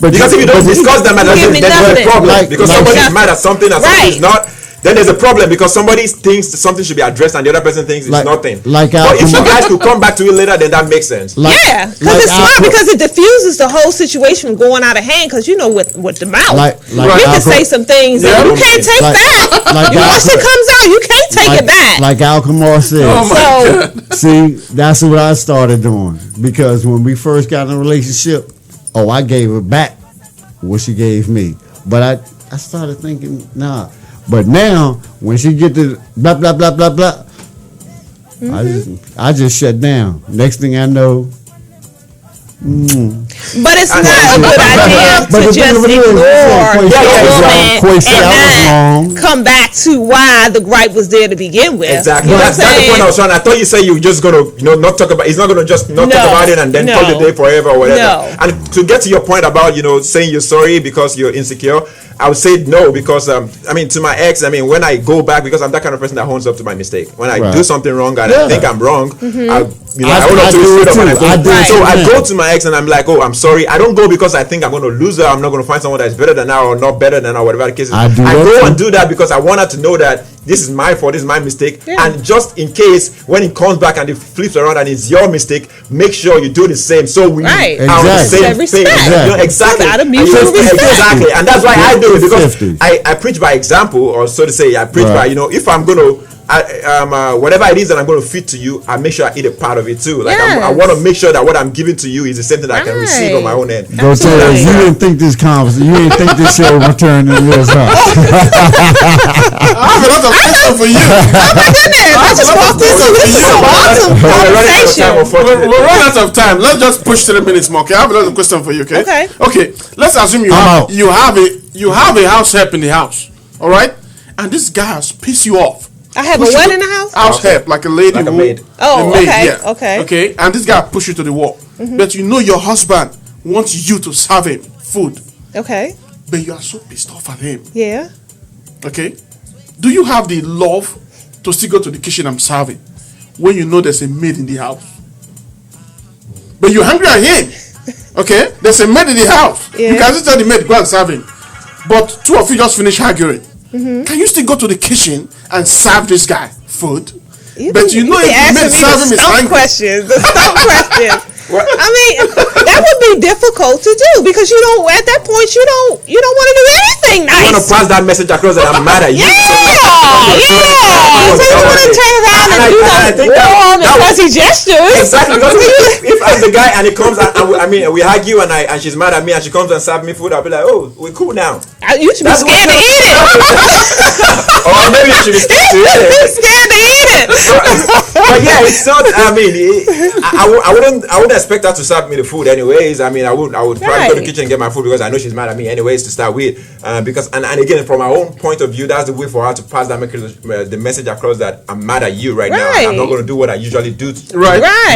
J: because if you don't discuss them, then there's a problem. Because somebody's mad at something and somebody's not. Then there's a problem because somebody thinks something should be addressed and the other person thinks it's nothing. But if you guys could come back to it later, then that makes sense.
Q: Because it's smart, because it diffuses the whole situation from going out of hand. Because with the mouth, we can say some things that you can't take back. Once it comes out, you can't take it back.
P: Like Alcamar said. See, that's what I started doing. Because when we first got in a relationship, I gave her back what she gave me. But I started thinking, nah. But now, when she get to blah, blah, blah, blah, blah, I just shut down. Next thing I know,
Q: But it's not a good idea to just ignore the woman and not come back to why the gripe was there to begin with.
J: Exactly. That's the point I was trying. I thought you said you were just gonna, not talk about. He's not gonna just not talk about it and then call the day forever or whatever.
Q: No.
J: And to get to your point about saying you're sorry because you're insecure, I would say no because to my ex, when I go back, because I'm that kind of person that owns up to my mistake. When I do something wrong and I think I'm wrong, I own up to it straight up and I go. So I go to my ex and I'm like, oh, I'm sorry. I don't go because I think I'm going to lose her. I'm not going to find someone that's better than her or not better than her, whatever the case is. I go and do that because I want her to know that this is my fault, this is my mistake. And just in case when it comes back and it flips around and it's your mistake, make sure you do the same. So we are on the same page. Exactly. Exactly. And that's why I do it, because I preach by example, or so to say, I preach by, if I'm going to whatever it is that I'm going to feed to you, I make sure I eat a part of it too. Like I want to make sure that what I'm giving to you is the same thing that I can receive on my own end.
P: Go tell her you didn't think this conversation, you didn't think this show would turn into this, huh?
E: I have a lot of questions for you.
Q: Oh my goodness! I just walked into this awesome conversation.
E: We're running out of time. Let's just push 3 minutes more. Okay, I have a lot of questions for you. Okay. Okay. Let's assume you have a house help in the house. All right, and this guy has pissed you off.
Q: I have a what in the house?
E: House help, like a lady,
J: like a maid.
Q: Oh,
E: a maid,
Q: okay.
E: Okay, and this guy push you to the wall. But your husband wants you to serve him food.
Q: Okay.
E: But you are so pissed off at him.
Q: Yeah.
E: Okay. Do you have the love to still go to the kitchen and serve him when you know there's a maid in the house? But you're hungry at him. Okay? There's a maid in the house. Yeah. You can just tell the maid, go and serve him. But two of you just finish arguing. Can you still go to the kitchen and serve this guy food? But if the maid serve him is angry.
Q: The stump questions. That would be difficult to do because at that point you don't want to do anything nice.
J: You want to pass that message across that I'm mad at you.
Q: So you want to turn around and do warm and fuzzy gestures.
J: Exactly. Because if I'm the guy and it comes and we argue and she's mad at me and she comes and serves me food, I'll be like, oh, we're cool now.
Q: You should be scared to eat it.
J: Or maybe you should be scared to eat it.
Q: Scared to eat it.
J: But yeah, it's not. I wouldn't expect her to serve me the food anyways. I would probably go to the kitchen and get my food because I know she's mad at me anyways to start with. Because and again, from my own point of view, that's the way for her to pass that the message across that I'm mad at you right now. And I'm not going to do what I usually do to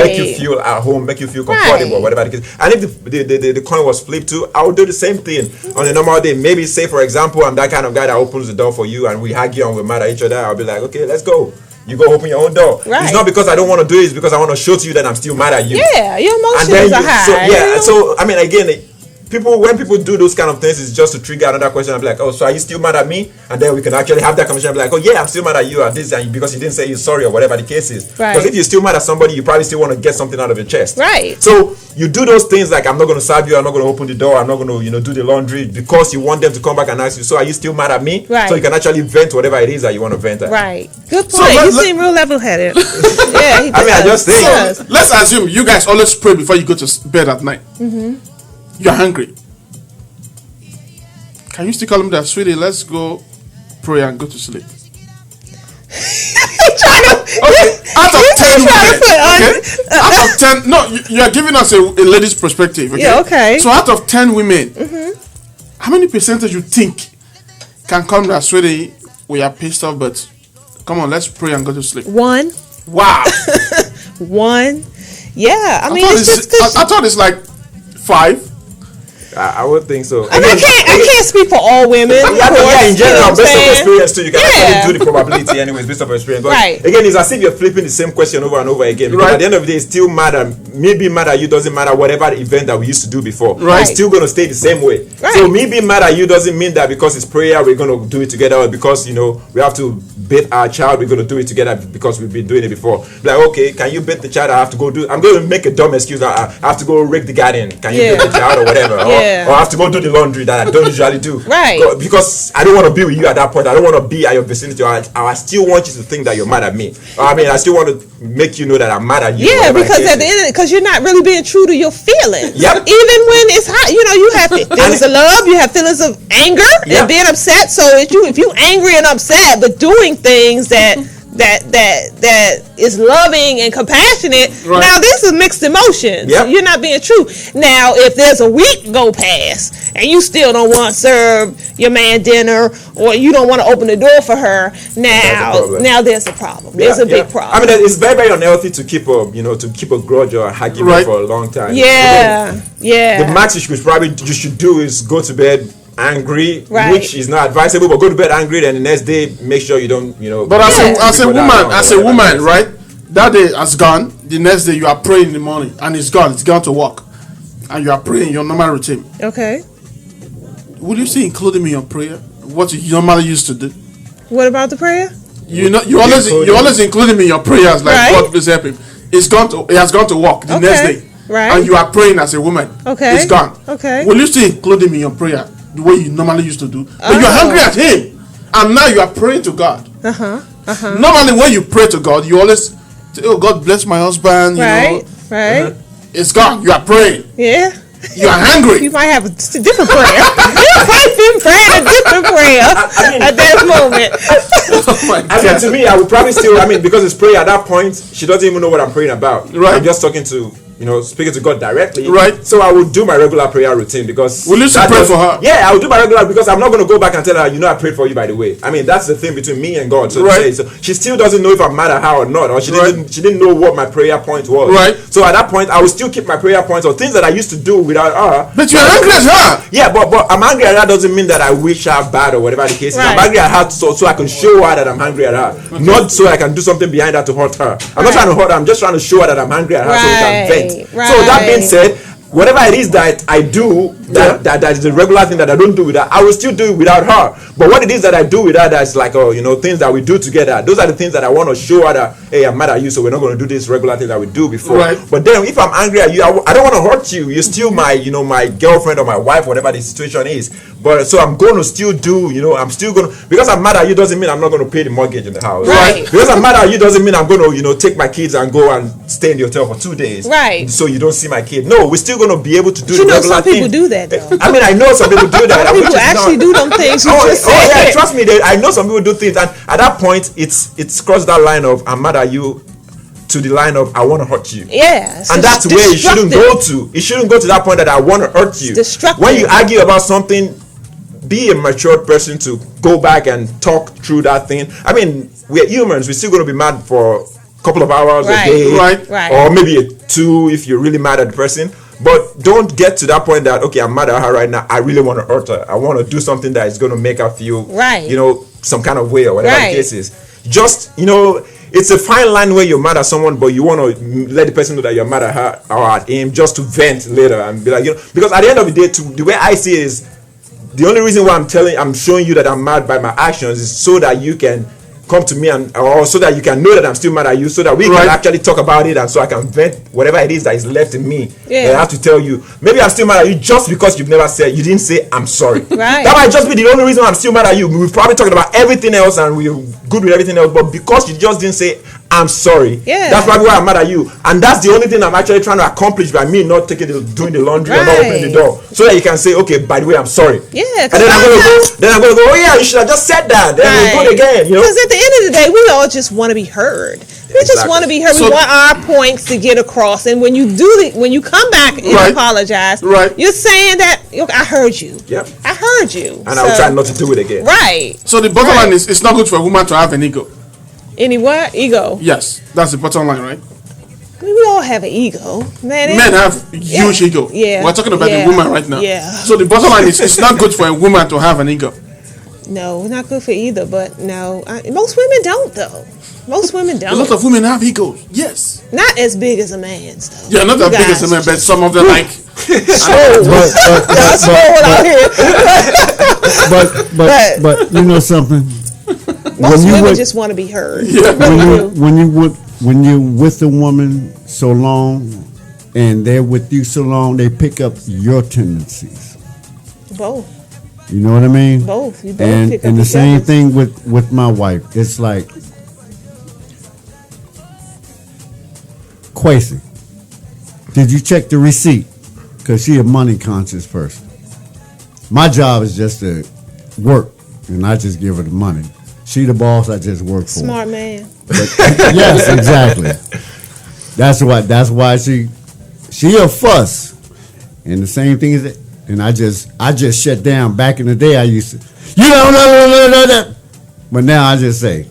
J: make you feel at home, make you feel comfortable, or whatever the case. And if the coin was flipped too, I would do the same thing on a normal day. Maybe say for example, I'm that kind of guy that opens the door for you and we argue and we're mad at each other. I'll be like, okay, let's go. You go open your own door. It's not because I don't want to do it. It's because I want to show to you that I'm still mad at you.
Q: Yeah, your emotions are high.
J: So again, when people do those kind of things, it's just to trigger another question. I'm like, oh, so are you still mad at me? And then we can actually have that conversation. I'm like, oh yeah, I'm still mad at you at this, and because you didn't say you're sorry or whatever the case is. Because if you're still mad at somebody, you probably still want to get something out of your chest.
Q: Right.
J: So you do those things like I'm not going to serve you, I'm not going to open the door, I'm not going to do the laundry because you want them to come back and ask you. So are you still mad at me?
Q: Right.
J: So you can actually vent whatever it is that you want to vent at.
Q: Right. Good point. You seem real level-headed. Yeah. He does.
J: I just think.
E: So let's assume you guys always pray before you go to bed at night. You're hungry. Can you still call him that, sweetie? Let's go pray and go to sleep.
Q: Okay,
E: out of 10 women, out of 10, no, you are giving us a lady's perspective, okay?
Q: Yeah, okay.
E: So out of 10 women, how many percentage you think can come that sweetie, we are pissed off, but come on, let's pray and go to sleep?
Q: 1.
E: Wow.
Q: 1. Yeah, I mean,
E: I thought it's like 5.
J: I would think so.
Q: I mean, I can't speak for all women.
J: In general, based on experience too, you can actually do the probability anyways based on experience. But
Q: right.
J: Again, it's as if you're flipping the same question over and over again. Because at the end of the day, it still matter. Me being mad at you doesn't matter whatever event that we used to do before.
E: Right.
J: It's still going to stay the same way.
Q: Right.
J: So me being mad at you doesn't mean that because it's prayer we're going to do it together, or because we have to beat our child we're going to do it together because we've been doing it before. Like, okay, can you beat the child? I have to go do. I'm going to make a dumb excuse. I have to go rake the garden. Can you beat the child or whatever? Or I have to go do the laundry that I don't usually do.
Q: Right.
J: Because I don't want to be with you at that point. I don't want to be at your vicinity. I still want you to think that you're mad at me. I mean, I still want to make you know that I'm mad at you.
Q: Yeah, because at the end of it, because you're not really being true to your feelings.
J: Yep.
Q: Even when it's hot, you have feelings of love, you have feelings of anger and being upset. So if you angry and upset, but doing things that is loving and compassionate. Right. Now this is mixed emotions. Yep. You're not being true. Now if there's a week go past and you still don't want to serve your man dinner, or you don't want to open the door for her, now there's a problem. There's a big problem.
J: I mean, it's very, very unhealthy to keep a grudge or a argument for a long time.
Q: Yeah.
J: The max you should do is go to bed angry, which is not advisable, but go to bed angry, and the next day make sure you don't, But
E: as a woman, right? That day has gone. The next day you are praying in the morning, and it's gone. It's gone to work, and you are praying your normal routine.
Q: Okay.
E: Would you say including me in your prayer? What you normally used to do?
Q: What about the prayer?
E: You always including me in your prayers, like God please help him. It has gone to work the next day, and you are praying as a woman.
Q: Okay.
E: It's gone.
Q: Okay.
E: Will you still include him in your prayer the way you normally used to do? But you're angry at him, and now you are praying to God. Normally, when you pray to God, you always say, "Oh, God bless my husband."
Q: Right.
E: It's gone. You are praying.
Q: Yeah.
E: You are angry.
Q: You might have a different prayer. You might be praying a different prayer at that moment.
J: I mean, to me, I would probably still. I mean, because it's prayer at that point, she doesn't even know what I'm praying about.
E: Right.
J: I'm just talking to. Speaking to God directly.
E: Right.
J: So I will do my regular prayer routine because.
E: Will you still pray for her?
J: Yeah, I will do my regular because I'm not going to go back and tell her, I prayed for you, by the way. I mean, that's the thing between me and God. So to say. So she still doesn't know if I'm mad at her or not, or she didn't know what my prayer point was.
E: Right.
J: So at that point, I will still keep my prayer points or things that I used to do without her.
E: But you're angry at her.
J: Yeah, but I'm angry at her doesn't mean that I wish her bad or whatever the case is. I'm angry at her so I can show her that I'm angry at her, not so I can do something behind her to hurt her. I'm not trying to hurt her. I'm just trying to show her that I'm angry at her so we can vent. So that being said, whatever it is that I do, that is the regular thing that I don't do with her, I will still do it without her. But what it is that I do with her, that's like, things that we do together, those are the things that I want to show her that, hey, I'm mad at you, so we're not going to do this regular thing that we do before.
E: Right.
J: But then if I'm angry at you, I don't want to hurt you. You're still my, my girlfriend or my wife, whatever the situation is. But so I'm going to still do, I'm still going to, because I'm mad at you doesn't mean I'm not going to pay the mortgage in the house.
Q: Right.
J: Because I'm mad at you doesn't mean I'm going to, take my kids and go and stay in the hotel for 2 days.
Q: Right.
J: So you don't see my kid. No, we're still going to be able to do the regular
Q: some people
J: thing.
Q: do that though.
J: I mean, I know some people do that.
Q: Some people actually do them things you just said.
J: Yeah, trust me. I know some people do things, and at that point, it's crossed that line of I'm mad at you to the line of I want to hurt you.
Q: Yeah,
J: and that's where it shouldn't go to. It shouldn't go to that point that I want to hurt you.
Q: Destructive.
J: When you argue about something, be a mature person to go back and talk through that thing. I mean, we're humans. We're still going to be mad for a couple of hours a day,
E: right?
J: Or maybe 2 if you're really mad at the person. But don't get to that point that, okay, I'm mad at her right now. I really want to hurt her. I want to do something that is going to make her feel, some kind of way or whatever the case is. Just, it's a fine line where you're mad at someone, but you want to let the person know that you're mad at her or at him just to vent later and be like, because at the end of the day, the way I see it is, the only reason why I'm showing you that I'm mad by my actions is so that you can come to me or so that you can know that I'm still mad at you, so that we can actually talk about it, and so I can vent whatever it is that is left in me. I have to tell you, maybe I'm still mad at you just because you didn't say I'm sorry. That might just be the only reason I'm still mad at you. We've probably talked about everything else and we're good with everything else, but because you just didn't say I'm sorry.
Q: Yeah.
J: That's probably why I'm mad at you. And that's the only thing I'm actually trying to accomplish by me not doing the laundry or not opening the door. So that you can say, okay, by the way, I'm sorry.
Q: Yeah.
J: And then I'm gonna go, oh yeah, you should have just said that. Then we'll do it again. You know?
Q: Because at the end of the day, we all just want to be heard. We just want to be heard. We want our points to get across. And when you when you come back and apologize, you're saying that I heard you.
J: Yep.
Q: I heard you.
J: And I'll try not to do it again.
Q: Right.
E: So the bottom line is, it's not good for a woman to have an ego.
Q: Any what? Ego.
E: Yes, that's the bottom line, right?
Q: I mean, we all have an ego. Men
E: have huge ego.
Q: Yeah.
E: We're talking about the woman right now.
Q: Yeah.
E: So the bottom line is, it's not good for a woman to have an ego.
Q: No, not good for either. But no, most women don't though. Most women don't.
E: A lot of women have egos. Yes.
Q: Not as big as a man's though.
E: Yeah, not as big as a man, but some of them like.
P: But you know something.
Q: Most women just want to be heard.
P: Yeah. When you with a woman so long, and they're with you so long, they pick up your tendencies.
Q: Both.
P: You know what I mean?
Q: Both. You both
P: and
Q: pick
P: and
Q: up
P: the same
Q: together.
P: thing with my wife. It's like, Quasi, did you check the receipt? Because she a money conscious person. My job is just to work, and I just give her the money. She the boss, I just work for.
Q: Smart man.
P: But, yes, exactly. That's why she a fuss. And the same thing is that, and I just shut down. Back in the day I used to, you don't know that. But now I just say,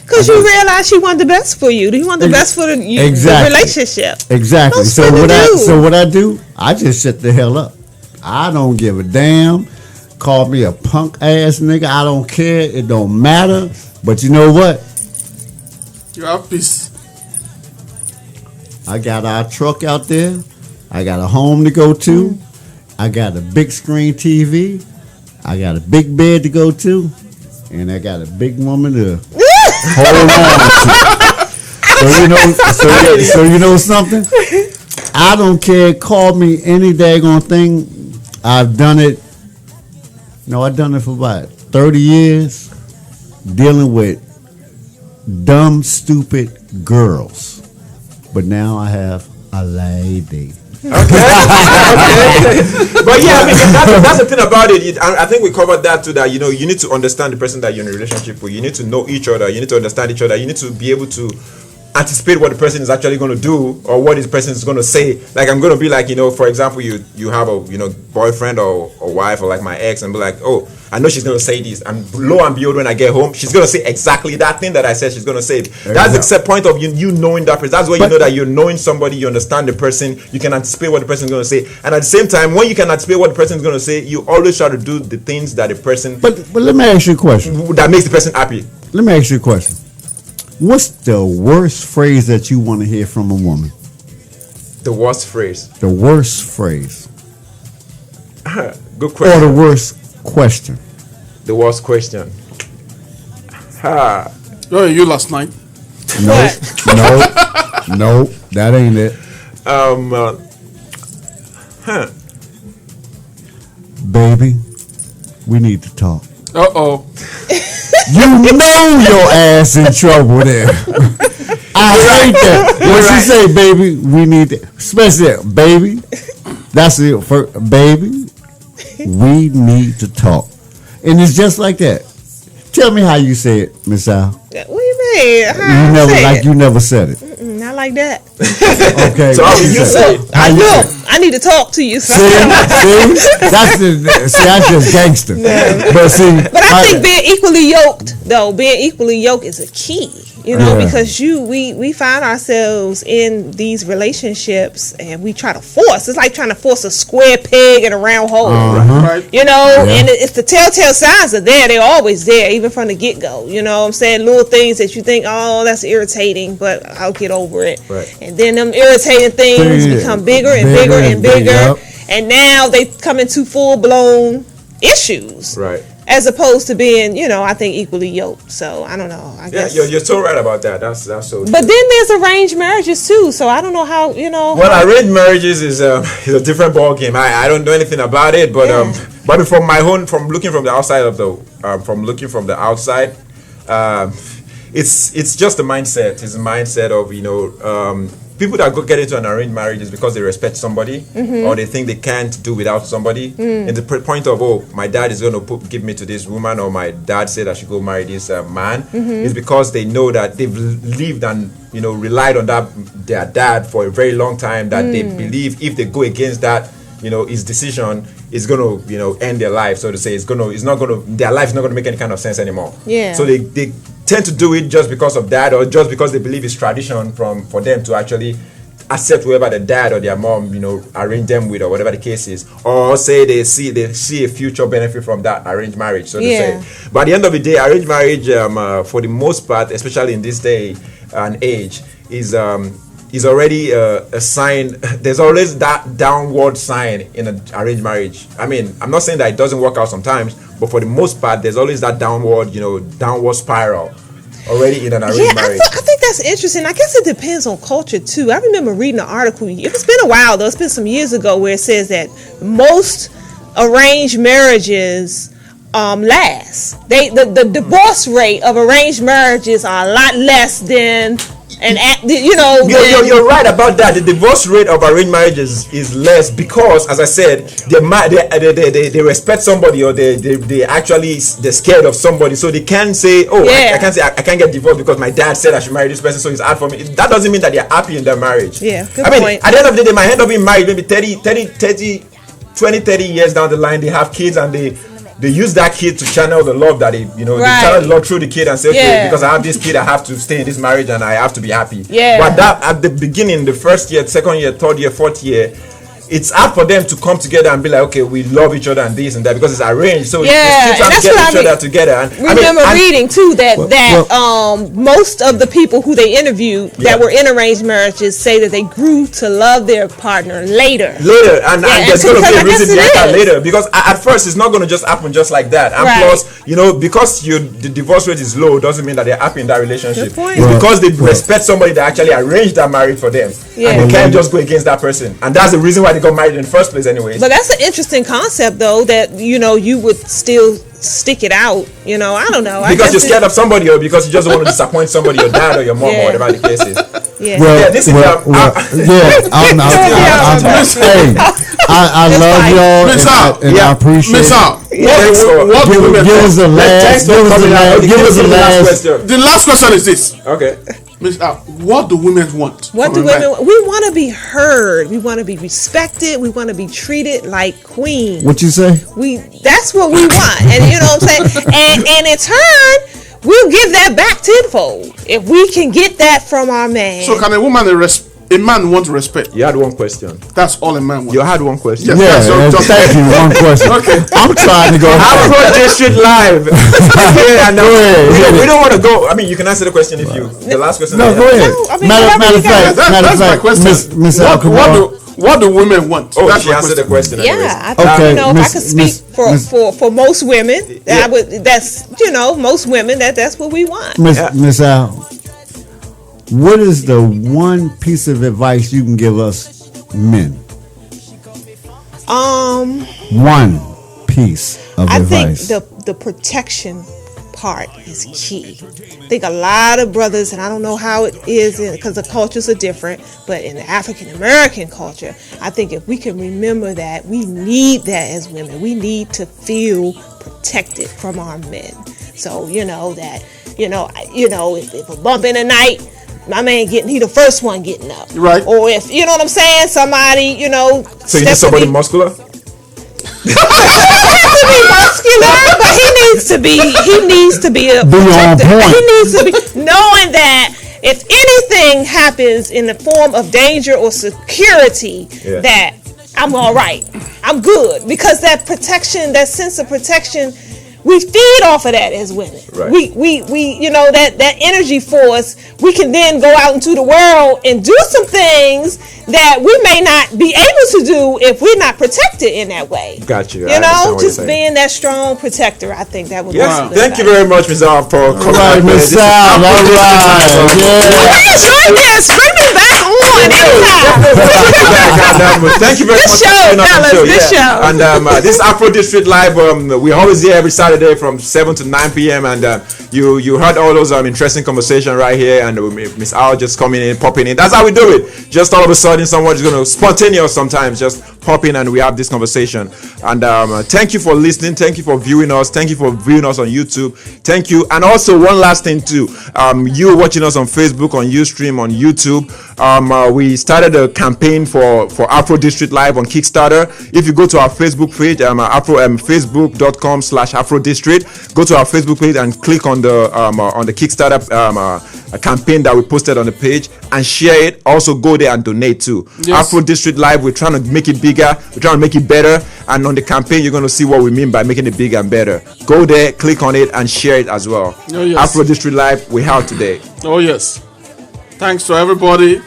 Q: because you realize she want the best for you. You want the best for the relationship.
P: Exactly.
Q: Most
P: So
Q: women
P: what I do, I just shut the hell up. I don't give a damn. Call me a punk ass nigga. I don't care. It don't matter. But you know what?
E: You have peace.
P: I got our truck out there. I got a home to go to. I got a big screen TV. I got a big bed to go to. And I got a big woman to hold on to. So you know something? I don't care. Call me any daggone thing. I've done it. No, I've done it for about 30 years. Dealing with dumb, stupid girls. But now I have a lady.
J: Okay. But yeah, I mean, that's the thing about it. I think we covered that too. That you need to understand the person that you're in a relationship with. You need to know each other. You need to understand each other. You need to be able to anticipate what the person is actually going to do or what this person is going to say. Like I'm going to be like, for example, you have a boyfriend or wife or like my ex, and be like, oh, I know she's going to say this, and lo and behold, when I get home, she's going to say exactly that thing that I said she's going to say. That's the point of you knowing that person. That's where you know that you're knowing somebody, you understand the person, you can anticipate what the person is going to say, and at the same time, when you can anticipate what the person is going to say, you always try to do the things that the person.
P: But let me ask you a question.
J: That makes the person happy.
P: Let me ask you a question. What's the worst phrase that you want to hear from a woman?
J: The worst phrase.
P: The worst phrase.
J: Good question.
P: Or the worst question.
J: The worst question.
E: Oh, you last night?
P: No, that ain't it. Baby, we need to talk.
E: Uh-oh.
P: You know your ass in trouble there. I hate that. When she say, baby, we need to, especially that, baby, that's it, baby, we need to talk. And it's just like that. Tell me how you say it, Miss Al.
Q: What do you mean?
P: You never said it.
Q: Not like that.
P: Okay.
J: So how you say it?
Q: I need to talk to you.
P: See, that's just gangster.
Q: No. But I think being equally yoked is a key. Because we find ourselves in these relationships and we try to force. It's like trying to force a square peg in a round hole.
E: Right.
Q: And it's the telltale signs are there. They're always there, even from the get-go. You know what I'm saying? Little things that you think, oh, that's irritating, but I'll get over it.
J: Right.
Q: And then them irritating things become bigger and bigger and bigger.
P: Yep.
Q: And now they come into full-blown issues.
J: Right.
Q: As opposed to being, I think equally yoked. So I don't know. I guess.
J: Yeah, you're so right about that. That's so true.
Q: But then there's arranged marriages too. So I don't know how.
J: Well, arranged marriages is a different ball game. I don't know anything about it, but but from looking from the outside it's just a mindset. It's a mindset of people that get into an arranged marriage is because they respect somebody or they think they can't do without somebody. And the point of, my dad is going to give me to this woman, or my dad said I should go marry this man, is because they know that they've lived and relied on their dad for a very long time, that they believe if they go against that, his decision is going to end their life, so to say. Their life is not going to make any kind of sense anymore.
Q: Yeah.
J: So they tend to do it just because of that, or just because they believe it's tradition for them to actually accept whoever the dad or their mom arrange them with, or whatever the case is, or say they see a future benefit from that arranged marriage, so to say. But at the end of the day, arranged marriage for the most part, especially in this day and age, is already a sign. There's always that downward sign in an arranged marriage. I mean, I'm not saying that it doesn't work out sometimes, but for the most part, there's always that downward spiral already in an arranged marriage.
Q: I think that's interesting. I guess it depends on culture too. I remember reading an article. It's been a while though. It's been some years ago, where it says that most arranged marriages last. The divorce rate of arranged marriages are a lot less than.
J: You're right about that. The divorce rate of arranged marriages is less because, as I said, they respect somebody, or they're scared of somebody, so they can't say, I can't say I can't get divorced because my dad said I should marry this person, so it's hard for me. That doesn't mean that they're happy in their marriage.
Q: Yeah, good
J: point. At the end of the day, they might end up being married maybe 20-30 years down the line. They have kids, and they use that kid to channel the love that they channel the love through the kid and say, okay, because I have this kid, I have to stay in this marriage and I have to be happy. But that at the beginning, the first year, second year, third year, fourth year, it's hard for them to come together and be like, okay, we love each other and this and that, because it's arranged. So they still trying to get each other together. And
Q: remember reading too that most of the people who they interviewed that were in arranged marriages say that they grew to love their partner later, and
J: there's going to be a reason behind that later, because at first it's not going to just happen just like that. And plus, because the divorce rate is low doesn't mean that they're happy in that relationship. It's because they respect somebody that actually arranged that marriage for them, and they can't just go against that person. And that's the reason why they got married in the first place anyway.
Q: But that's an interesting concept though, that you would still stick it out. I don't know,
J: because you're scared of somebody, or because you just don't want to disappoint somebody, your dad or your mom or whatever the case is.
P: I love y'all, and I appreciate it. Give us the
E: last question is this.
J: Okay.
E: What do women want?
Q: What do women want? We want to be heard. We want to be respected. We want to be treated like queens.
P: What you say?
Q: That's what we want. And you know what I'm saying? And in turn, we'll give that back tenfold if we can get that from our man.
E: So can a man want respect?
J: You had one question.
E: That's all a man wants.
J: You had one question.
P: Yes, thank you. One question.
E: Okay.
P: I'm trying to go.
J: Afro District live. We don't want to go. I mean, you can answer the question if you. The last question.
P: No, go ahead. Matter of fact, Miss Alcamar.
E: What do women want?
J: Oh, she answered the question.
Q: Yeah, I think, if I could speak for most women, most women, that's what we want.
P: Miss Al, what is the one piece of advice you can give us men? One piece of advice.
Q: I think the protection part is key. I think a lot of brothers, and I don't know how it is because the cultures are different, but in the African American culture, I think if we can remember that, we need that as women. We need to feel protected from our men. So if a bump in the night, my man he the first one getting up.
E: Right.
Q: Or if, you know what I'm saying, somebody,
J: So you need somebody muscular?
Q: He has to be muscular, but he needs to be a protector. He needs to be knowing that if anything happens in the form of danger or security, that I'm all right, I'm good, because that protection, that sense of protection, we feed off of that as women.
J: Right.
Q: We that energy force, we can then go out into the world and do some things that we may not be able to do if we're not protected in that way.
J: Got you.
Q: Just being that strong protector, I think that would be
J: Thank you very much, Ms. Al, for coming.
P: All right, Miss Al. All right.
Q: Enjoy this. Bring me back on anytime.
J: Thank you very much.
Q: This show.
J: And this Afro District Live, we're always here every Saturday from 7 to 9 p.m. And You heard all those interesting conversation right here, and Miss Al just coming in, popping in. That's how we do it. Just all of a sudden, someone is going to spontaneous sometimes just pop in, and we have this conversation. And thank you for listening. Thank you for viewing us. Thank you for viewing us on YouTube. Thank you. And also one last thing too. You watching us on Facebook, on Ustream, on YouTube. We started a campaign for Afro District Live on Kickstarter. If you go to our Facebook page, facebook.com/Afro District, go to our Facebook page and click on the Kickstarter campaign that we posted on the page and share it. Also go there and donate too. Yes. Afro District Live, we're trying to make it bigger, we're trying to make it better, and on the campaign you're going to see what we mean by making it bigger and better. Go there, click on it and share it as well.
E: Oh, yes.
J: Afro District Live, we're out today.
E: Oh yes. Thanks to everybody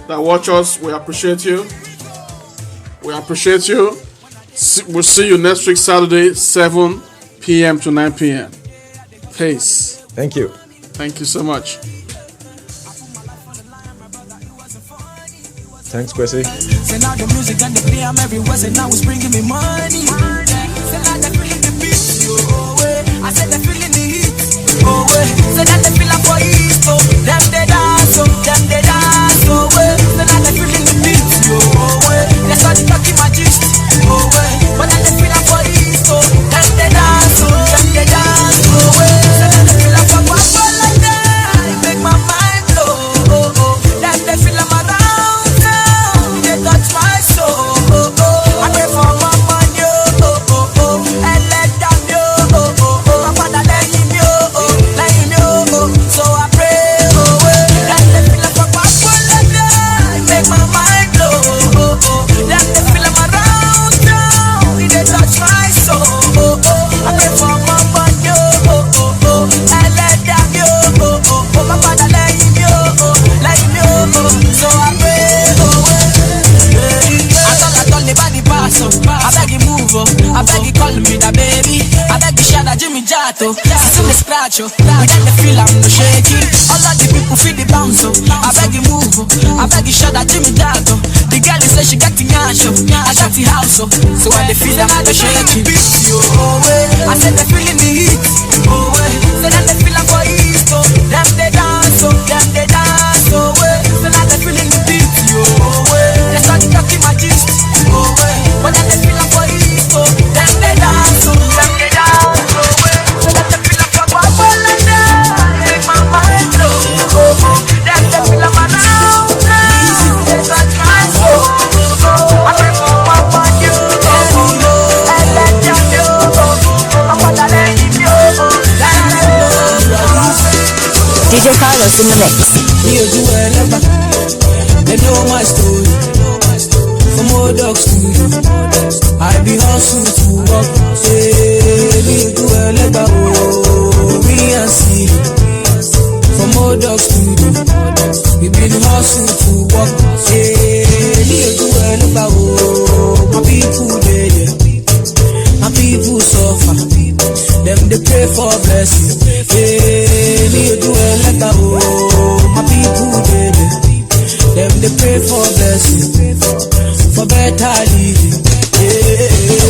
E: that watch us. We appreciate you. We appreciate you. We'll see you next week Saturday, 7 p.m. to 9 p.m. Peace.
J: Thank you.
E: Thank you so much.
J: Thanks, Kwesi.
A: Say now the music and the play, I'm everywhere. Say now it's bringing me money. Say now they feeling the beat. Oh, way. I said they feeling the heat. Oh, way. Say that they feel like for East. Oh, them they dance. Oh, them they dance. Oh, way. Say now they feeling the beat. Oh, way. They start talking my gist. Oh, way. But then they feel like for East. Oh, them they dance. Oh, them they dance. Oh, way. Say now they feel like for Papa like that. It make my mind blow. Oh, oh. Them they feel like my touch my soul, oh, oh. I pray for my man, yo, oh, oh, oh. And let them, yo, oh, oh, oh. My father, let him, yo, oh, let him, yo, oh. So I pray, oh, let them feel like a papa, let them make my mind blow, oh, oh. Let them feel like my round down, they touch my soul, oh, oh. I pray for my man, yo, oh, oh, oh. And let them, yo, oh, oh, oh. My father, let him, yo, oh, let him, yo, oh. So I pray, oh, I beg you move, oh. I beg you call me that baby. I beg you shout at Jimmy Jato. See me scratch, oh. Without the feel I'm no shaking. All of the people feel the bounce, oh. I beg you move, oh. I beg you shout at Jimmy Jato. The girl is say she got the yash, oh. I got the house, oh. So when they feel I'm no shaking. I said they feeling the heat, oh. Say that they feel I'm for East, oh. Them they dance, oh. Them they dance, oh. Say that they feeling the beat, oh. They start talking my gist. But then they feel like for East, oh. Then they dance, oh. Then they dance, oh. So that they feel like for Papa like that. Make my mind blow, oh, oh. Then they feel like my now, they touch my soul, oh. I pray for Papa, you, oh, oh. And let them know, oh, oh. Papa, that let him know, oh.
N: DJ Carlos in the mix.
A: Me, you do they know my story. From old dogs to you, I be hustle to work. Say, me do a lega, oh, me and see. From old dogs to you, we been hustle to work. Say, me do a lega, oh, my people dead, my people suffer. Them they pray for blessing. Hey, me do a lega, oh, my people dead. Them they pray for blessing, for better living. Yeah.